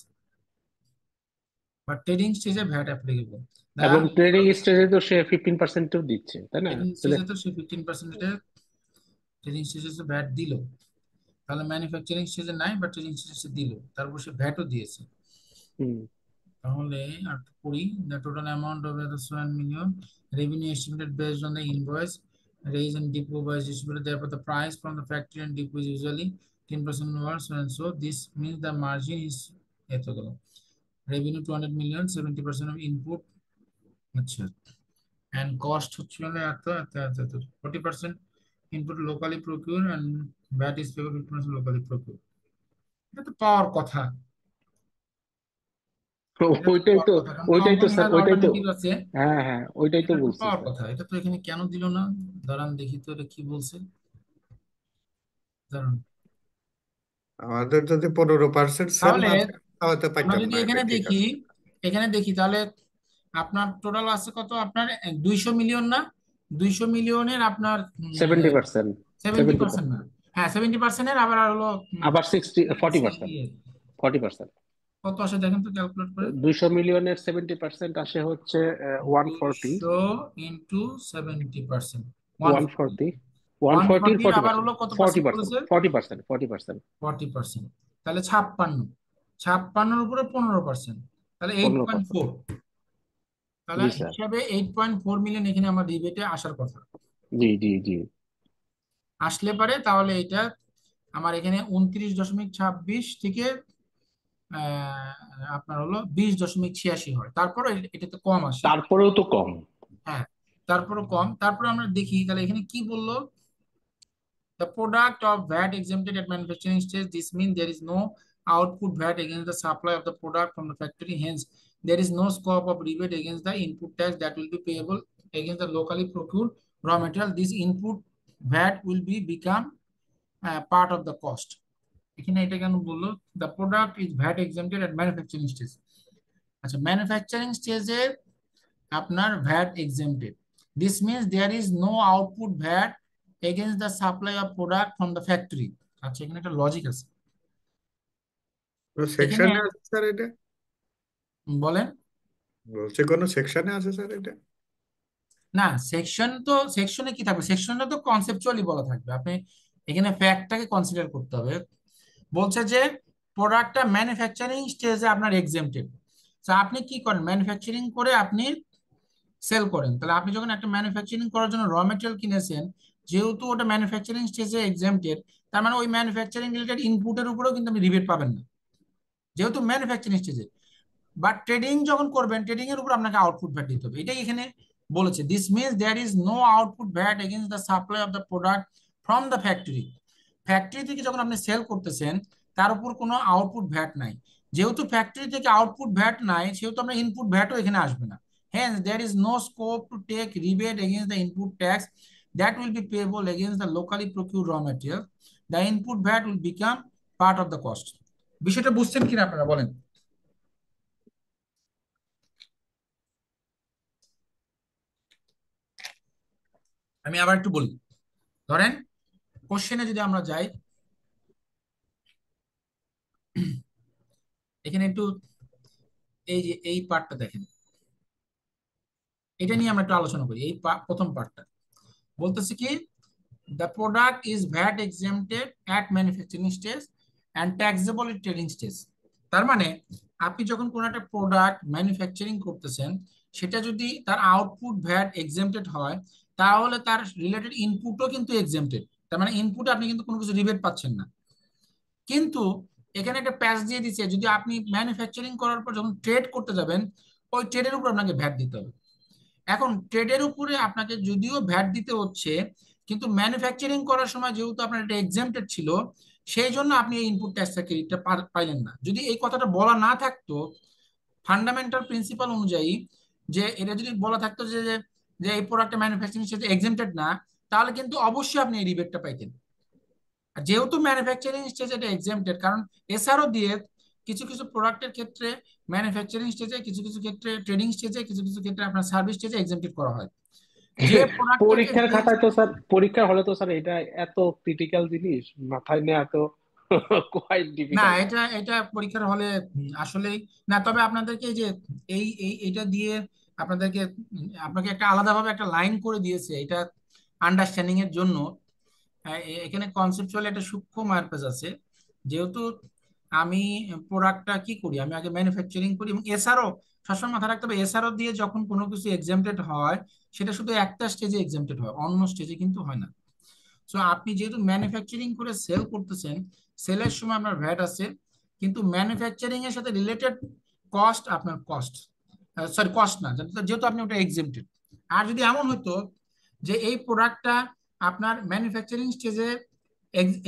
but trading stage VAT applicable. এবং trading স্টেজে তো সে 15% দিচ্ছে, তাই না? Trading স্টেজে তো সে 15% trading স্টেজে তো ভ্যাট দিল, তাহলে ম্যানুফ্যাকচারিং স্টেজে নাই বা ট্রেডিং স্টেজে দিল, তারপর সে ভ্যাটও দিয়েছে। তাহলে আর করি, the total amount of the 1 million revenue estimated based on the invoice raised and depot by distributor. Therefore, the price from the factory and depot is usually 10% more, so and so. This means the margin is revenue 200 million, 70% of input, and cost 40% input locally procure and VAT is payable 50% locally procure. এটা তো পাওয়ার কথা। ওইটাই তো sir, ওইটাই তো। হ্যাঁ হ্যাঁ, ওইটাই তো বলছি পাওয়ার কথা। এটা তো এখানে কেন দিল না? দাঁড়ান দেখি তো এটা কি বলছে। দাঁড়ান, আমাদের যদি 15% সেল তাহলে না থাকে তাহলে তো আমরা পাইতাম যদি না, এটা ঠিক আছে। এখানে দেখি তাহলে আপনার টোটাল আছে কত? আপনার 200 মিলিয়ন না, 200 মিলিয়নের আপনার 70%। 70% না, হ্যাঁ 70%-এর আবার হলো আবার 40%। কত আসে দেখেন তো ক্যালকুলেট করে। 200 মিলিয়নের 70% আসে হচ্ছে 140 ইনটু 70%, 140 140 আবার হলো কত পার্সেন্ট বলেছে? 40%। তাহলে 56 উপরে 15%, তাহলে 8.4। তাহলে হিসাবে 8.4 মিলিয়ন এখানে আমার রিবেটে আসার কথা। জি জি জি, আসলে পারে তাহলে এটা আমার এখানে 29.26 থেকে আপনার হলো 20.86 হয়। তারপর এটা তো কম আসে, তারপরেও তো কম। হ্যাঁ তারপরে কম। তারপরে আমরা দেখি তাহলে এখানে কি বললো, The product of VAT exempted at manufacturing stage. This means there is no output VAT against the supply of the product from the factory. Hence, there is no scope of rebate against the input tax that will be payable against the locally procured raw material. This input VAT will be become part of the cost. এখানে এটা কেন বললো? The product is VAT exempted at manufacturing stage. আচ্ছা, manufacturing স্টেজে আপনার VAT exempted. This means there is no output VAT against the supply of product from the factory. আচ্ছা, এখানে একটা লজিক আছে। এখানে সেকশনে আছে স্যার এটা? বলেন। বলছে কোন সেকশনে আছে স্যার এটা? না, সেকশনে কি থাকবে? সেকশনে তো কনসেপচুয়ালি বলা থাকবে, আপনি এখানে ফ্যাক্টটাকে কনসিডার করতে হবে। বলছে যে প্রোডাক্টটা ম্যানুফ্যাকচারিং স্টেজে আপনার এক্সেম্পটেড। তো আপনি কি করেন? ম্যানুফ্যাকচারিং করে আপনি সেল করেন। তাহলে আপনি যখন একটা ম্যানুফ্যাকচারিং করার জন্য র মেটেরিয়াল কিনেছেন, যেহেতু ওটা ম্যানুফ্যাকচারিং স্টেজে এক্সেম্পটেড, তার মানে ওই ম্যানুফ্যাকচারিং রিলেটেড ইনপুটের উপরেও কিন্তু আপনি রিবেট পাবেন না, যেহেতু ম্যানুফ্যাকচারিং স্টেজে। বাট ট্রেডিং যখন করবেন, ট্রেডিং এর উপর আপনাকে আউটপুট ভ্যাট দিতে হবে, এটাই এখানে বলেছে। This means there is no output VAT against the supply of the product from the factory. Factory থেকে যখন আপনি সেল করতেছেন, তার উপর কোনো আউটপুট ভ্যাট নাই। যেহেতু ফ্যাক্টরি থেকে আউটপুট ভ্যাট নাই, সেহেতু আপনার ইনপুট ভ্যাটও এখানে আসবে না। Hence, there is no scope to take rebate against the input tax that will be payable against the locally procured raw material. The input VAT will become part of the cost. বিষয়টা বুঝছেন কিনা আপনারা বলেন? আমি আবার একটু বলি। ধরেন কোশ্চেনে যদি আমরা যাই, এখানে একটু এই যে এই পার্টটা দেখেন, এটা নিয়ে আমরা একটু আলোচনা করি। এই প্রথম পার্টটা বলতেছে কি, the product is VAT exempted at manufacturing stage and taxable at trading stage. তার মানে আপনি যখন কোনো একটা প্রোডাক্ট ম্যানুফ্যাকচারিং করতেছেন, সেটা যদি তার আউটপুট ভ্যাট এক্সেম্পটেড হয়, তাহলে তার রিলেটেড ইনপুটও কিন্তু এক্সেম্পটেড। তার মানে ইনপুটে আপনি কিন্তু কোনো কিছু রিবেট পাচ্ছেন না। কিন্তু এখানে একটা প্যাচ দিয়ে দিচ্ছে, যদি আপনি ম্যানুফ্যাকচারিং করার পর যখন ট্রেড করতে যাবেন, ওই ট্রেডের উপর আপনাকে ভ্যাট দিতে হবে। এখন ট্রেডের উপরে আপনাকে যদিও ভ্যাট দিতে হচ্ছে, কিন্তু ম্যানুফ্যাকচারিং করার সময় যেহেতু আপনার এটা এক্সেম্পটেড ছিল, সেই জন্য আপনি এই ইনপুট ট্যাক্স ক্রেডিটটা পাইলেন না। যদি এই কথাটা বলা না থাকতো, ফান্ডামেন্টাল প্রিন্সিপাল অনুযায়ী, যে এটা যদি বলা থাকতো যে যে এই প্রোডাক্টটা ম্যানুফ্যাকচারিং স্টেজে এক্সেম্পটেড না, তাহলে কিন্তু অবশ্যই আপনি এই রিবেটটা পাইতেন। আর যেহেতু ম্যানুফ্যাকচারিং স্টেজে এটা এক্সেম্পটেড, কারণ এসআরও দিয়ে কিছু কিছু প্রোডাক্টের ক্ষেত্রে ম্যানুফ্যাকচারিং স্টেজে, কিছু কিছু ক্ষেত্রে ট্রেডিং স্টেজে, কিছু কিছু ক্ষেত্রে আপনার সার্ভিস স্টেজে এক্সেম্পটেড করা হয়। যে পরীক্ষার খাতায় তো স্যার, পরীক্ষার হলে তো স্যার এটা এত ক্রিটিক্যাল জিনিস মাথায় নেওয়া তো কোয়াইট না, ডিফিকাল্ট। এটা পরীক্ষার হলে আসলেই না। তবে আপনাদেরকে যে এইটা দিয়ে আপনাকে একটা আলাদাভাবে একটা লাইন করে দিয়েছে, এটা আন্ডারস্ট্যান্ডিং এর জন্য। এখানে কনসেপচুয়ালি একটা সূক্ষ্ম মারপ্যাচ আছে। যেহেতু আমি প্রোডাক্টটা কি করি, আমি আগে ম্যানুফ্যাকচারিং করি, এবং এসআরও সবসময় মাথায় রাখতে হবে, এসআরও দিয়ে যখন কোনো কিছু এক্সেম্পটেড হয়, সেটা শুধু একটা স্টেজে এক্সেম্পটেড হয়, অন্য স্টেজে কিন্তু হয় না। সো আপনি যেহেতু ম্যানুফ্যাকচারিং করে সেল করতেছেন, সেলের সময় আপনার ভ্যাট আছে, কিন্তু ম্যানুফ্যাকচারিং এর সাথে রিলেটেড কস্ট আপনার কস্ট না, যেহেতু আপনি ওটা এক্সেম্পটেড। আর যদি এমন হতো যে এই প্রোডাক্টটা আপনার ম্যানুফ্যাকচারিং স্টেজে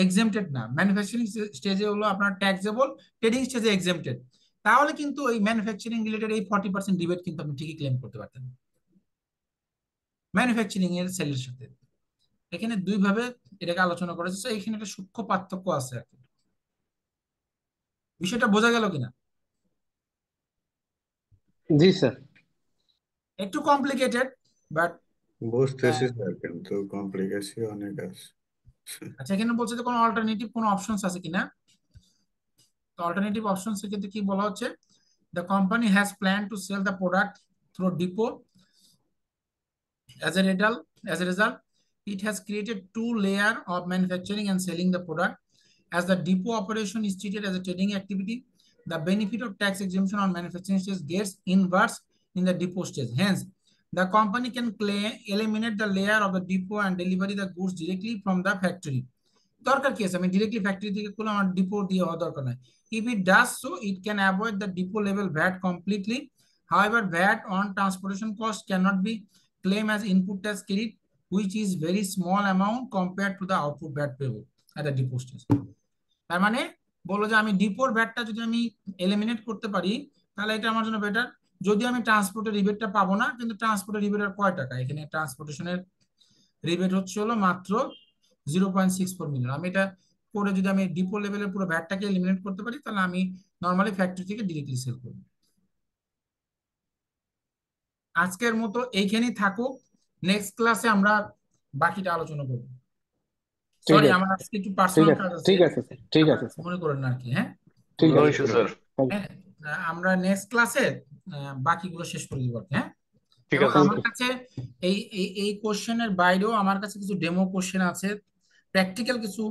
এক্সেম্পটেড না, ম্যানুফ্যাকচারিং স্টেজে হলো আপনার ট্যাক্সেবল, ট্রেডিং স্টেজে এক্সেম্পটেড, তাহলে কিন্তু এই ম্যানুফ্যাকচারিং রিলেটেড এই 40% রিবেট কিন্তু আপনি ঠিকই ক্লেম করতে পারতেন ম্যানুফ্যাকচারিং এর সেলের সাথে। এখানে দুই ভাবে এটাকে আলোচনা করা যাচ্ছে, এখানে একটা সূক্ষ্ম পার্থক্য আছে আর কি। বিষয়টা বোঝা গেল কিনা? জি স্যার। একটু কমপ্লিকেটেড, বাট বুঝতেছি স্যার, কিন্তু কমপ্লিকেশন অনেক আছে। আচ্ছা, এখানে বলছে যে কোনো অল্টারনেটিভ কোনো অপশনস আছে কিনা। তো অল্টারনেটিভ অপশনস এর ক্ষেত্রে কি বলা হচ্ছে, the company has plan to sell the product through depot. As a result, it has created two layers of manufacturing and selling the product. As the depot operation is treated as a trading activity, the benefit of tax exemption on manufacturing stage gets inverse in the depot stage. Hence, the company can eliminate the layer of the depot and deliver the goods directly from the factory. দরকার কি আছে, আমি directly factory থেকে করলাম, আমার depot দিয়ে হওয়া দরকার নাই। If it does so, it can avoid the depot level VAT completely. However, VAT on transportation cost cannot be claimed as input tax credit which is very small amount compared to the output VAT payable at the depot stage. তার মানে বললো যে আমি ডিপোর ভ্যাটটা যদি আমি eliminate করতে পারি তাহলে এটা আমার জন্য বেটার। যদি আমি ট্রান্সপোর্টের রিবেটটা পাবো না, কিন্তু ট্রান্সপোর্টের রিবেট আর কয় টাকা, এখানে ট্রান্সপোর্টেশনের রিবেট হচ্ছে হলো মাত্র 0.64 মিলিয়ন। আমি এটা করে যদি আমি ডিপো লেভেলের পুরো ভ্যাটটাকে এলিমিনেট করতে পারি তাহলে আমি নর্মালি ফ্যাক্টরি থেকে ডিরেক্টলি সেল করবো। আজকের মতো এইখানেই থাকুক, নেক্সট ক্লাসে আমরা বাকিটা আলোচনা করবো। ঠিক সরি, আছে, আমার আজকে একটু ঠিক পার্সোনাল আছে, কাজ আছে, ঠিক আছে স্যার, ঠিক আবার আছে স্যার, মনে করেন না আর কি। হ্যাঁ, ঠিক নো আছে ইস্যু স্যার। স্যার। হ্যাঁ, আমরা নেক্সট ক্লাসে বাকিগুলো শেষ করে দিব আর কি। হ্যাঁ, ঠিক এবং আছে আমার স্যার। কাছে এই এই কোশ্চেনের বাইরেও আমার কাছে কিছু ডেমো কোশ্চেন আছে, প্র্যাকটিক্যাল কিছু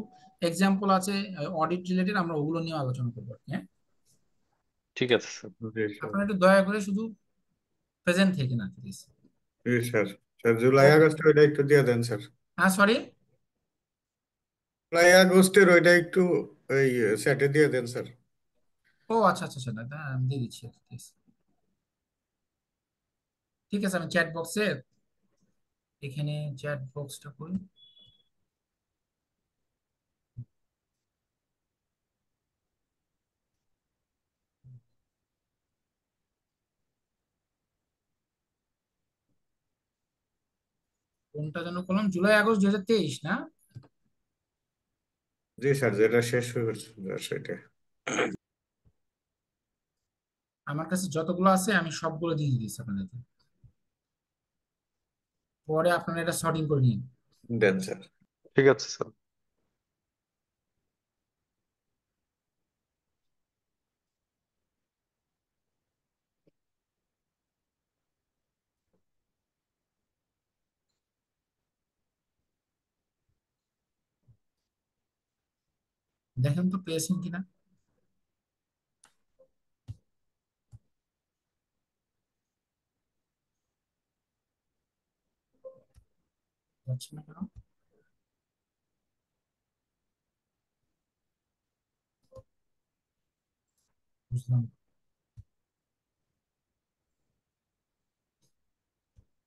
এক্সাম্পল আছে অডিট রিলেটেড, আমরা ওগুলো নিয়ে আলোচনা করবো আর কি। হ্যাঁ, ঠিক আছে স্যার। জি স্যার। আপনারা একটু দয়া করে শুধু প্রেজেন্ট থেকে না please. G sir. Sir July আগস্টে ওইটা একটু দিয়ে দেন স্যার। হ্যাঁ, সরি, জুলাই আগস্টের ওইটা একটু ওই সেটে দিয়ে দেন স্যার। ও আচ্ছা আচ্ছা আচ্ছা, দাদা আমি দিয়ে দিচ্ছি। Please। ঠিক আছে, আমি চ্যাট বক্সে, এখানে চ্যাট বক্সটা করি। কোনটা যেন করলাম, জুলাই আগস্ট 2023 না? জি স্যার, যেটা শেষ হয়েছে সেটা। আমার কাছে যতগুলো আছে আমি সবগুলো দিয়ে দিয়েছি আপনাদেরকে, পরে আপনারা এটা সর্টিং করে নিন। দেন স্যার। ঠিক আছে স্যার। দেখেন তো পেয়েছেন কিনা। যাচ্ছে না কেন? বুঝলাম।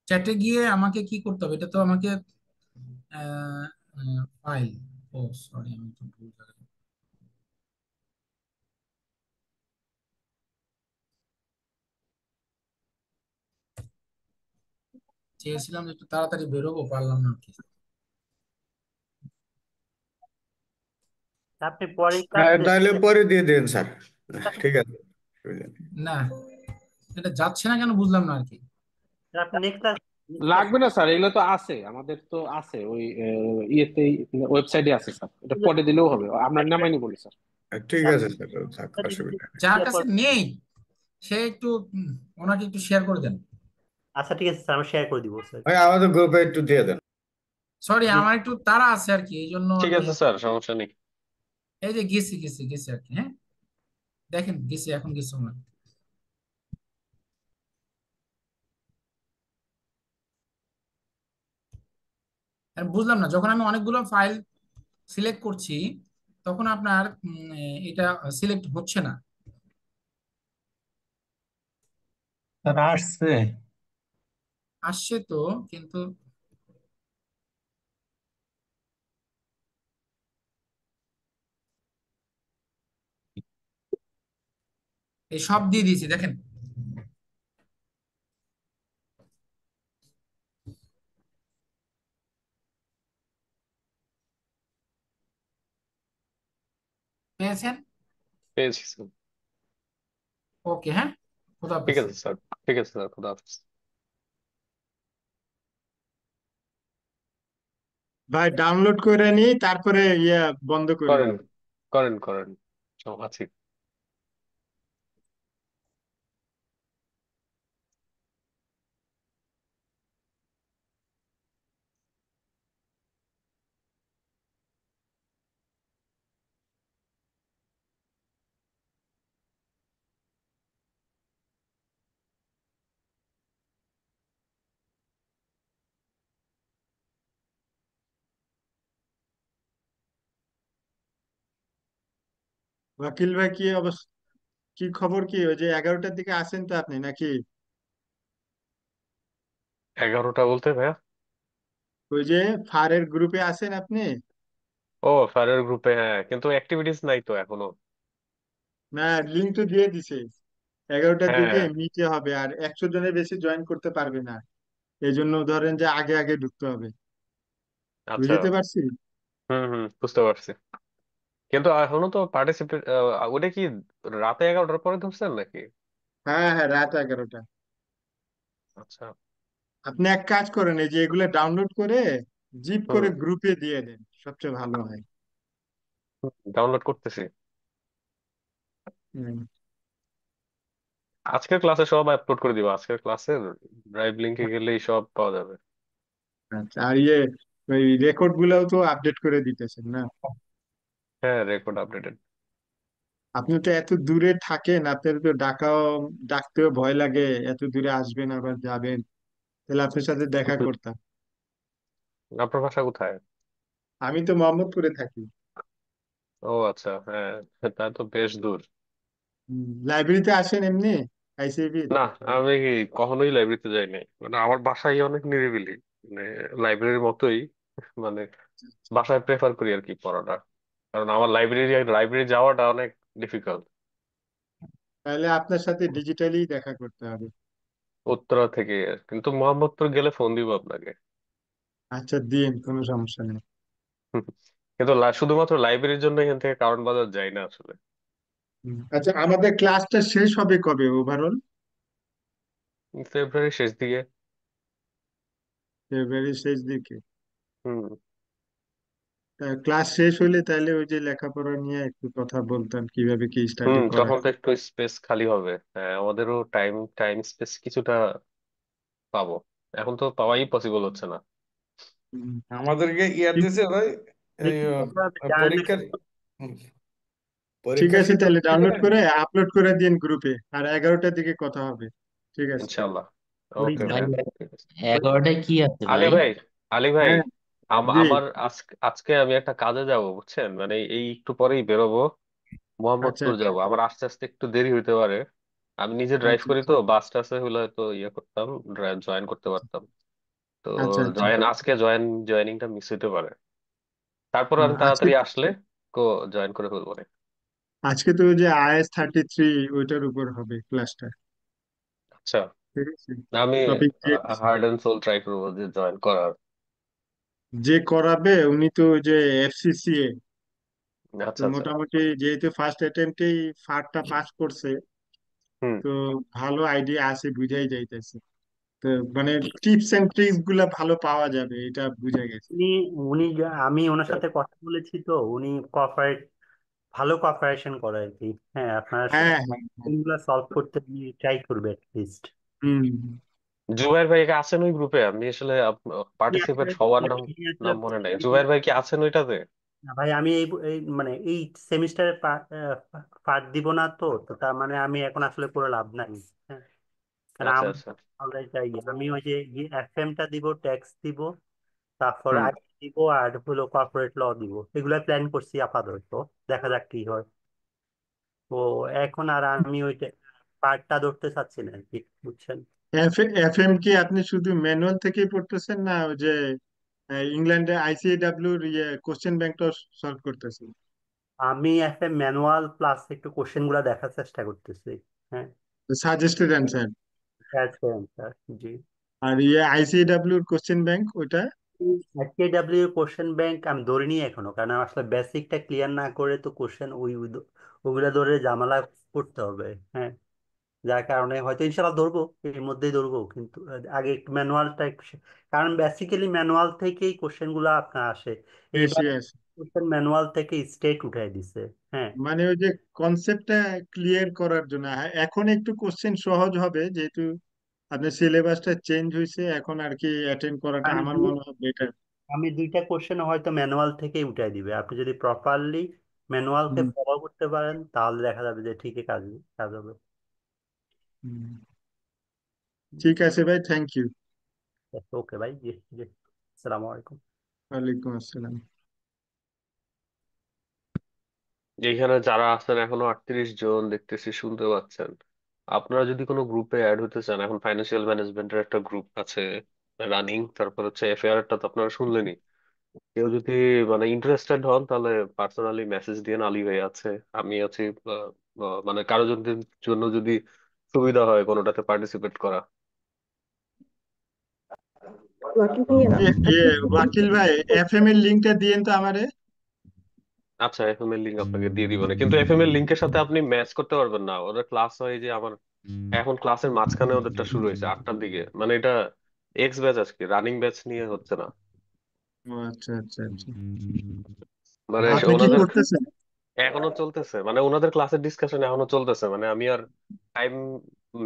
চ্যাটে গিয়ে আমাকে কি করতে হবে, এটা তো আমাকে ফাইল, ও সরি আমি তো ভুল জায়গায় চেয়েছিলাম, যে একটু তাড়াতাড়ি বেরোবো, পারলাম না আর কি। আপনি পরে কাজ তাহলে পরে দিয়ে দেন স্যার। ঠিক আছে, অসুবিধা নেই। না, এটা যাচ্ছে না কেন বুঝলাম না আর কি। আপনি নেক্সট ক্লাস লাগবে না স্যার, এগুলো তো আছে, আমাদের তো আছে ওই ইয়েতে, ওয়েবসাইটে আছে স্যার, এটা পরে দিলেও হবে, আপনার নামাই নি বলি স্যার। ঠিক আছে স্যার, থাক, অসুবিধা নেই। যার কাছে নেই সে একটু ওনাকে একটু শেয়ার করে দেন। আচ্ছা ঠিক আছে স্যার, আমি শেয়ার করে দিব স্যার। ভাই আমাদের গ্রুপে একটু দিয়ে দেন। সরি, আমার একটু তাড়া আছে আর কি, এই জন্য আর ঠিক কি। আছে স্যার, সমস্যা নেই। এই যে গেছি গেছি গেছি আর কি। হ্যাঁ, দেখেন গেছি, এখন গেছি না। আর বুঝলাম না, যখন আমি অনেকগুলো ফাইল সিলেক্ট করছি তখন আপনার এটা সিলেক্ট হচ্ছে না। স্যার আসছে। আসছে তো, কিন্তু এই সব দিয়ে দিয়েছি দেখেন। পেয়েছেন? পেয়েছি স্যার। ওকে, হ্যাঁ, খোদা ঠিক হাফেজ। আছে স্যার। ঠিক আছে স্যার, খুদা হাফেজ। ভাই ডাউনলোড করে নি, তারপরে বন্ধ করেন। করেন করেন করেন, সব আছে। ওয়াকিল ভাই কি অবস্থা, কি খবর, কি ওই যে 11টার দিকে আসেন তো আপনি নাকি? 11টা বলতে ভাইয়া? ওই যে ফারের গ্রুপে আছেন আপনি? ও ফায়ারের গ্রুপে, হ্যাঁ, কিন্তু অ্যাক্টিভিটিস নাই তো এখনো। না, লিঙ্ক তো দিয়ে দিছে। 11টার দিকে হ্যাঁ, মিটে হবে, আর 100 জনের বেশি জয়েন করতে পারবে না। এই জন্য ধরেন যে আগে আগে ঢুকতে হবে। আচ্ছা। বুঝতে পারছি। হুম হুম, বুঝতে পারছি। কিন্তু এখনো তো পার্টিসিপেট, ওটা কি রাতে 11টার পরে ধরছেন নাকি? হ্যাঁ হ্যাঁ, রাত 11টা। আচ্ছা। আপনি এক কাজ করেন, এই যে এগুলো ডাউনলোড করে জিপ হুম, করে গ্রুপে দিয়ে দেন, সবচেয়ে ভালো হয়। ডাউনলোড করতেছি। হুম। আজকের ক্লাসে সব আপলোড করে দিব, আজকের ক্লাসের ড্রাইভ লিংকে গেলেই সব পাওয়া যাবে। আচ্ছা, আর ওই রেকর্ড গুলাও তো আপডেট করে দিতেছেন না? হ্যাঁ, রেকর্ড আপডেটেড। আপনি তো এত দূরে থাকেন, আপনার তো ডাকতেও ভয় লাগে, এত দূরে আসবেন আবার যাবেন। তাহলে আপনার সাথে দেখা করতাম। আপনার বাসা কোথায়? আমি তো মোহাম্মদপুরে থাকি। ও আচ্ছা, হ্যাঁ, তা তো বেশ দূর। লাইব্রেরিতে আসেন এমনি আইসিবি? না, আমি কখনোই লাইব্রেরিতে যাই নাই, মানে আমার বাসায় অনেক নিরিবিলি, মানে লাইব্রেরির মতোই, মানে বাসায় প্রেফার করি আর কি পড়াটা, কারণ আমার লাইব্রেরি যাওয়াটা অনেক ডিফিকাল্ট। তাহলে আপনার সাথে ডিজিটালি দেখা করতে হবে। উত্তরা থেকে, কিন্তু মোহাম্মদপুর গেলে ফোন দিব আপনাকে। আচ্ছা, দিন, কোনো সমস্যা নেই। কিন্তু শুধুমাত্র লাইব্রেরির জন্য এখান থেকে কারণ বাজার যাই না আসলে। আচ্ছা, আমাদের ক্লাসটা শেষ হবে কবে ওভারঅল? ফেব্রুয়ারি শেষ দিকে। ফেব্রুয়ারি শেষ দিকে। হুম ক্লাস শেষ হলে তাহলে ওই যে লেখাপড়া নিয়ে একটু কথা বলতাম, কিভাবে কি হুম, স্টাডি করা তখন তো যায়। একটু স্পেস খালি হবে, হ্যাঁ, আমাদেরও টাইম টাইম স্পেস কিছুটা পাবো। এখন তো পাওয়াই পসিবল হচ্ছে না। আমাদেরকে ইয়ার ঠিক দিছে ভাই, এই দেখি করতে হবে, জানালে পরীক্ষার হুম, ঠিক পরীক্ষা আছে, শীত তাহলে দিবে ডাউনলোড না? করে আপলোড করে দিন গ্রুপে, আর 11টার দিকে কথা হবে। ঠিক আছে। ইনশাল্লাহ। করি ওকে ভাই ভাইয়া, ঠিক আছে। 11টায় কি আছে আলী ভাই? ভাই, আলী ভাই, হ্যাঁ। জি। আমার আজকে আজকে আমি একটা কাজে যাব বুঝছেন, মানে এই একটু পরেই বেরোবো, আচ্ছা মোহাম্মদপুর যাব, আমার আস্তে আস্তে একটু দেরি হইতে পারে। আমি নিজে ড্রাইভ আচ্ছা করি তো, বাস টাসে হলে হয়তো ইয়ে করতাম, জয়েন করতে পারতাম। তো আচ্ছা আচ্ছা। আজকে জয়েনিংটা মিস হইতে পারে, তারপর আমি আজকে তাড়াতাড়ি আসলে জয়েন করে ফেলবো রে। আজকে তো ওই যে IS-33 ওইটার উপর হবে ক্লাসটা। আচ্ছা, ঠিক আছে। আমি টপিক দিয়ে দিছি। হার্ড অ্যান্ড সোল ট্রাই করবো যে জয়েন করার। যে করাবে উনি তো ওই যে FCCA, তো আচ্ছা আচ্ছা। মোটামুটি যেহেতু ফার্স্ট অ্যাটেম্পটেই ফার্টটা পাস করছে, হুম। তো ভালো আইডিয়া আছে, বুঝাই যাইতেছে। তো মানে টিপস এন্ড ট্রিক্স গুলা ভালো পাওয়া যাবে, এটা বুঝা গেছে। উনি আমি ওনার সাথে কথা বলেছি, তো উনি কোঅপারেট ভালো কোঅপারেশন করে আর কি। হ্যাঁ, আপনার হ্যাঁ হ্যাঁ হ্যাঁ। গুলা সলভ করতে ট্রাই করবে লিস্ট। হুম। জুবাইর ভাই কি আছেন ওই গ্রুপে? আমি আসলে পার্টিসিপেট হওয়ার নাম নাম মনে নাই। জুবাইর ভাই কি আছেন ওইটাতে? না ভাই, আমি মানে এই সেমিস্টারে পার্ট দিব না, তো তো তার মানে আমি এখন আসলে করে লাভ নাই। হ্যাঁ, কারণ আচ্ছা আচ্ছা। আমরাই চাই, আমি ওই যে FM টা দিব, ট্যাক্স দিব, তারপর হুম। আই দিব, আর হলো কর্পোরেট ল দিব, এগুলা প্ল্যান করছি আপাতত। দেখা যাক কি হয়। তো এখন আর আমি ওইটা পার্টটা ধরতে চাচ্ছি না আর কি, বুঝছেন। FM কি আপনি শুধু ম্যানুয়াল থেকেই পড়তেছেন, না ওই যে ইংল্যান্ডে ICAW ইয়ে কোশ্চেন ব্যাংকটা সলভ করতেছেন? আমি FM ম্যানুয়াল প্লাস একটু কোশ্চেন গুলা দেখার চেষ্টা করতেছি। হ্যাঁ, সাজেস্টেড অ্যান্সার। অ্যান্সার, জি। আর ইয়ে ICAW এর কোশ্চেন ব্যাংক ওইটা? SKW কোশ্চেন ব্যাংক আমি ধরিনি এখনো, কারণ আসলে বেসিকটা ক্লিয়ার না করে তো কোশ্চেন ওগুলা ধরে ঝামেলা করতে হবে। হ্যাঁ, যার কারণে হয়তো ইনশাল্লাহ ধরবো, এর মধ্যেই ধরবো, কিন্তু আগে একটু ম্যানুয়ালটা কারণ বেসিক্যালি ম্যানুয়াল থেকেই কোশ্চেন গুলা আপনার আসে। বেশি এইবার আছে। কোশ্চেন ম্যানুয়াল থেকে স্টেট উঠাই দিছে। হ্যাঁ, মানে ওই যে কনসেপ্টটা ক্লিয়ার করার জন্য, হ্যাঁ, এখন একটু কোশ্চেন সহজ হবে যেহেতু আপনার সিলেবাসটা চেঞ্জ হয়েছে, এখন আর কি অ্যাটেন্ড করাটা আমি আমার দু- মনে হয় বেটার। আমি দুইটা কোশ্চেন হয়তো ম্যানুয়াল থেকেই উঠাই দিবে, আপনি যদি প্রপারলি ম্যানুয়ালকে হুম। ফলো করতে পারেন তাহলে দেখা যাবে যে ঠিকই কাজ কাজ হবে। হুম। ঠিক আছে ভাই, থ্যাংক ইউ। ওকে ভাই, জি জি, আসসালামু আলাইকুম। ওয়ালাইকুম আসসালাম। এইখানে যারা আছেন এখনো 38 জন দেখতেছি, শুনতে পাচ্ছেন। আপনারা যদি কোনো গ্রুপে অ্যাড হতে চান, এখন ফাইন্যান্সিয়াল ম্যানেজমেন্টের একটা গ্রুপ আছে, রানিং, তারপর হচ্ছে এফএআরটা তো আপনারা শুনলেনই। কেউ যদি মানে ইন্টারেস্টেড হন তাহলে পার্সোনালি মেসেজ দিয়ে, আলী ভাই আছে, আমি আছি। মানে কারো জন্য যদি সুবিধা হয় কোনোটাতে পার্টিসিপেট করা। ওয়াকিল ভাইয়া ওয়াকিল ভাই এফএম এর লিঙ্কটা দিয়েন তো আমারে। আচ্ছা, এফএম এর লিঙ্ক আপনাকে দিয়ে দিব না, কিন্তু এফএম এর লিঙ্কের সাথে আপনি ম্যাচ করতে পারবেন না। ওদের ক্লাস হয় যে আমার এখন ক্লাসের মাঝখানে ওদেরটা শুরু হয়েছে 8টার দিকে, মানে এটা এক্স ব্যাচ আজকে, রানিং ব্যাচ নিয়ে হচ্ছে না। ও আচ্ছা আচ্ছা আচ্ছা। মানে আপনি কি ওনাদের করতেছেন? এখনো চলতেছে, মানে ওনাদের ক্লাসের ডিসকাশন এখনো চলতেছে। মানে আমি আর টাইম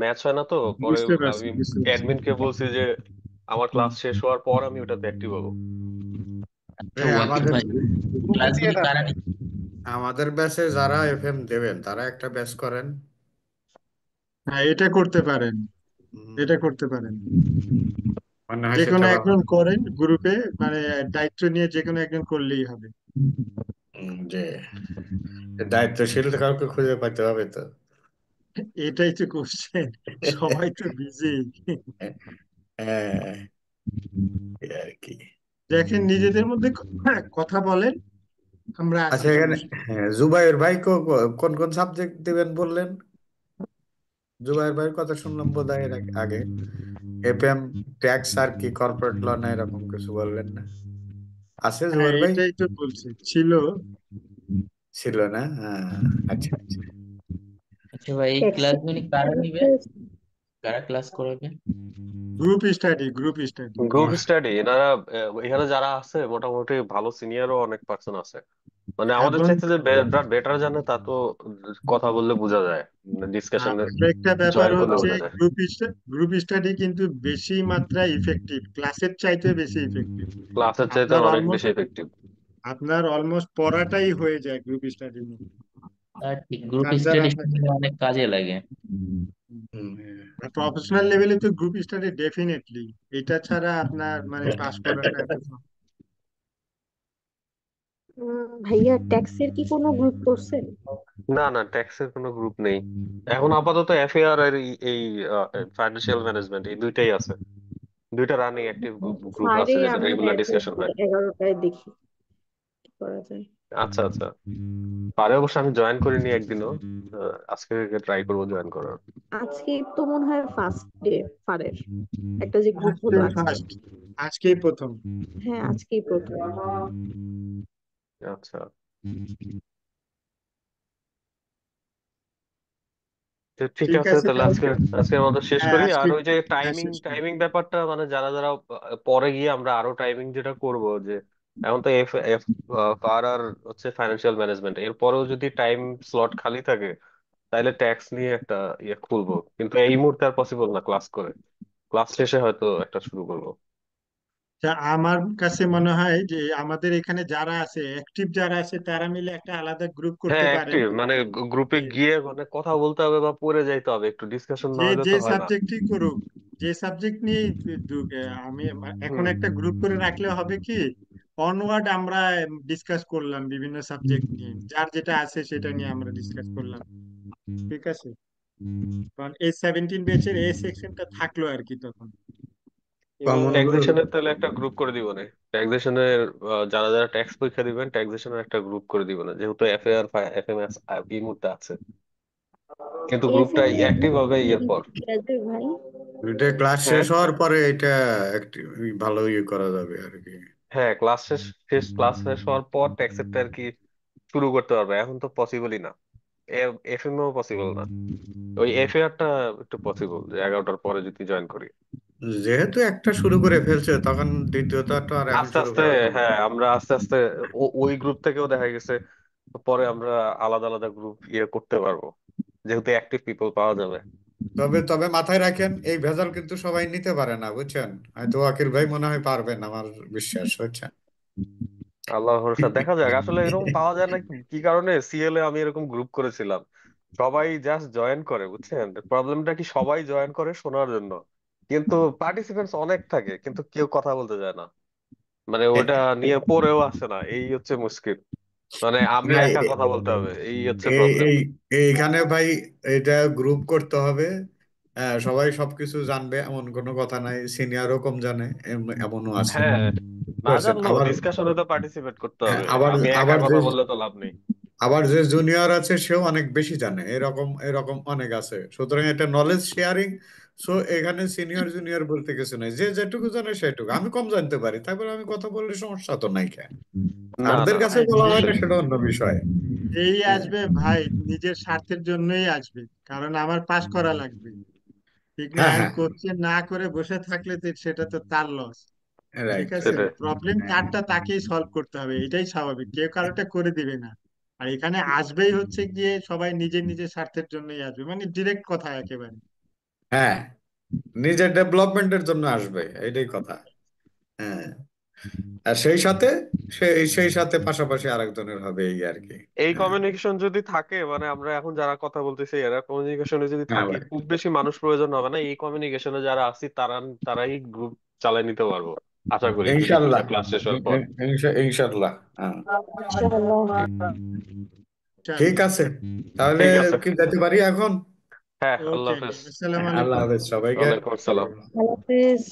ম্যাচ হয় না তো, পরে বুঝতে পারছি আমি বুঝতে পারছি। অ্যাডমিনকে বলছি যে আমার ক্লাস শেষ হওয়ার পর আমি ওটাতে অ্যাক্টিভ হবো। আচ্ছা এই ওয়াকিল আমাদের ভাই ক্লাসগুলি কারা আমাদের ব্যাচে যারা এফএম দেবেন তারা একটা ব্যাচ করেন। হ্যাঁ এটা করতে পারেন, হুম, এটা করতে পারেন। মনে হয় যে কোনো সেটা ভালো। একজন করেন গ্রুপে, মানে দায়িত্ব নিয়ে যে কোনো একজন করলেই হবে। যে দায়িত্বশীল কাউকে খুঁজে পাইতে হবে তো। এটাই তো কোশ্চেন, সবাই তো বিজি। হ্যাঁ, এই আর কি। দেখেন নিজেদের মধ্যে কথা বলেন, আমরা আছি আচ্ছা, এখানে সমস্যা নেই। হ্যাঁ, জুবাইর ভাই কোন কোন সাবজেক্ট দিবেন বললেন? জুবাইর ভাইয়ের কথা শুনলাম বোধহয় এর আগে। এফএম, ট্যাক্স আর কি কর্পোরেট ল না এরকম কিছু বললেন না? আছে হ্যাঁ জুবাইর ভাই? এটাই তো বলছি, ছিল। ছিল না? হ্যাঁ, আচ্ছা আচ্ছা। আচ্ছা ভাই এই ট্যাক্সি ক্লাসগুলি কারা নিবে, কারা ক্লাস করাবে? Group study, group study. Group study এনারা এখানে যারা আছে মোটামুটি ভালো সিনিয়রও অনেক পার্সন আছে, মানে আমাদের এবং চাইতে যে বেটার জানে তা তো কথা বললে বোঝা যায়, ডিসকাশনে আরেকটা ব্যাপার জয়েন করলে হচ্ছে বোঝা যায়। গ্রুপ স্টাডি কিন্তু বেশি মাত্রায় ইফেক্টিভ, ক্লাসের চাইতে বেশি ইফেক্টিভ। ক্লাসের চাইতে আপনার অনেক অলমোস্ট বেশি এফেক্টিভ। পড়াটাই হয়ে যায় গ্রুপ স্টাডি নিয়ে। আর ঠিক গ্রুপ ফার্দার স্টাডি আপনার অনেক কাজে লাগে। হুম, প্রফেশনাল লেভেলে তো গ্রুপ স্টাডি ডেফিনেটলি, এটা ছাড়া আপনার মানে পাস করাটা এত সহজ। ভাইয়া ট্যাক্সের কি কোনো গ্রুপ করছেন? না না, ট্যাক্সের কোনো গ্রুপ নেই এখন আপাতত। এফএআর আর এই ফাইন্যান্সিয়াল ম্যানেজমেন্ট, এই দুইটাই আছে। দুইটা রানিং অ্যাক্টিভ গ্রুপ আছে ফারে যেটা আমি রেগুলার অ্যাড ডিসকাশন হয়েছি হয়। 11টায়, দেখি কি করা যায়। আচ্ছা আচ্ছা, পারে অবশ্য আমি জয়েন করিনি একদিনও। আজকে ট্রাই করবো জয়েন করার। আজকে তো মনে হয় ফার্স্ট ডে ফারের, একটা যে গ্রুপ আজকে হলো আজকে। ফার্স্ট, আজকেই প্রথম। হ্যাঁ আজকেই প্রথম। আচ্ছা, তো ঠিক ঠিক আছে আছে তাহলে তাহলে। আজকের মতো শেষ হ্যাঁ করি। আর আজকে, ওই যে হ্যাঁ টাইমিং শেষ করি। টাইমিং ব্যাপারটা, মানে যারা যারা পরে গিয়ে আমরা আরো টাইমিং যেটা করব, যে এখন তো এফ এফ আর হচ্ছে ফাইন্যান্সিয়াল ম্যানেজমেন্ট, এরপরেও যদি টাইম স্লট খালি থাকে তাহলে ট্যাক্স নিয়ে একটা ইয়ে খুলবো, কিন্তু এই মুহূর্তে আর পসিবল না ক্লাস করে। ক্লাস শেষে হয়তো একটা শুরু করবো। তা আমার কাছে মনে হয় যে আমাদের এখানে যারা আছে, অ্যাক্টিভ যারা আছে, তারা মিলে একটা আলাদা গ্রুপ করতে হ্যাঁ, পারেন। অ্যাক্টিভ মানে গ্রুপে যে গিয়ে মানে কথা বলতে হবে বা পড়ে যাইতে হবে, একটু ডিসকাশন না যে হলে যে তো হয় না। সাবজেক্টই করুক, যে সাবজেক্ট নিয়ে দুক, আমি এখন হুম। একটা গ্রুপ করে রাখলে হবে কি, অনওয়ার্ড আমরা ডিসকাস করলাম বিভিন্ন সাবজেক্ট নিয়ে, যার যেটা আছে সেটা নিয়ে আমরা ডিসকাস করলাম। ঠিক আছে, কারণ A17 ব্যাচের এ সেকশনটা থাকলো আর কি তখন। এবং কমন গ্রুপ। ট্যাক্সেশনের তাহলে একটা গ্রুপ করে দিব না? ট্যাক্সেশনের যারা যারা ট্যাক্স পরীক্ষা দিবেন ট্যাক্সেশনের একটা গ্রুপ করে দিব না, যেহেতু এফএআর এফএমএস এই মুহূর্তে আছে, কিন্তু এই গ্রুপটা অ্যাক্টিভ হবে এর পর। ভাই এটা ক্লাস হ্যাঁ শেষ হওয়ার পরে এটা একটু ভালো ইয়ে করা যাবে আর কি। হ্যাঁ, ক্লাস শেষ হওয়ার পর ট্যাক্সেরটা আর কি শুরু করতে পারবে, এখন তো পসিবলই না। এফএমও পসিবল না, ওই এফএআরটা একটু পসিবল, যে 11টার পরে যদি জয়েন করি। যেহেতু একটা শুরু করে ফেলছে তখন দ্বিতীয়টা তো আর এখন আস্তে শুরু আস্তে, করা সম্ভব হ্যাঁ না। আমরা আস্তে আস্তে ওই গ্রুপ থেকেও দেখা গেছে পরে আমরা আলাদা আলাদা গ্রুপ ইয়ে করতে পারবো, যেহেতু অ্যাক্টিভ পিপল পাওয়া যাবে। তবে তবে মাথায় রাখেন এই ভেজাল কিন্তু সবাই নিতে পারে না, বুঝছেন? হয়তো ওয়াকিল ভাই মনে হয় পারবেন, আমার বিশ্বাস হচ্ছে। আল্লাহ ভরসা, দেখা যাক। আসলে এরকম পাওয়া যায় না কি কি কারণে। সিএল এ আমি এরকম গ্রুপ করেছিলাম, সবাই জাস্ট জয়েন করে, বুঝছেন প্রবলেমটা কি, সবাই জয়েন করে শোনার জন্য, কিন্তু পার্টিসিপেন্টস অনেক থাকে কিন্তু কেউ কথা বলতে চায় না, মানে ওটা নিয়ে পড়েও আসে না, এই হচ্ছে মুশকিল। মানে আমি না, একা কথা বলতে হবে, এই হচ্ছে এই প্রবলেম। এই এইখানে ভাই এটা গ্রুপ করতে হবে। সবাই সবকিছু জানবে এমন কোনো কথা নাই, সিনিয়রও কম জানে এমনও আছে, হ্যাঁ, না বুঝছেন? জানলেও আবার ডিসকাশনে তো পার্টিসিপেট করতে হ্যাঁ, হবে, আবার আমি একা আবার কথা যে বললে তো লাভ নেই। আবার যে জুনিয়র আছে সেও অনেক বেশি জানে, এরকম এরকম অনেক আছে। সুতরাং এটা নলেজ শেয়ারিং। সো এখানে সিনিয়র জুনিয়র বলতে কিছু নাই, যে যেটুকু জানে সেটুকু। আমি কম জানতে পারি, তারপরে আমি কথা বললে সমস্যা তো নাই কেন? না স্যারদের না, কাছে ভাই বলা হয় না, অবশ্যই। সেটা অন্য বিষয়। যেই হ্যাঁ আসবে ভাই নিজের স্বার্থের জন্যই আসবে, কারণ আমার পাস করা লাগবে, ঠিক না? হ্যাঁ আমি হ্যাঁ, কোশ্চেন না করে বসে থাকলে তো সেটা তো তার লস। ঠিক রাইট। আছে, সেটাই। প্রবলেম তারটা তাকেই সলভ করতে হবে, এটাই স্বাভাবিক, কেউ কারোটা করে দিবে না। আর এখানে আসবেই হচ্ছে গিয়ে সবাই নিজের নিজের স্বার্থের জন্যই আসবে, মানে ডিরেক্ট কথা একেবারে। হ্যাঁ, নিজের ডেভেলপমেন্টের জন্য আসবে, এটাই কথা। হ্যাঁ, আর সেই সাথে পাশাপাশি আরেকজনের হবে, এই আর কি। এই হ্যাঁ কমিউনিকেশন যদি থাকে, মানে আমরা এখন যারা কথা বলতেছি এরা কমিউনিকেশনে যদি হ্যাঁ থাকি, ভাই, খুব বেশি মানুষ প্রয়োজন হবে না। এই কমিউনিকেশনে যারা আছি তারাই গ্রুপ চালিয়ে নিতে পারবো আশা করি, ইনশাল্লাহ। ক্লাস শেষ হওয়ার পর। ইনশাল্লাহ। হ্যাঁ, ঠিক ইনশাআল্লাহ। আছে, তাহলে ঠিক আছে। কি যেতে পারি এখন? হ্যাঁ, আল্লাহ ওকে, হাফেজ। আসসালামু আল্লাহ আলাইকুম। হাফেজ সবাইকে। ওয়ালাইকুম আসসালাম। আল্লাহ হাফেজ।